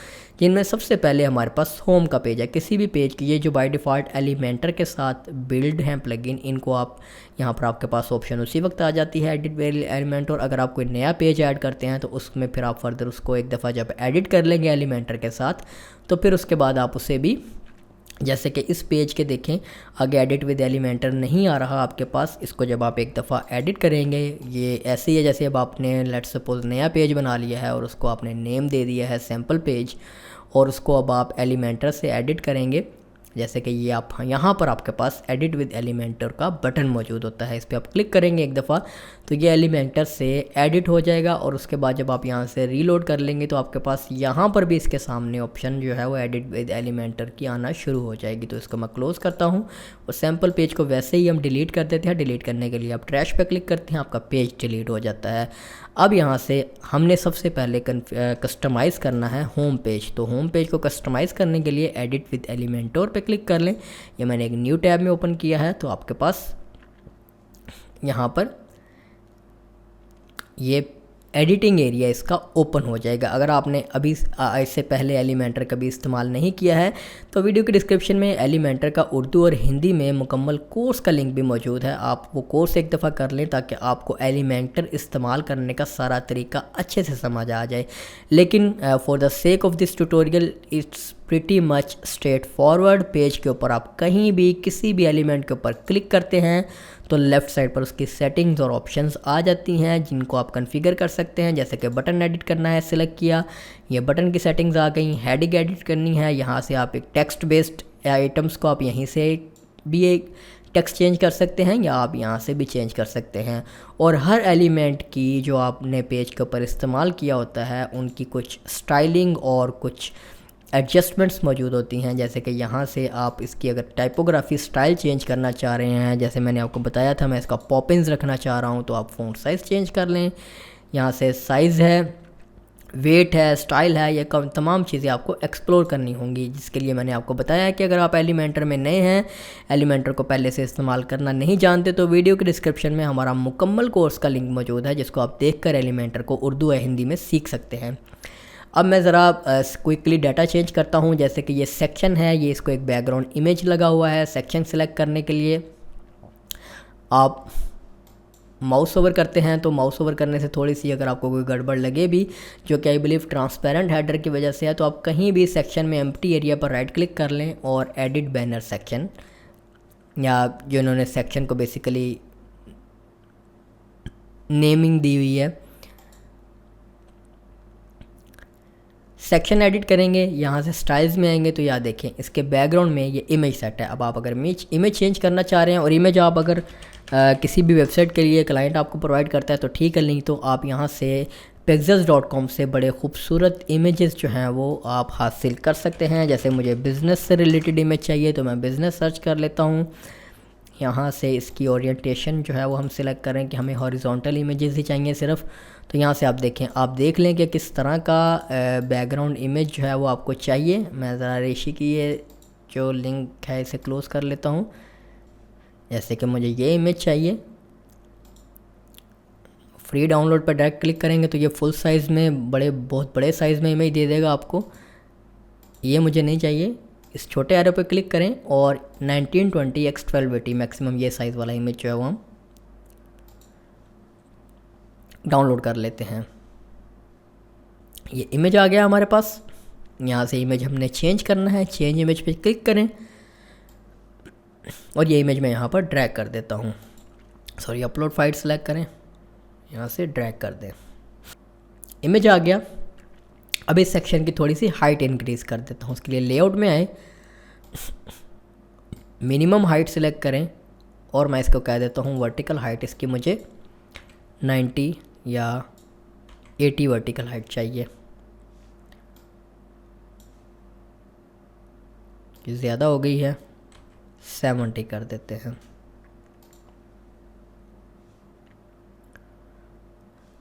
जिनमें सबसे पहले हमारे पास होम का पेज है। किसी भी पेज की, ये जो बाय डिफ़ॉल्ट एलिमेंटर के साथ बिल्ड हैं प्लगइन, इनको आप यहाँ पर आपके पास ऑप्शन उसी वक्त आ जाती है एडिट एलिमेंटर। अगर आप कोई नया पेज ऐड करते हैं तो उसमें फिर आप फर्दर उसको एक दफ़ा जब एडिट कर लेंगे एलिमेंटर के साथ, तो फिर उसके बाद आप उसे भी, जैसे कि इस पेज के देखें आगे एडिट विद एलिमेंटर नहीं आ रहा आपके पास, इसको जब आप एक दफ़ा एडिट करेंगे ये ऐसे ही है जैसे अब आपने लेट्स सपोज नया पेज बना लिया है और उसको आपने नेम दे दिया है सैम्पल पेज, और उसको अब आप एलिमेंटर से एडिट करेंगे जैसे कि ये आप यहाँ पर आपके पास एडिट विद एलिमेंटर का बटन मौजूद होता है, इस पर आप क्लिक करेंगे एक दफ़ा तो ये एलिमेंटर से एडिट हो जाएगा। और उसके बाद जब आप यहाँ से रीलोड कर लेंगे तो आपके पास यहाँ पर भी इसके सामने ऑप्शन जो है वो एडिट विद एलिमेंटर की आना शुरू हो जाएगी। तो इसको मैं क्लोज़ करता हूँ और सैम्पल पेज को वैसे ही हम डिलीट कर देते हैं। डिलीट करने के लिए आप ट्रैश पे क्लिक करते हैं, आपका पेज डिलीट हो जाता है। अब यहाँ से हमने सबसे पहले कस्टमाइज़ करना है होम पेज। तो होम पेज को कस्टमाइज़ करने के लिए एडिट विद एलिमेंटर पे क्लिक कर लें। ये मैंने एक न्यू टैब में ओपन किया है। तो आपके पास यहाँ पर ये एडिटिंग एरिया इसका ओपन हो जाएगा। अगर आपने अभी इससे पहले एलिमेंटर कभी इस्तेमाल नहीं किया है तो वीडियो के डिस्क्रिप्शन में एलिमेंटर का उर्दू और हिंदी में मुकम्मल कोर्स का लिंक भी मौजूद है। आप वो कोर्स एक दफ़ा कर लें ताकि आपको एलिमेंटर इस्तेमाल करने का सारा तरीका अच्छे से समझ आ जाए। लेकिन for the sake of this tutorial it's pretty much straight forward. Page के ऊपर आप कहीं भी किसी भी एलिमेंट के ऊपर क्लिक करते हैं तो लेफ़्ट साइड पर उसकी सेटिंग्स और ऑप्शंस आ जाती हैं जिनको आप कॉन्फ़िगर कर सकते हैं। जैसे कि बटन एडिट करना है, सिलेक्ट किया, ये बटन की सेटिंग्स आ गई। हेडिंग एडिट करनी है, यहाँ से आप एक टेक्स्ट बेस्ड आइटम्स को आप यहीं से भी एक टेक्स्ट चेंज कर सकते हैं या आप यहाँ से भी चेंज कर सकते हैं। और हर एलिमेंट की जो आपने पेज के ऊपर इस्तेमाल किया होता है उनकी कुछ स्टाइलिंग और कुछ एडजस्टमेंट्स मौजूद होती हैं। जैसे कि यहाँ से आप इसकी अगर टाइपोग्राफी स्टाइल चेंज करना चाह रहे हैं, जैसे मैंने आपको बताया था मैं इसका पॉपिंस रखना चाह रहा हूँ तो आप फ़ॉन्ट साइज़ चेंज कर लें। यहाँ से साइज़ है, वेट है, स्टाइल है, ये तमाम चीज़ें आपको एक्सप्लोर करनी होंगी। जिसके लिए मैंने आपको बताया है कि अगर आप एलिमेंटर में नए हैं, एलिमेंटर को पहले से इस्तेमाल करना नहीं जानते तो वीडियो के डिस्क्रिप्शन में हमारा मुकम्मल कोर्स का लिंक मौजूद है जिसको आप देखकर एलिमेंटर को उर्दू या हिंदी में सीख सकते हैं। अब मैं ज़रा क्विकली डाटा चेंज करता हूँ। जैसे कि ये सेक्शन है, ये इसको एक बैकग्राउंड इमेज लगा हुआ है। सेक्शन सेलेक्ट करने के लिए आप माउस ओवर करते हैं तो माउस ओवर करने से थोड़ी सी अगर आपको कोई गड़बड़ लगे भी, जो कि आई बिलीव ट्रांसपेरेंट हेडर की वजह से है, तो आप कहीं भी सेक्शन में एम्प्टी एरिया पर राइट क्लिक कर लें और एडिट बैनर सेक्शन, या जो इन्होंने सेक्शन को बेसिकली नेमिंग दी हुई है, सेक्शन एडिट करेंगे। यहाँ से स्टाइल्स में आएंगे तो यहाँ देखें इसके बैकग्राउंड में ये इमेज सेट है। अब आप अगर इमेज चेंज करना चाह रहे हैं और इमेज आप अगर किसी भी वेबसाइट के लिए क्लाइंट आपको प्रोवाइड करता है तो ठीक है, नहीं तो आप यहाँ से pexels.com से बड़े खूबसूरत इमेजेस जो हैं वो आप हासिल कर सकते हैं। जैसे मुझे बिज़नेस से रिलेटेड इमेज चाहिए तो मैं बिज़नेस सर्च कर लेता हूँ। यहाँ से इसकी ओरिएंटेशन जो है वो हम सिलेक्ट करें कि हमें हॉरिजॉन्टल इमेजेस ही चाहिए सिर्फ। तो यहाँ से आप देखें, आप देख लें कि किस तरह का बैकग्राउंड इमेज जो है वो आपको चाहिए। मैं ज़रा रेशी की ये जो लिंक है इसे क्लोज़ कर लेता हूँ। जैसे कि मुझे ये इमेज चाहिए, फ्री डाउनलोड पर डायरेक्ट क्लिक करेंगे तो ये फुल साइज़ में बहुत बड़े साइज़ में इमेज दे देगा आपको। ये मुझे नहीं चाहिए, इस छोटे एरो पे क्लिक करें और 1920x1280 मैक्सिमम ये साइज़ वाला इमेज जो है वो हम डाउनलोड कर लेते हैं। ये इमेज आ गया हमारे पास। यहाँ से इमेज हमने चेंज करना है, चेंज इमेज पे क्लिक करें और ये इमेज मैं यहाँ पर ड्रैग कर देता हूँ। सॉरी, अपलोड फाइल सेलेक्ट करें, यहाँ से ड्रैग कर दें। इमेज आ गया। अब इस सेक्शन की थोड़ी सी हाइट इंक्रीज़ कर देता हूँ। उसके लिए लेआउट में आए, मिनिमम हाइट सेलेक्ट करें और मैं इसको कह देता हूँ वर्टिकल हाइट इसकी मुझे 90 या 80 वर्टिकल हाइट चाहिए। ये ज़्यादा हो गई है, 70 कर देते हैं।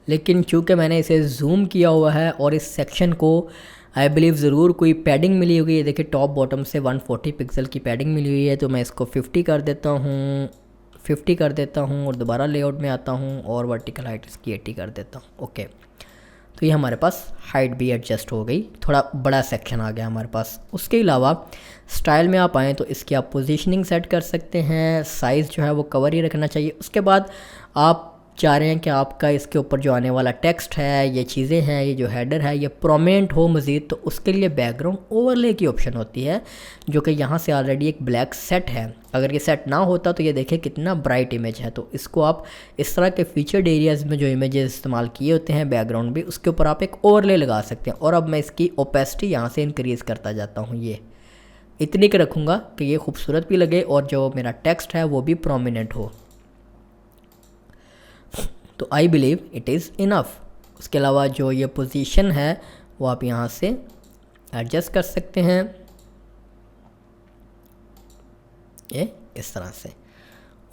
लेकिन चूँकि मैंने इसे जूम किया हुआ है और इस सेक्शन को आई बिलीव ज़रूर कोई पैडिंग मिली होगी। ये देखिए टॉप बॉटम से 140 पिक्सल की पैडिंग मिली हुई है। तो मैं इसको 50 कर देता हूँ, 50 कर देता हूँ और दोबारा लेआउट में आता हूँ और वर्टिकल हाइट इसकी 80 कर देता हूँ। ओके, तो ये हमारे पास हाइट भी एडजस्ट हो गई, थोड़ा बड़ा सेक्शन आ गया हमारे पास। उसके अलावा स्टाइल में आप आएँ तो इसकी आप पोजीशनिंग सेट कर सकते हैं। साइज़ जो है वो कवर ही रखना चाहिए। उसके बाद आप चाह रहे हैं कि आपका इसके ऊपर जो आने वाला टेक्स्ट है, ये चीज़ें हैं, ये जो हेडर है, ये प्रोमिनेंट हो मज़ीद, तो उसके लिए बैकग्राउंड ओवरले की ऑप्शन होती है जो कि यहाँ से ऑलरेडी एक ब्लैक सेट है। अगर ये सेट ना होता तो ये देखें कितना ब्राइट इमेज है। तो इसको आप इस तरह के फीचर्ड एरियाज़ में जो इमेजेस इस्तेमाल किए होते हैं बैकग्राउंड भी, उसके ऊपर आप एक ओवरले लगा सकते हैं। और अब मैं इसकी ओपेसिटी यहाँ से इंक्रीज़ करता जाता हूँ। ये इतनी के रखूँगा कि ये खूबसूरत भी लगे और जो मेरा टेक्स्ट है वो भी प्रोमिनेंट हो। तो I believe it is enough. उसके अलावा जो ये पोजीशन है वो आप यहाँ से एडजस्ट कर सकते हैं, ये इस तरह से।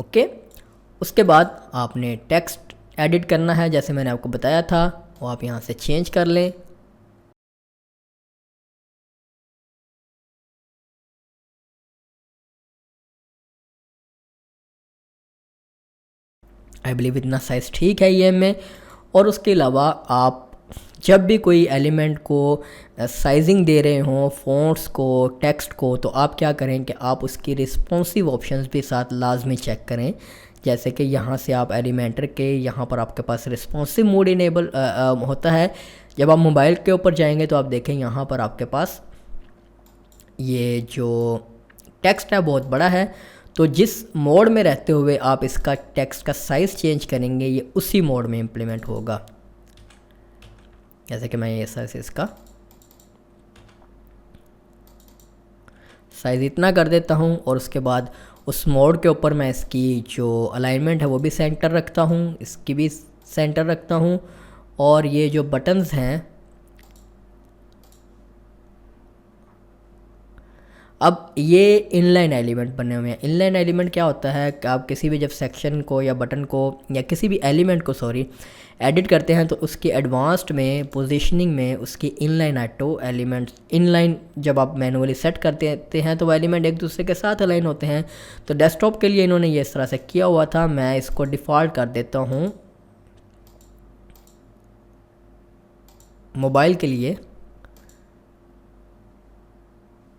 ओके, उसके बाद आपने टेक्स्ट एडिट करना है, जैसे मैंने आपको बताया था, वो आप यहाँ से चेंज कर लें। आई बिलीव इतना साइज़ ठीक है ये में। और उसके अलावा आप जब भी कोई एलिमेंट को साइजिंग दे रहे हों, फ़ॉन्ट्स को, टेक्स्ट को, तो आप क्या करें कि आप उसकी रिस्पॉन्सिव ऑप्शंस भी साथ लाजमी चेक करें। जैसे कि यहाँ से आप एलिमेंटर के यहाँ पर आपके पास रिस्पॉन्सिव मोड इनेबल होता है। जब आप मोबाइल के ऊपर जाएंगे तो आप देखें यहाँ पर आपके पास ये जो टेक्स्ट है बहुत बड़ा है, तो जिस मोड में रहते हुए आप इसका टेक्स्ट का साइज़ चेंज करेंगे ये उसी मोड में इम्प्लीमेंट होगा। जैसे कि मैं ये साइज़ इसका साइज़ इतना कर देता हूँ और उसके बाद उस मोड के ऊपर मैं इसकी जो अलाइनमेंट है वो भी सेंटर रखता हूँ, इसकी भी सेंटर रखता हूँ। और ये जो बटन्स हैं, अब ये इनलाइन एलिमेंट बने हुए हैं। इनलाइन एलिमेंट क्या होता है कि आप किसी भी जब सेक्शन को या बटन को या किसी भी एलिमेंट को एडिट करते हैं तो उसकी एडवांस्ड में पोजीशनिंग में उसकी इनलाइन ऑटो एलिमेंट्स इनलाइन जब आप मैनुअली सेट करते हैं तो वो एलिमेंट एक दूसरे के साथ अलाइन होते हैं। तो डेस्कटॉप के लिए इन्होंने ये इस तरह से किया हुआ था। मैं इसको डिफ़ॉल्ट कर देता हूँ मोबाइल के लिए,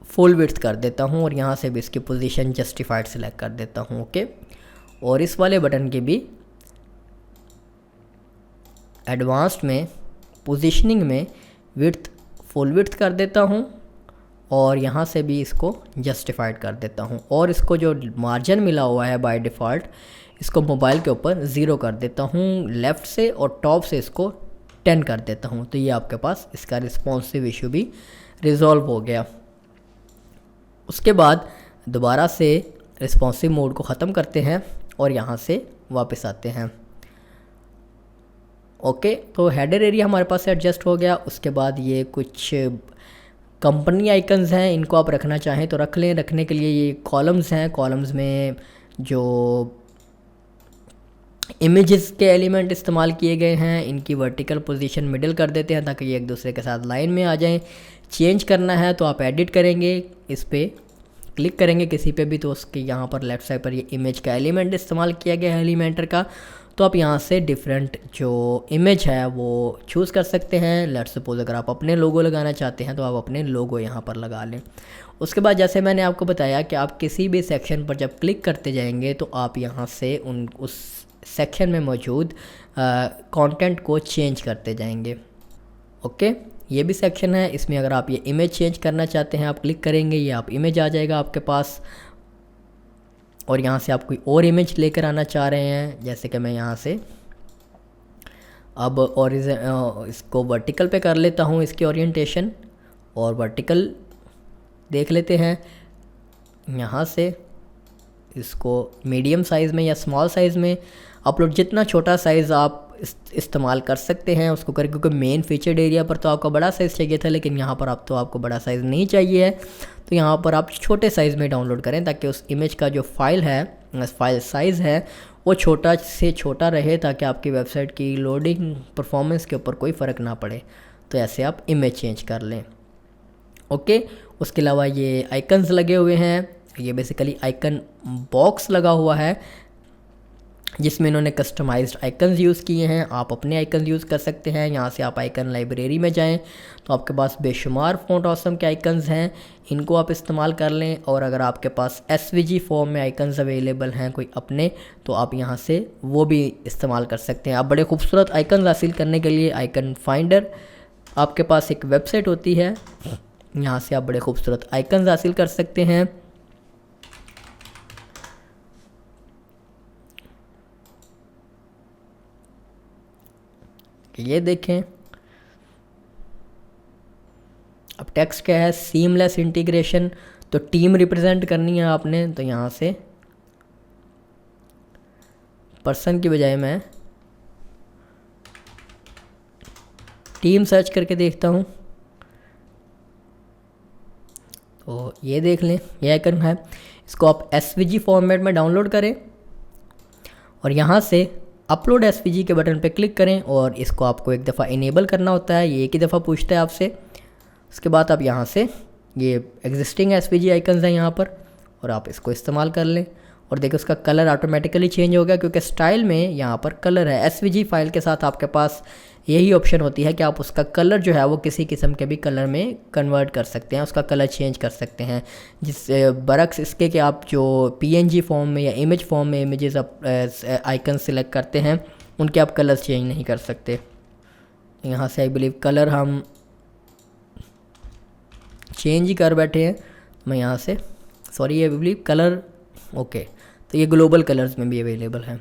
फुल विड्थ कर देता हूँ और यहाँ से भी इसकी पोजीशन जस्टिफाइड सेलेक्ट कर देता हूँ। ओके, और इस वाले बटन की भी एडवांस्ड में पोजीशनिंग में विड्थ फुल विड्थ कर देता हूँ और यहाँ से भी इसको जस्टिफाइड कर देता हूँ। और इसको जो मार्जिन मिला हुआ है बाय डिफ़ॉल्ट, इसको मोबाइल के ऊपर 0 कर देता हूँ लेफ़्ट से, और टॉप से इसको 10 कर देता हूँ। तो ये आपके पास इसका रिस्पॉन्सिव इशू भी रिज़ॉल्व हो गया। उसके बाद दोबारा से रिस्पॉन्सिव मोड को ख़त्म करते हैं और यहाँ से वापस आते हैं। ओके, तो हेडर एरिया हमारे पास एडजस्ट हो गया। उसके बाद ये कुछ कंपनी आइकन्स हैं, इनको आप रखना चाहें तो रख लें। रखने के लिए ये कॉलम्स हैं, कॉलम्स में जो इमेजेस के एलिमेंट इस्तेमाल किए गए हैं इनकी वर्टिकल पोजीशन मिडिल कर देते हैं ताकि ये एक दूसरे के साथ लाइन में आ जाएं। चेंज करना है तो आप एडिट करेंगे, इस पर क्लिक करेंगे किसी पे भी, तो उसके यहाँ पर लेफ़्ट साइड पर ये इमेज का एलिमेंट इस्तेमाल किया गया है एलिमेंटर का। तो आप यहाँ से डिफरेंट जो इमेज है वो चूज़ कर सकते हैं। लेट्स सपोज अगर आप अपने लोगो लगाना चाहते हैं तो आप अपने लोगो यहाँ पर लगा लें। उसके बाद जैसे मैंने आपको बताया कि आप किसी भी सेक्शन पर जब क्लिक करते जाएंगे तो आप यहाँ से उस सेक्शन में मौजूद कंटेंट को चेंज करते जाएंगे। ओके, ये भी सेक्शन है, इसमें अगर आप ये इमेज चेंज करना चाहते हैं आप क्लिक करेंगे, ये आप इमेज आ जाएगा आपके पास। और यहाँ से आप कोई और इमेज लेकर आना चाह रहे हैं, जैसे कि मैं यहाँ से अब इसको वर्टिकल पे कर लेता हूँ, इसकी ओरिएंटेशन, और वर्टिकल देख लेते हैं। यहाँ से इसको मीडियम साइज़ में या स्मॉल साइज़ में अपलोड, जितना छोटा साइज़ आप इस्तेमाल कर सकते हैं उसको करें, क्योंकि मेन फीचर्ड एरिया पर तो आपको बड़ा साइज़ चाहिए था, लेकिन यहाँ पर आपको बड़ा साइज़ नहीं चाहिए है। तो यहाँ पर आप छोटे साइज़ में डाउनलोड करें ताकि उस इमेज का जो फाइल है, फाइल साइज़ है, वो छोटा से छोटा रहे ताकि आपकी वेबसाइट की लोडिंग परफॉर्मेंस के ऊपर कोई फ़र्क ना पड़े। तो ऐसे आप इमेज चेंज कर लें। ओके, उसके अलावा ये आइकन्स लगे हुए हैं, ये बेसिकली आइकन बॉक्स लगा हुआ है जिसमें इन्होंने कस्टमाइज्ड आइकन्स यूज़ किए हैं। आप अपने आइकन यूज़ कर सकते हैं। यहाँ से आप आइकन लाइब्रेरी में जाएं तो आपके पास बेशुमार फ़ॉन्ट ऑसम के आइकन्स हैं, इनको आप इस्तेमाल कर लें। और अगर आपके पास SVG फॉर्म में आइकन्स अवेलेबल हैं कोई अपने, तो आप यहाँ से वो भी इस्तेमाल कर सकते हैं। आप बड़े खूबसूरत आइकन्स हासिल करने के लिए आइकन फाइंडर आपके पास एक वेबसाइट होती है, यहाँ से आप बड़े खूबसूरत आइकन्स हासिल कर सकते हैं। ये देखें, अब टेक्स्ट क्या है, सीमलेस इंटीग्रेशन। तो टीम रिप्रेजेंट करनी है आपने, तो यहाँ से पर्सन की बजाय मैं टीम सर्च करके देखता हूँ। तो ये देख लें, ये आइकन है, इसको आप एसवीजी फॉर्मेट में डाउनलोड करें और यहाँ से अपलोड एसवीजी के बटन पे क्लिक करें और इसको आपको एक दफ़ा इनेबल करना होता है, ये एक ही दफ़ा पूछता है आपसे। उसके बाद आप यहाँ से ये एग्जिस्टिंग एसवीजी आइकन्स हैं यहाँ पर और आप इसको इस्तेमाल कर लें और देखिए उसका कलर ऑटोमेटिकली चेंज हो गया क्योंकि स्टाइल में यहाँ पर कलर है। एसवीजी फाइल के साथ आपके पास यही ऑप्शन होती है कि आप उसका कलर जो है वो किसी किस्म के भी कलर में कन्वर्ट कर सकते हैं, उसका कलर चेंज कर सकते हैं, जिससे बरक्स इसके कि आप जो पीएनजी फॉर्म में या इमेज फॉर्म में इमेजेस आप आइकन सिलेक्ट करते हैं उनके आप कलर चेंज नहीं कर सकते। यहाँ से आई बिलीव कलर हम चेंज ही कर बैठे हैं। मैं यहाँ से sorry I believe colour okay, तो ये ग्लोबल कलर्स में भी अवेलेबल है।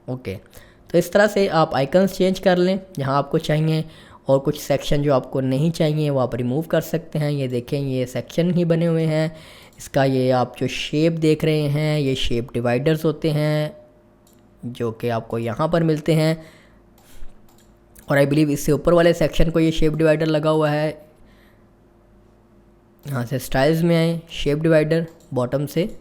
ओके तो इस तरह से आप आइकन्स चेंज कर लें जहाँ आपको चाहिए और कुछ सेक्शन जो आपको नहीं चाहिए वो आप रिमूव कर सकते हैं। ये देखें ये सेक्शन ही बने हुए हैं। इसका ये आप जो शेप देख रहे हैं ये शेप डिवाइडर्स होते हैं जो कि आपको यहाँ पर मिलते हैं और आई बिलीव इससे ऊपर वाले सेक्शन को ये शेप डिवाइडर लगा हुआ है। यहाँ से स्टाइल्स में आए, शेप डिवाइडर बॉटम से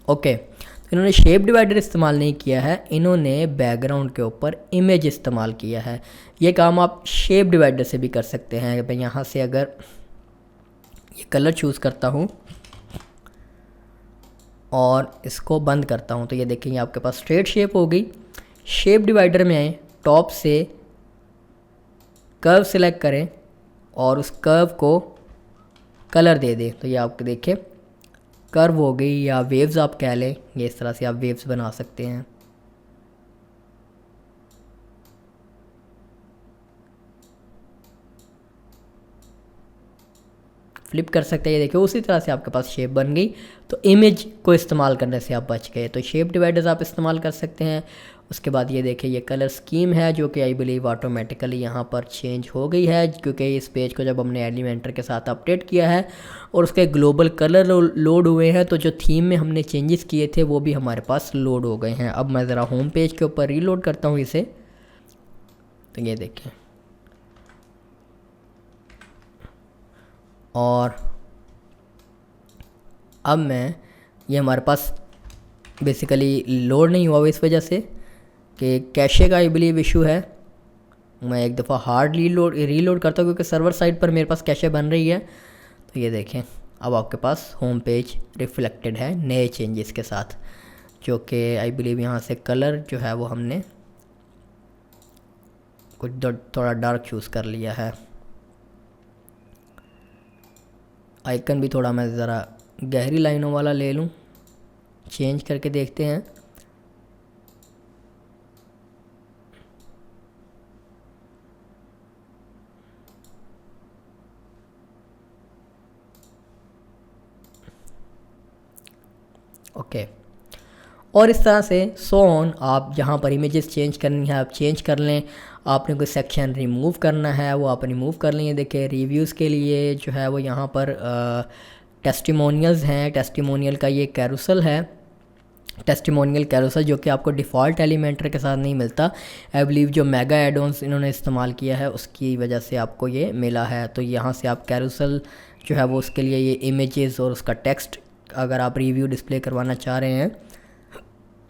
ओके तो इन्होंने शेप डिवाइडर इस्तेमाल नहीं किया है, इन्होंने बैकग्राउंड के ऊपर इमेज इस्तेमाल किया है। ये काम आप शेप डिवाइडर से भी कर सकते हैं। मैं यहाँ से अगर ये कलर चूज़ करता हूँ और इसको बंद करता हूँ तो ये देखेंगे आपके पास स्ट्रेट शेप हो गई। शेप डिवाइडर में आए, टॉप से कर्व सिलेक्ट करें और उस कर्व को कलर दे दें तो ये आपको देखें कर्व हो गई या वेव्स आप कह लें, ये इस तरह से आप वेव्स बना सकते हैं। फ्लिप कर सकते हैं, ये देखिए उसी तरह से आपके पास शेप बन गई। तो इमेज को इस्तेमाल करने से आप बच गए। तो शेप डिवाइडर्स आप इस्तेमाल कर सकते हैं। उसके बाद ये देखिए ये कलर स्कीम है जो कि आई बिलीव ऑटोमेटिकली यहाँ पर चेंज हो गई है क्योंकि इस पेज को जब हमने एलिमेंटर के साथ अपडेट किया है और उसके ग्लोबल कलर लोड हुए हैं तो जो थीम में हमने चेंजेस किए थे वो भी हमारे पास लोड हो गए हैं। अब मैं ज़रा होम पेज के ऊपर रीलोड करता हूँ इसे, तो ये देखें और अब मैं ये हमारे पास बेसिकली लोड नहीं हुआ इस वजह से कि कैशे का आई बिलीव इशू है। मैं एक दफ़ा हार्ड रीलोड करता हूँ क्योंकि सर्वर साइड पर मेरे पास कैशे बन रही है। तो ये देखें अब आपके पास होम पेज रिफ्लेक्टेड है नए चेंजेस के साथ, जो कि आई बिलीव यहाँ से कलर जो है वो हमने कुछ थोड़ा डार्क चूज़ कर लिया है। आइकन भी थोड़ा मैं ज़रा गहरी लाइनों वाला ले लूँ, चेंज करके देखते हैं। ओके और इस तरह से सो ऑन आप जहाँ पर इमेजेस चेंज करनी है आप चेंज कर लें। आपने कोई सेक्शन रिमूव करना है वो आप रिमूव कर लें। देखिए रिव्यूज़ के लिए जो है वो यहाँ पर टेस्टिमोनियल्स हैं। टेस्टिमोनियल का ये कैरूसल है, टेस्टिमोनियल कैरूसल जो कि आपको डिफ़ॉल्ट एलिमेंटर के साथ नहीं मिलता। आई बिलीव जो मेगा एडॉन्स इन्होंने इस्तेमाल किया है उसकी वजह से आपको ये मिला है। तो यहाँ से आप कैरूसल जो है वो उसके लिए ये इमेजेस और उसका टेक्स्ट अगर आप रिव्यू डिस्प्ले करवाना चाह रहे हैं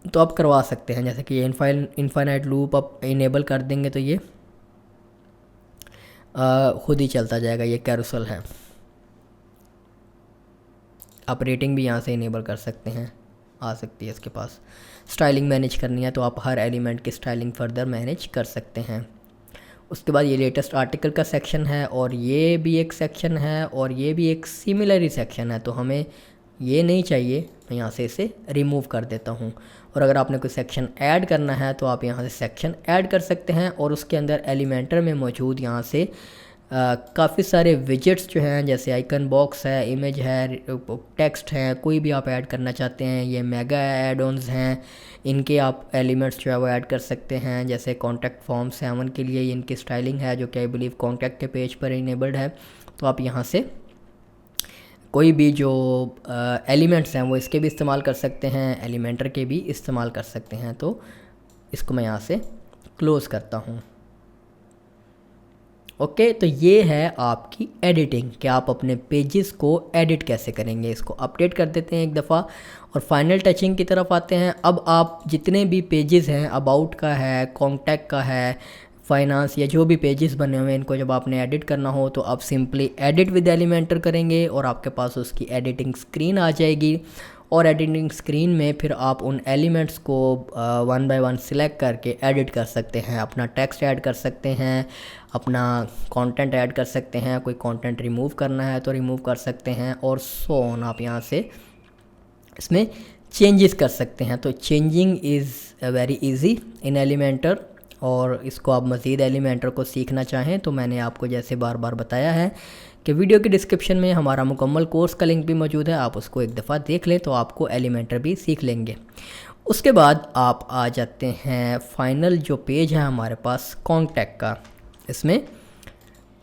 तो आप करवा सकते हैं। जैसे कि ये इनफाइनाइट लूप आप इनेबल कर देंगे तो ये खुद ही चलता जाएगा। ये कैरूसल है, आप रेटिंग भी यहाँ से इनेबल कर सकते हैं, आ सकती है इसके पास। स्टाइलिंग मैनेज करनी है तो आप हर एलिमेंट की स्टाइलिंग फर्दर मैनेज कर सकते हैं। उसके बाद ये लेटेस्ट आर्टिकल का सेक्शन है और ये भी एक सेक्शन है और ये भी एक सिमिलर ही सेक्शन है। तो हमें ये नहीं चाहिए, मैं यहाँ से इसे रिमूव कर देता हूँ। और अगर आपने कोई सेक्शन ऐड करना है तो आप यहाँ से सेक्शन ऐड कर सकते हैं और उसके अंदर एलिमेंटर में मौजूद यहाँ से काफ़ी सारे विजेट्स जो हैं, जैसे आइकन बॉक्स है, इमेज है, टेक्स्ट है, कोई भी आप ऐड करना चाहते हैं। ये मेगा एड ऑन्स हैं, इनके आप एलिमेंट्स जो है वो ऐड कर सकते हैं। जैसे कॉन्टैक्ट फॉर्म 7 के लिए इनकी स्टाइलिंग है, जो कि आई बिलीव कॉन्टैक्ट के पेज पर इनेबल्ड है। तो आप यहाँ से कोई भी जो एलिमेंट्स हैं वो इसके भी इस्तेमाल कर सकते हैं, एलिमेंटर के भी इस्तेमाल कर सकते हैं। तो इसको मैं यहाँ से क्लोज़ करता हूँ। ओके, तो ये है आपकी एडिटिंग कि आप अपने पेजेस को एडिट कैसे करेंगे। इसको अपडेट कर देते हैं एक दफ़ा और फाइनल टचिंग की तरफ आते हैं। अब आप जितने भी पेजेस हैं, अबाउट का है, कॉन्टैक्ट का है, फाइनेंस या जो भी पेजेस बने हुए हैं, इनको जब आपने एडिट करना हो तो आप सिंपली एडिट विद एलिमेंटर करेंगे और आपके पास उसकी एडिटिंग स्क्रीन आ जाएगी। और एडिटिंग स्क्रीन में फिर आप उन एलिमेंट्स को 1 बाय 1 सिलेक्ट करके एडिट कर सकते हैं। अपना टेक्स्ट ऐड कर सकते हैं, अपना कंटेंट ऐड कर सकते हैं, कोई कंटेंट रिमूव करना है तो रिमूव कर सकते हैं, और सो ऑन। आप यहाँ से इसमें चेंजेस कर सकते हैं। तो changing is very easy in Elementor. और इसको आप मज़ीद एलिमेंटर को सीखना चाहें तो मैंने आपको जैसे बार बार बताया है कि वीडियो के डिस्क्रिप्शन में हमारा मुकम्मल कोर्स का लिंक भी मौजूद है, आप उसको एक दफ़ा देख लें तो आपको एलिमेंटर भी सीख लेंगे। उसके बाद आप आ जाते हैं फाइनल जो पेज है हमारे पास कॉन्टैक्ट का। इसमें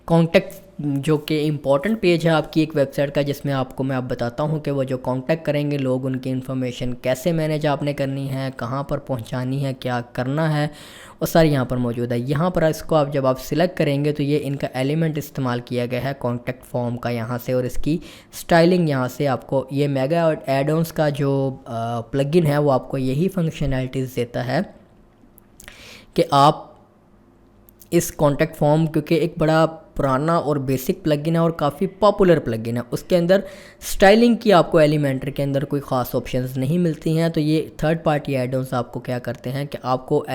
कॉन्टैक्ट जो कि इम्पॉर्टेंट पेज है आपकी एक वेबसाइट का, जिसमें आपको मैं अब बताता हूँ कि वो जो कॉन्टैक्ट करेंगे लोग, उनकी इन्फॉर्मेशन कैसे मैनेज आपने करनी है, कहाँ पर पहुँचानी है, क्या करना है, वो सारी यहाँ पर मौजूद है। यहाँ पर इसको आप जब आप सिलेक्ट करेंगे तो ये इनका एलिमेंट इस्तेमाल किया गया है कॉन्टैक्ट फॉर्म का यहाँ से, और इसकी स्टाइलिंग यहाँ से आपको ये मेगा एड-ऑन्स का जो प्लगइन है वो आपको यही फंक्शनैलिटीज़ देता है कि आप इस कॉन्टैक्ट फॉर्म, क्योंकि एक बड़ा पुराना और बेसिक प्लगइन है और काफ़ी पॉपुलर प्लगइन है, उसके अंदर स्टाइलिंग की आपको एलिमेंटर के अंदर कोई ख़ास ऑप्शंस नहीं मिलती हैं। तो ये थर्ड पार्टी एड-ऑन्स आपको क्या करते हैं कि आपको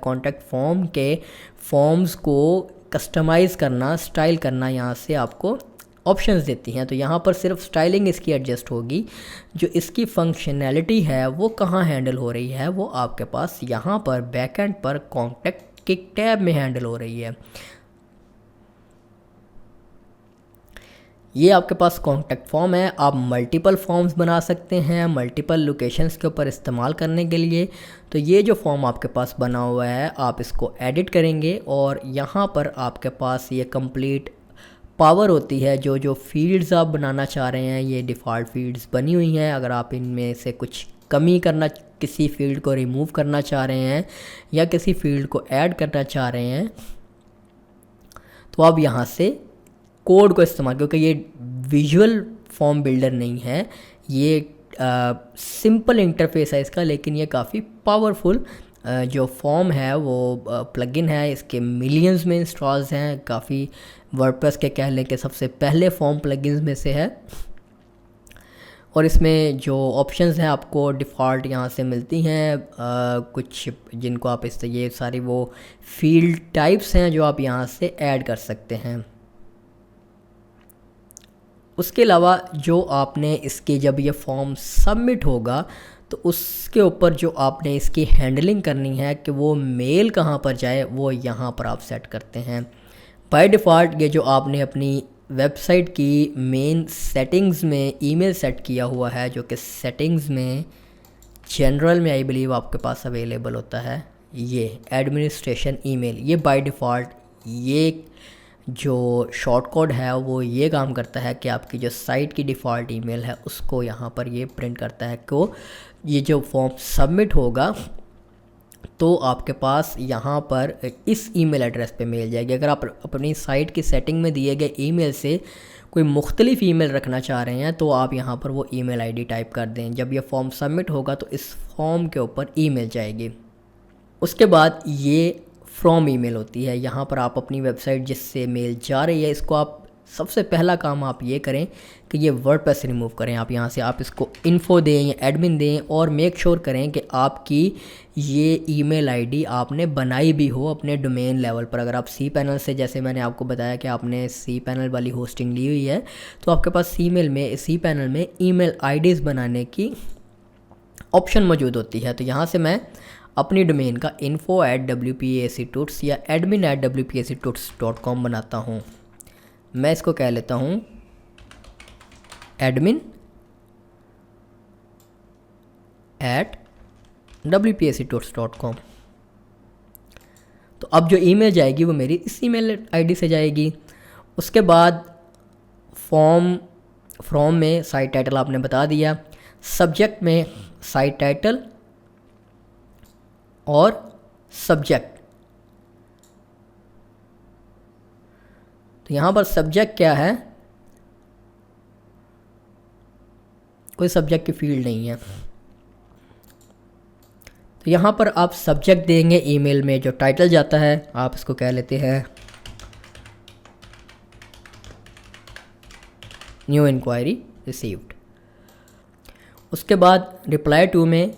कॉन्टैक्ट फॉर्म के फॉर्म्स को कस्टमाइज़ करना, स्टाइल करना यहाँ से आपको ऑप्शंस देती हैं। तो यहाँ पर सिर्फ स्टाइलिंग इसकी एडजस्ट होगी, जो इसकी फंक्शनैलिटी है वो कहाँ हैंडल हो रही है, वो आपके पास यहाँ पर बैकएंड पर कॉन्टैक्ट के टैब में हैंडल हो रही है। ये आपके पास कॉन्टैक्ट फॉर्म है, आप मल्टीपल फॉर्म्स बना सकते हैं मल्टीपल लोकेशंस के ऊपर इस्तेमाल करने के लिए। तो ये जो फॉर्म आपके पास बना हुआ है आप इसको एडिट करेंगे और यहाँ पर आपके पास ये कंप्लीट पावर होती है। जो जो फील्ड्स आप बनाना चाह रहे हैं ये डिफ़ॉल्ट फील्ड्स बनी हुई हैं। अगर आप इनमें से कुछ कमी करना, किसी फील्ड को रिमूव करना चाह रहे हैं या किसी फील्ड को ऐड करना चाह रहे हैं तो आप यहाँ से कोड को इस्तेमाल, क्योंकि ये विजुअल फॉर्म बिल्डर नहीं है, ये सिंपल इंटरफेस है इसका, लेकिन ये काफ़ी पावरफुल जो फॉर्म है वो प्लगइन है। इसके मिलियंस में इंस्टॉल्स हैं, काफ़ी वर्डप्रेस के कह लें कि सबसे पहले फॉर्म प्लगइन्स में से है। और इसमें जो ऑप्शंस हैं आपको डिफ़ॉल्ट यहाँ से मिलती हैं, कुछ जिनको आप ये सारी वो फील्ड टाइप्स हैं जो आप यहाँ से ऐड कर सकते हैं। उसके अलावा जो आपने इसके जब ये फॉर्म सबमिट होगा तो उसके ऊपर जो आपने इसकी हैंडलिंग करनी है कि वो मेल कहाँ पर जाए वो यहाँ पर आप सेट करते हैं। बाय डिफ़ॉल्ट ये जो आपने अपनी वेबसाइट की मेन सेटिंग्स में ईमेल सेट किया हुआ है, जो कि सेटिंग्स में जनरल में आई बिलीव आपके पास अवेलेबल होता है, ये एडमिनिस्ट्रेशन ईमेल, ये बाय डिफ़ॉल्ट ये जो शॉर्ट कोड है वो ये काम करता है कि आपकी जो साइट की डिफ़ॉल्ट ईमेल है उसको यहाँ पर ये प्रिंट करता है कि ये जो फॉर्म सबमिट होगा तो आपके पास यहाँ पर इस ईमेल एड्रेस पे मेल जाएगी। अगर आप अपनी साइट की सेटिंग में दिए गए ईमेल से कोई मुख्तलिफ ईमेल रखना चाह रहे हैं तो आप यहाँ पर वो ईमेल आईडी टाइप कर दें। जब ये फॉर्म सबमिट होगा तो इस फॉर्म के ऊपर ईमेल जाएगी। उसके बाद ये फ्रॉम ईमेल होती है, यहाँ पर आप अपनी वेबसाइट जिससे मेल जा रही है इसको आप सबसे पहला काम आप ये करें कि ये वर्डप्रेस रिमूव करें। आप यहाँ से आप इसको इन्फो दें या एडमिन दें और मेक श्योर करें कि आपकी ये ईमेल आईडी आपने बनाई भी हो अपने डोमेन लेवल पर। अगर आप cPanel से, जैसे मैंने आपको बताया कि आपने cPanel वाली होस्टिंग ली हुई है, तो आपके पास cPanel में ईमेल आईडीज़ बनाने की ऑप्शन मौजूद होती है। तो यहाँ से मैं अपनी डोमेन का info@wpactools या admin@wpactools.com बनाता हूँ। मैं इसको कह लेता हूँ admin@wpsctours.com। तो अब जो ईमेल जाएगी वो मेरी इस ईमेल आईडी से जाएगी। उसके बाद फ्रॉम में साइट टाइटल आपने बता दिया, सब्जेक्ट में साइट टाइटल और सब्जेक्ट। तो यहाँ पर सब्जेक्ट क्या है, कोई सब्जेक्ट की फील्ड नहीं है, तो यहाँ पर आप सब्जेक्ट देंगे। ईमेल में जो टाइटल जाता है आप इसको कह लेते हैं न्यू इंक्वायरी रिसीव्ड। उसके बाद रिप्लाई टू में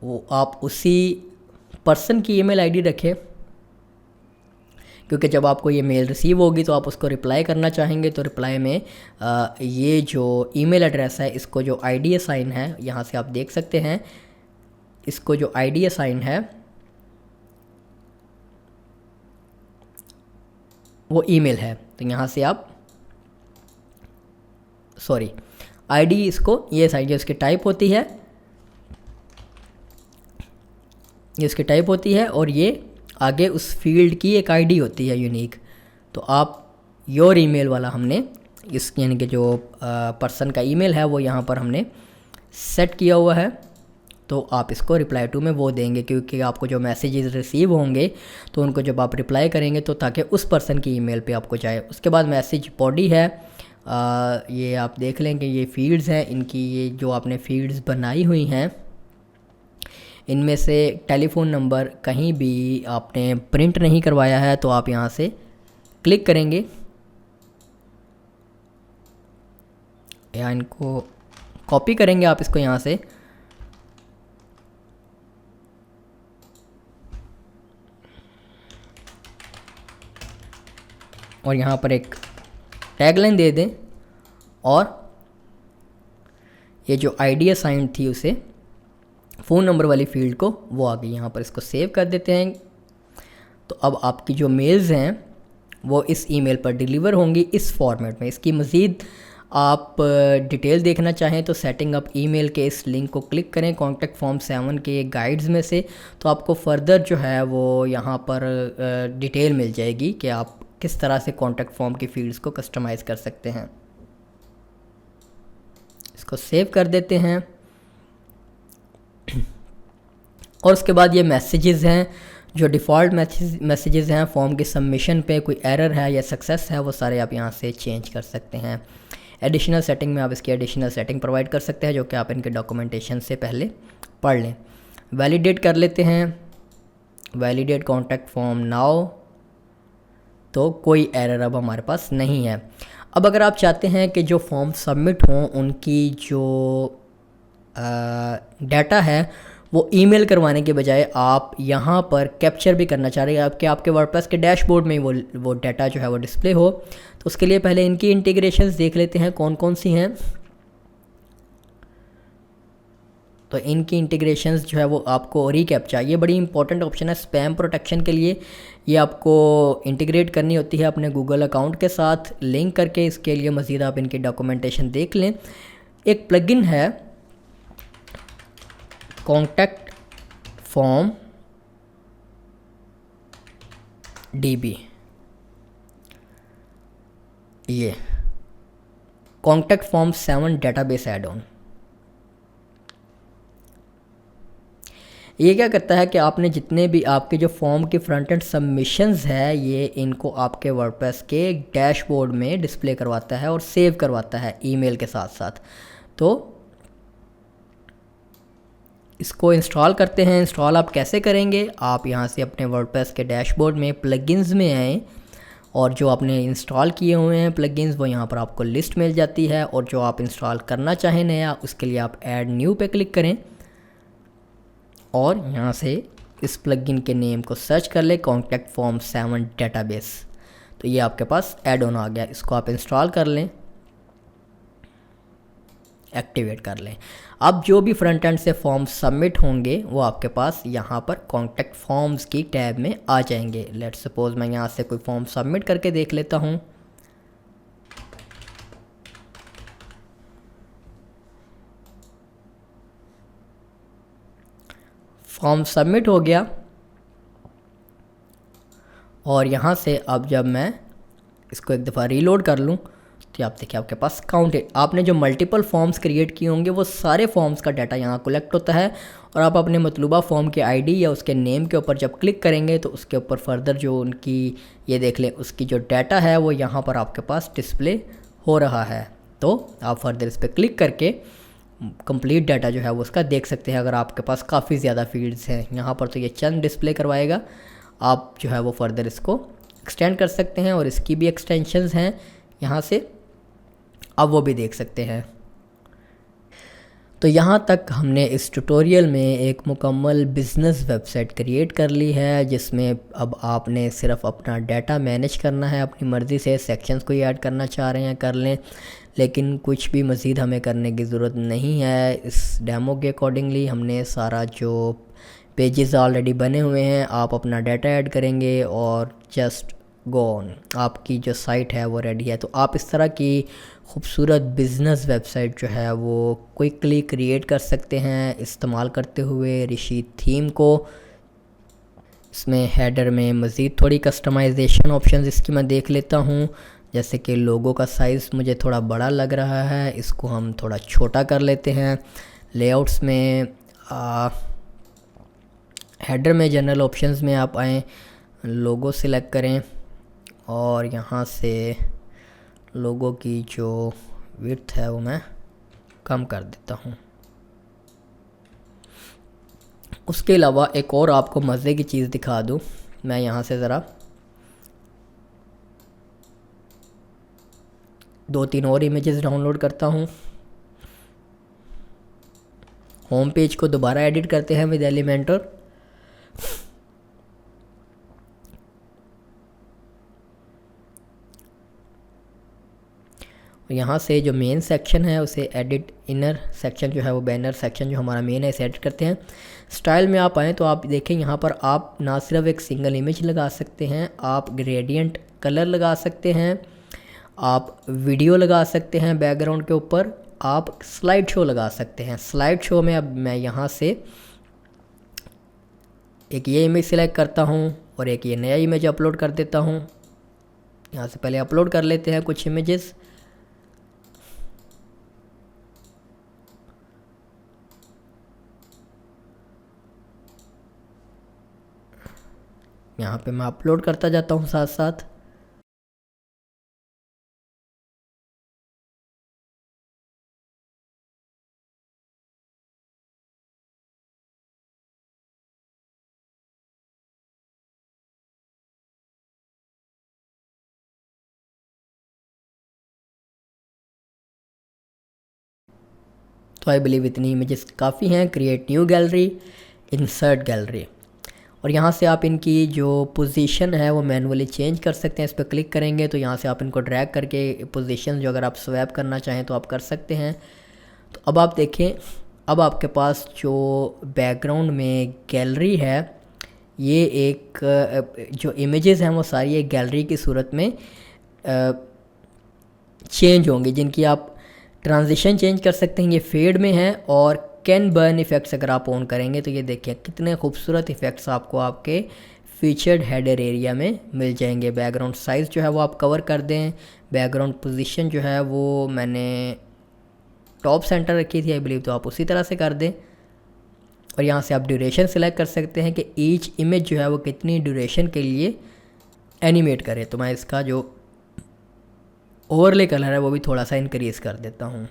वो आप उसी पर्सन की ईमेल आईडी रखें, क्योंकि जब आपको ये मेल रिसीव होगी तो आप उसको रिप्लाई करना चाहेंगे। तो रिप्लाई में ये जो ईमेल एड्रेस है, इसको जो आईडी असाइन है, यहाँ से आप देख सकते हैं, इसको जो आईडी असाइन है वो ईमेल है। तो यहाँ से आप आईडी, इसको ये आईडी उसकी टाइप होती है, ये उसकी टाइप होती है और ये आगे उस फील्ड की एक आईडी होती है यूनिक। तो आप योर ईमेल वाला हमने इस यानी कि जो पर्सन का ईमेल है वो यहाँ पर हमने सेट किया हुआ है। तो आप इसको रिप्लाई टू में वो देंगे, क्योंकि आपको जो मैसेजेस रिसीव होंगे तो उनको जब आप रिप्लाई करेंगे तो ताकि उस पर्सन की ईमेल पे आपको जाए। उसके बाद मैसेज बॉडी है, ये आप देख लें कि ये फील्ड्स हैं इनकी, ये जो आपने फील्ड्स बनाई हुई हैं इनमें से टेलीफ़ोन नंबर कहीं भी आपने प्रिंट नहीं करवाया है तो आप यहाँ से क्लिक करेंगे या इनको कॉपी करेंगे आप इसको यहाँ से, और यहाँ पर एक टैगलाइन दे दें और ये जो आईडी असाइन थी उसे फ़ोन नंबर वाली फील्ड को वो आ गई। यहाँ पर इसको सेव कर देते हैं। तो अब आपकी जो मेल्स हैं वो इस ईमेल पर डिलीवर होंगी इस फॉर्मेट में। इसकी मज़ीद आप डिटेल देखना चाहें तो सेटिंग अप ईमेल के इस लिंक को क्लिक करें कॉन्टैक्ट फॉर्म 7 के गाइड्स में से, तो आपको फ़र्दर जो है वो यहाँ पर डिटेल मिल जाएगी कि आप किस तरह से कॉन्टैक्ट फॉर्म की फील्ड्स को कस्टमाइज़ कर सकते हैं। इसको सेव कर देते हैं और उसके बाद ये मैसेजेस हैं जो डिफ़ॉल्ट मैसेजेस हैं फॉर्म के सबमिशन पे, कोई एरर है या सक्सेस है वो सारे आप यहाँ से चेंज कर सकते हैं। एडिशनल सेटिंग में आप इसकी एडिशनल सेटिंग प्रोवाइड कर सकते हैं जो कि आप इनके डॉक्यूमेंटेशन से पहले पढ़ लें। वैलिडेट कर लेते हैं, वैलिडेट कॉन्टैक्ट फॉर्म नाउ, तो कोई एरर अब हमारे पास नहीं है। अब अगर आप चाहते हैं कि जो फॉर्म सबमिट हों उनकी जो डाटा है वो ईमेल करवाने के बजाय आप यहाँ पर कैप्चर भी करना चाह रहे हैं आपके वर्डप्रेस के डैशबोर्ड में वो डाटा जो है वो डिस्प्ले हो, तो उसके लिए पहले इनकी इंटीग्रेशंस देख लेते हैं कौन कौन सी हैं। तो इनकी इंटीग्रेशंस जो है वो आपको रीकैप्चा, ये बड़ी इंपॉर्टेंट ऑप्शन है स्पैम प्रोटेक्शन के लिए, ये आपको इंटीग्रेट करनी होती है अपने गूगल अकाउंट के साथ लिंक करके। इसके लिए मज़ीद आप इनकी डॉक्यूमेंटेशन देख लें। एक प्लगइन है कॉन्टैक्ट फॉर्म DB, ये contact form 7 database add on. ये क्या करता है कि आपने जितने भी आपके जो फॉर्म के फ्रंट एंड सबमिशंस है ये इनको आपके वर्डप्रेस के डैशबोर्ड में डिस्प्ले करवाता है और सेव करवाता है ईमेल के साथ साथ। तो इसको इंस्टॉल करते हैं। इंस्टॉल आप कैसे करेंगे, आप यहाँ से अपने वर्डप्रेस के डैशबोर्ड में प्लगइन्स में आएँ और जो आपने इंस्टॉल किए हुए हैं प्लगइन्स वो यहाँ पर आपको लिस्ट मिल जाती है, और जो आप इंस्टॉल करना चाहें नया उसके लिए आप ऐड न्यू पे क्लिक करें और यहाँ से इस प्लगइन के नेम को सर्च कर ले कॉन्टैक्ट फॉर्म 7 डेटाबेस। तो ये आपके पास ऐड ऑन आ गया, इसको आप इंस्टॉल कर लें, एक्टिवेट कर लें। अब जो भी फ्रंट एंड से फॉर्म सबमिट होंगे वो आपके पास यहाँ पर कॉन्टैक्ट फॉर्म्स की टैब में आ जाएंगे। लेट्स सपोज मैं यहाँ से कोई फॉर्म सबमिट करके देख लेता हूँ। फॉर्म सबमिट हो गया। और यहाँ से अब जब मैं इसको एक दफ़ा रीलोड कर लूँ तो आप देखिए आपके पास काउंट है। आपने जो मल्टीपल फॉर्म्स क्रिएट किए होंगे वो सारे फॉर्म्स का डाटा यहाँ कलेक्ट होता है, और आप अपने मतलूबा फॉर्म के आईडी या उसके नेम के ऊपर जब क्लिक करेंगे तो उसके ऊपर फर्दर जो उनकी ये देख लें उसकी जो डाटा है वो यहाँ पर आपके पास डिस्प्ले हो रहा है। तो आप फर्दर इस पर क्लिक करके कंप्लीट डाटा जो है वो उसका देख सकते हैं। अगर आपके पास काफ़ी ज़्यादा फील्ड्स हैं यहाँ पर तो ये चंद डिस्प्ले करवाएगा, आप जो है वो फर्दर इसको एक्सटेंड कर सकते हैं, और इसकी भी एक्सटेंशंस हैं यहाँ से, आप वो भी देख सकते हैं। तो यहाँ तक हमने इस ट्यूटोरियल में एक मुकम्मल बिज़नेस वेबसाइट क्रिएट कर ली है, जिसमें अब आपने सिर्फ अपना डाटा मैनेज करना है अपनी मर्ज़ी से। सेक्शंस को ऐड करना चाह रहे हैं कर लें, लेकिन कुछ भी मज़ीद हमें करने की ज़रूरत नहीं है। इस डेमो के अकॉर्डिंगली हमने सारा जो पेजेस ऑलरेडी बने हुए हैं, आप अपना डाटा ऐड करेंगे और जस्ट गो ऑन, आपकी जो साइट है वो रेडी है। तो आप इस तरह की खूबसूरत बिज़नेस वेबसाइट जो है वो क्विकली क्रिएट कर सकते हैं इस्तेमाल करते हुए ऋषि थीम को। इसमें हेडर में मज़ीद थोड़ी कस्टमाइजेशन ऑप्शंस इसकी मैं देख लेता हूँ, जैसे कि लोगो का साइज़ मुझे थोड़ा बड़ा लग रहा है, इसको हम थोड़ा छोटा कर लेते हैं। लेआउट्स में हेडर में जनरल ऑप्शंस में आप आएँ, लोगो सिलेक्ट करें और यहाँ से लोगो की जो विड्थ है वो मैं कम कर देता हूँ। उसके अलावा एक और आपको मज़े की चीज़ दिखा दूँ, मैं यहाँ से ज़रा 2-3 और इमेजेस डाउनलोड करता हूँ। होम पेज को दोबारा एडिट करते हैं विद एलिमेंटर। यहाँ से जो मेन सेक्शन है उसे एडिट, इनर सेक्शन जो है वो बैनर सेक्शन जो हमारा मेन है इसे एडिट करते हैं। स्टाइल में आप आएँ तो आप देखें यहाँ पर आप ना सिर्फ एक सिंगल इमेज लगा सकते हैं, आप ग्रेडियंट कलर लगा सकते हैं, आप वीडियो लगा सकते हैं बैकग्राउंड के ऊपर, आप स्लाइड शो लगा सकते हैं। स्लाइड शो में अब मैं यहाँ से एक ये इमेज सिलेक्ट करता हूँ और एक ये नया इमेज अपलोड कर देता हूँ। यहाँ से पहले अपलोड कर लेते हैं कुछ इमेजेस। यहाँ पे मैं अपलोड करता जाता हूँ साथ साथ। तो आई बिलीव इतनी इमेजेस काफ़ी हैं। Create new gallery, insert gallery, और यहाँ से आप इनकी जो पोजीशन है वो मैनुअली चेंज कर सकते हैं। इस पर क्लिक करेंगे तो यहाँ से आप इनको ड्रैग करके पोजीशन जो अगर आप स्वैप करना चाहें तो आप कर सकते हैं। तो अब आप देखें, अब आपके पास जो बैकग्राउंड में गैलरी है, ये एक जो इमेजेस हैं वो सारी एक गैलरी की सूरत में चेंज होंगी, जिनकी आप ट्रांजिशन चेंज कर सकते हैं। ये फेड में है, और कैन बर्न इफ़ेक्ट्स अगर आप ऑन करेंगे तो ये देखिए कितने खूबसूरत इफ़ेक्ट्स आपको आपके फीचर्ड हेडर एरिया में मिल जाएंगे। बैकग्राउंड साइज़ जो है वो आप कवर कर दें। बैकग्राउंड पोजीशन जो है वो मैंने टॉप सेंटर रखी थी आई बिलीव, तो आप उसी तरह से कर दें। और यहाँ से आप ड्यूरेशन सेलेक्ट कर सकते हैं कि ईच इमेज जो है वो कितनी ड्यूरेशन के लिए एनिमेट करे। तो मैं इसका जो ओवरले कलर है वो भी थोड़ा सा इंक्रीज़ कर देता हूँ।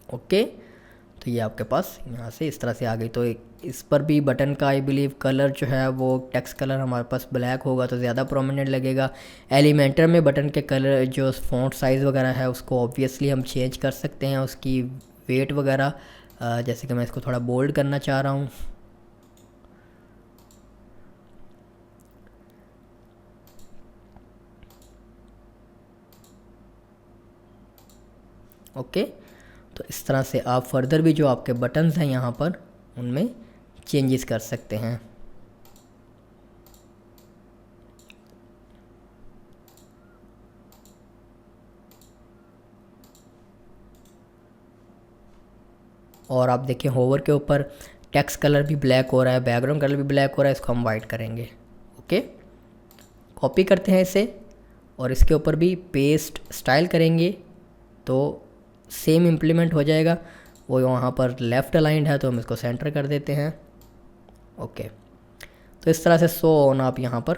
ओके, तो ये आपके पास यहाँ से इस तरह से आ गई। तो इस पर भी बटन का आई बिलीव कलर जो है वो टेक्स्ट कलर हमारे पास ब्लैक होगा तो ज़्यादा प्रोमिनेंट लगेगा। एलिमेंटर में बटन के कलर जो फ़ॉन्ट साइज़ वगैरह है उसको ऑब्वियसली हम चेंज कर सकते हैं, उसकी वेट वगैरह। जैसे कि मैं इसको थोड़ा बोल्ड करना चाह रहा हूँ। ओके, तो इस तरह से आप फर्दर भी जो आपके बटन्स हैं यहाँ पर उनमें चेंजेस कर सकते हैं। और आप देखिए होवर के ऊपर टेक्स्ट कलर भी ब्लैक हो रहा है, बैकग्राउंड कलर भी ब्लैक हो रहा है, इसको हम वाइट करेंगे। ओके, कॉपी करते हैं इसे और इसके ऊपर भी पेस्ट स्टाइल करेंगे तो सेम इम्प्लीमेंट हो जाएगा। वो वहाँ पर लेफ़्ट अलाइंड है तो हम इसको सेंटर कर देते हैं। ओके, तो इस तरह से सो ऑन आप यहाँ पर,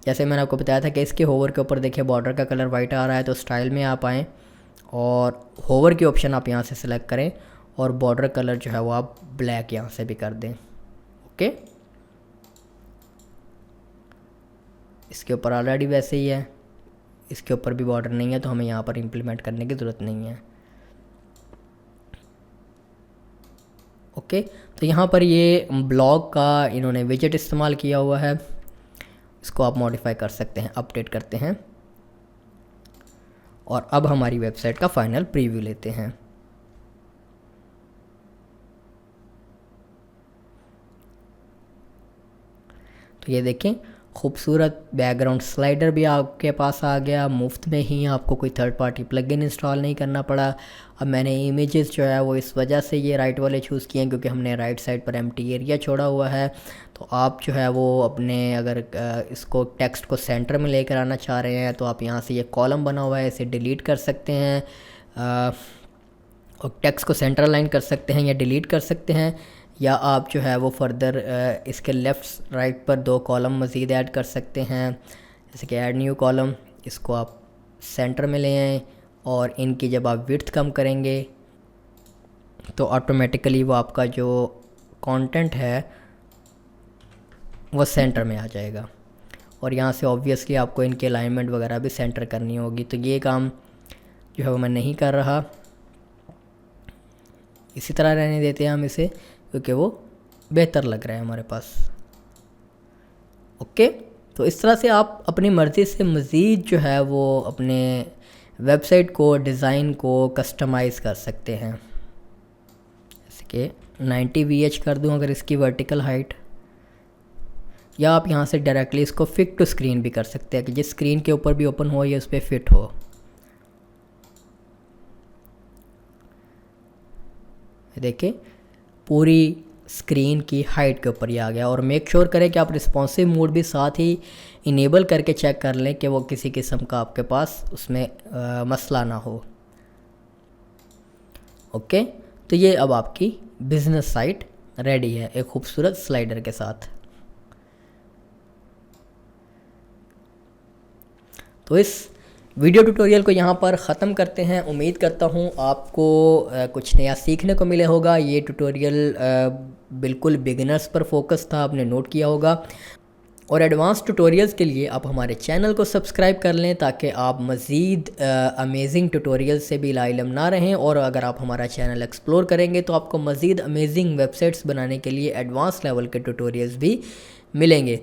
जैसे मैंने आपको बताया था कि इसके होवर के ऊपर देखिए बॉर्डर का कलर वाइट आ रहा है, तो स्टाइल में आप आएँ और होवर की ऑप्शन आप यहाँ से सिलेक्ट करें और बॉर्डर कलर जो है वो आप ब्लैक यहाँ से भी कर दें। ओके, इसके ऊपर ऑलरेडी वैसे ही है, इसके ऊपर भी बॉर्डर नहीं है तो हमें यहाँ पर इम्प्लीमेंट करने की ज़रूरत नहीं है। ओके, तो यहाँ पर ये ब्लॉग का इन्होंने विजेट इस्तेमाल किया हुआ है, इसको आप मॉडिफाई कर सकते हैं, अपडेट करते हैं। और अब हमारी वेबसाइट का फाइनल प्रीव्यू लेते हैं। तो ये देखें, खूबसूरत बैकग्राउंड स्लाइडर भी आपके पास आ गया मुफ्त में ही, आपको कोई थर्ड पार्टी प्लगइन इंस्टॉल नहीं करना पड़ा। अब मैंने इमेजेस जो है वो इस वजह से ये राइट वाले चूज़ किए हैं क्योंकि हमने राइट साइड पर एम्प्टी एरिया छोड़ा हुआ है। तो आप जो है वो अपने अगर इसको टेक्स्ट को सेंटर में लेकर आना चाह रहे हैं तो आप यहाँ से ये कॉलम बना हुआ है इसे डिलीट कर सकते हैं और टेक्स्ट को सेंटर लाइन कर सकते हैं या डिलीट कर सकते हैं, या आप जो है वो फर्दर इसके लेफ़्ट राइट पर 2 कॉलम मज़ीद ऐड कर सकते हैं, जैसे कि ऐड न्यू कॉलम, इसको आप सेंटर में ले आएँ और इनकी जब आप विड्थ कम करेंगे तो ऑटोमेटिकली वो आपका जो कंटेंट है वो सेंटर में आ जाएगा। और यहाँ से ऑब्वियसली आपको इनकी अलाइनमेंट वगैरह भी सेंटर करनी होगी, तो ये काम जो है वो मैं नहीं कर रहा, इसी तरह रहने देते हैं हम इसे क्योंकि वो बेहतर लग रहा है हमारे पास। ओके, तो इस तरह से आप अपनी मर्ज़ी से मज़ीद जो है वो अपने वेबसाइट को, डिज़ाइन को कस्टमाइज़ कर सकते हैं। जैसे कि 90 VH कर दूं अगर इसकी वर्टिकल हाइट, या आप यहाँ से डायरेक्टली इसको फिट टू स्क्रीन भी कर सकते हैं कि जिस स्क्रीन के ऊपर भी ओपन हो या उस पर फिट हो। देखिए पूरी स्क्रीन की हाइट के ऊपर ही आ गया। और मेक श्योर करें कि आप रिस्पॉन्सिव मोड भी साथ ही इनेबल करके चेक कर लें कि वो किसी किस्म का आपके पास उसमें मसला ना हो। ओके, तो ये अब आपकी बिजनेस साइट रेडी है एक खूबसूरत स्लाइडर के साथ। तो इस वीडियो ट्यूटोरियल को यहाँ पर ख़त्म करते हैं। उम्मीद करता हूँ आपको कुछ नया सीखने को मिला होगा। ये ट्यूटोरियल बिल्कुल बिगिनर्स पर फोकस था, आपने नोट किया होगा। और एडवांस ट्यूटोरियल्स के लिए आप हमारे चैनल को सब्सक्राइब कर लें ताकि आप मज़ीद अमेजिंग ट्यूटोरियल से भी लाइलम ना रहें। और अगर आप हमारा चैनल एक्सप्लोर करेंगे तो आपको मज़ीद अमेजिंग वेबसाइट्स बनाने के लिए एडवांस लेवल के ट्यूटोरियल्स भी मिलेंगे।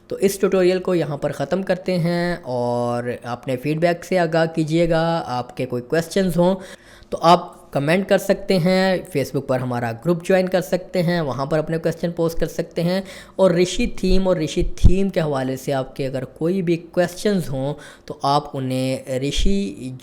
तो इस ट्यूटोरियल को यहाँ पर ख़त्म करते हैं और अपने फ़ीडबैक से आगाह कीजिएगा। आपके कोई क्वेश्चंस हों तो आप कमेंट कर सकते हैं, फेसबुक पर हमारा ग्रुप ज्वाइन कर सकते हैं, वहाँ पर अपने क्वेश्चन पोस्ट कर सकते हैं। और ऋषि थीम के हवाले से आपके अगर कोई भी क्वेश्चंस हों तो आप उन्हें ऋषि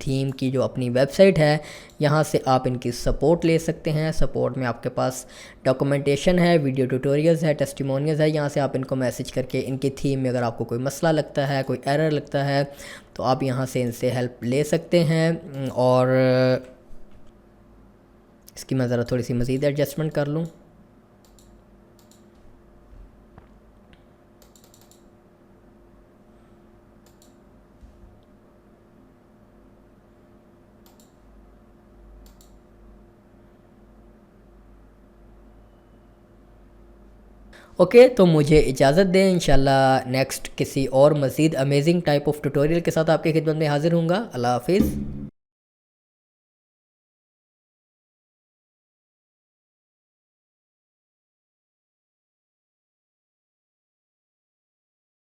थीम की जो अपनी वेबसाइट है यहाँ से आप इनकी सपोर्ट ले सकते हैं। सपोर्ट में आपके पास डॉक्यूमेंटेशन है, वीडियो ट्यूटोरियल्स है, टेस्टिमोनियल्स है। यहाँ से आप इनको मैसेज करके इनकी थीम में अगर आपको कोई मसला लगता है, कोई एरर लगता है तो आप यहाँ से इनसे हेल्प ले सकते हैं। और इसकी मैं ज़रा थोड़ी सी मज़ीद एडजस्टमेंट कर लूँ। ओके, तो मुझे इजाज़त दें। इंशाल्लाह नेक्स्ट किसी और मज़ीद अमेजिंग टाइप ऑफ ट्यूटोरियल के साथ आपकी खिदमत में हाज़िर हूँगा। अल्लाह हाफ़िज़।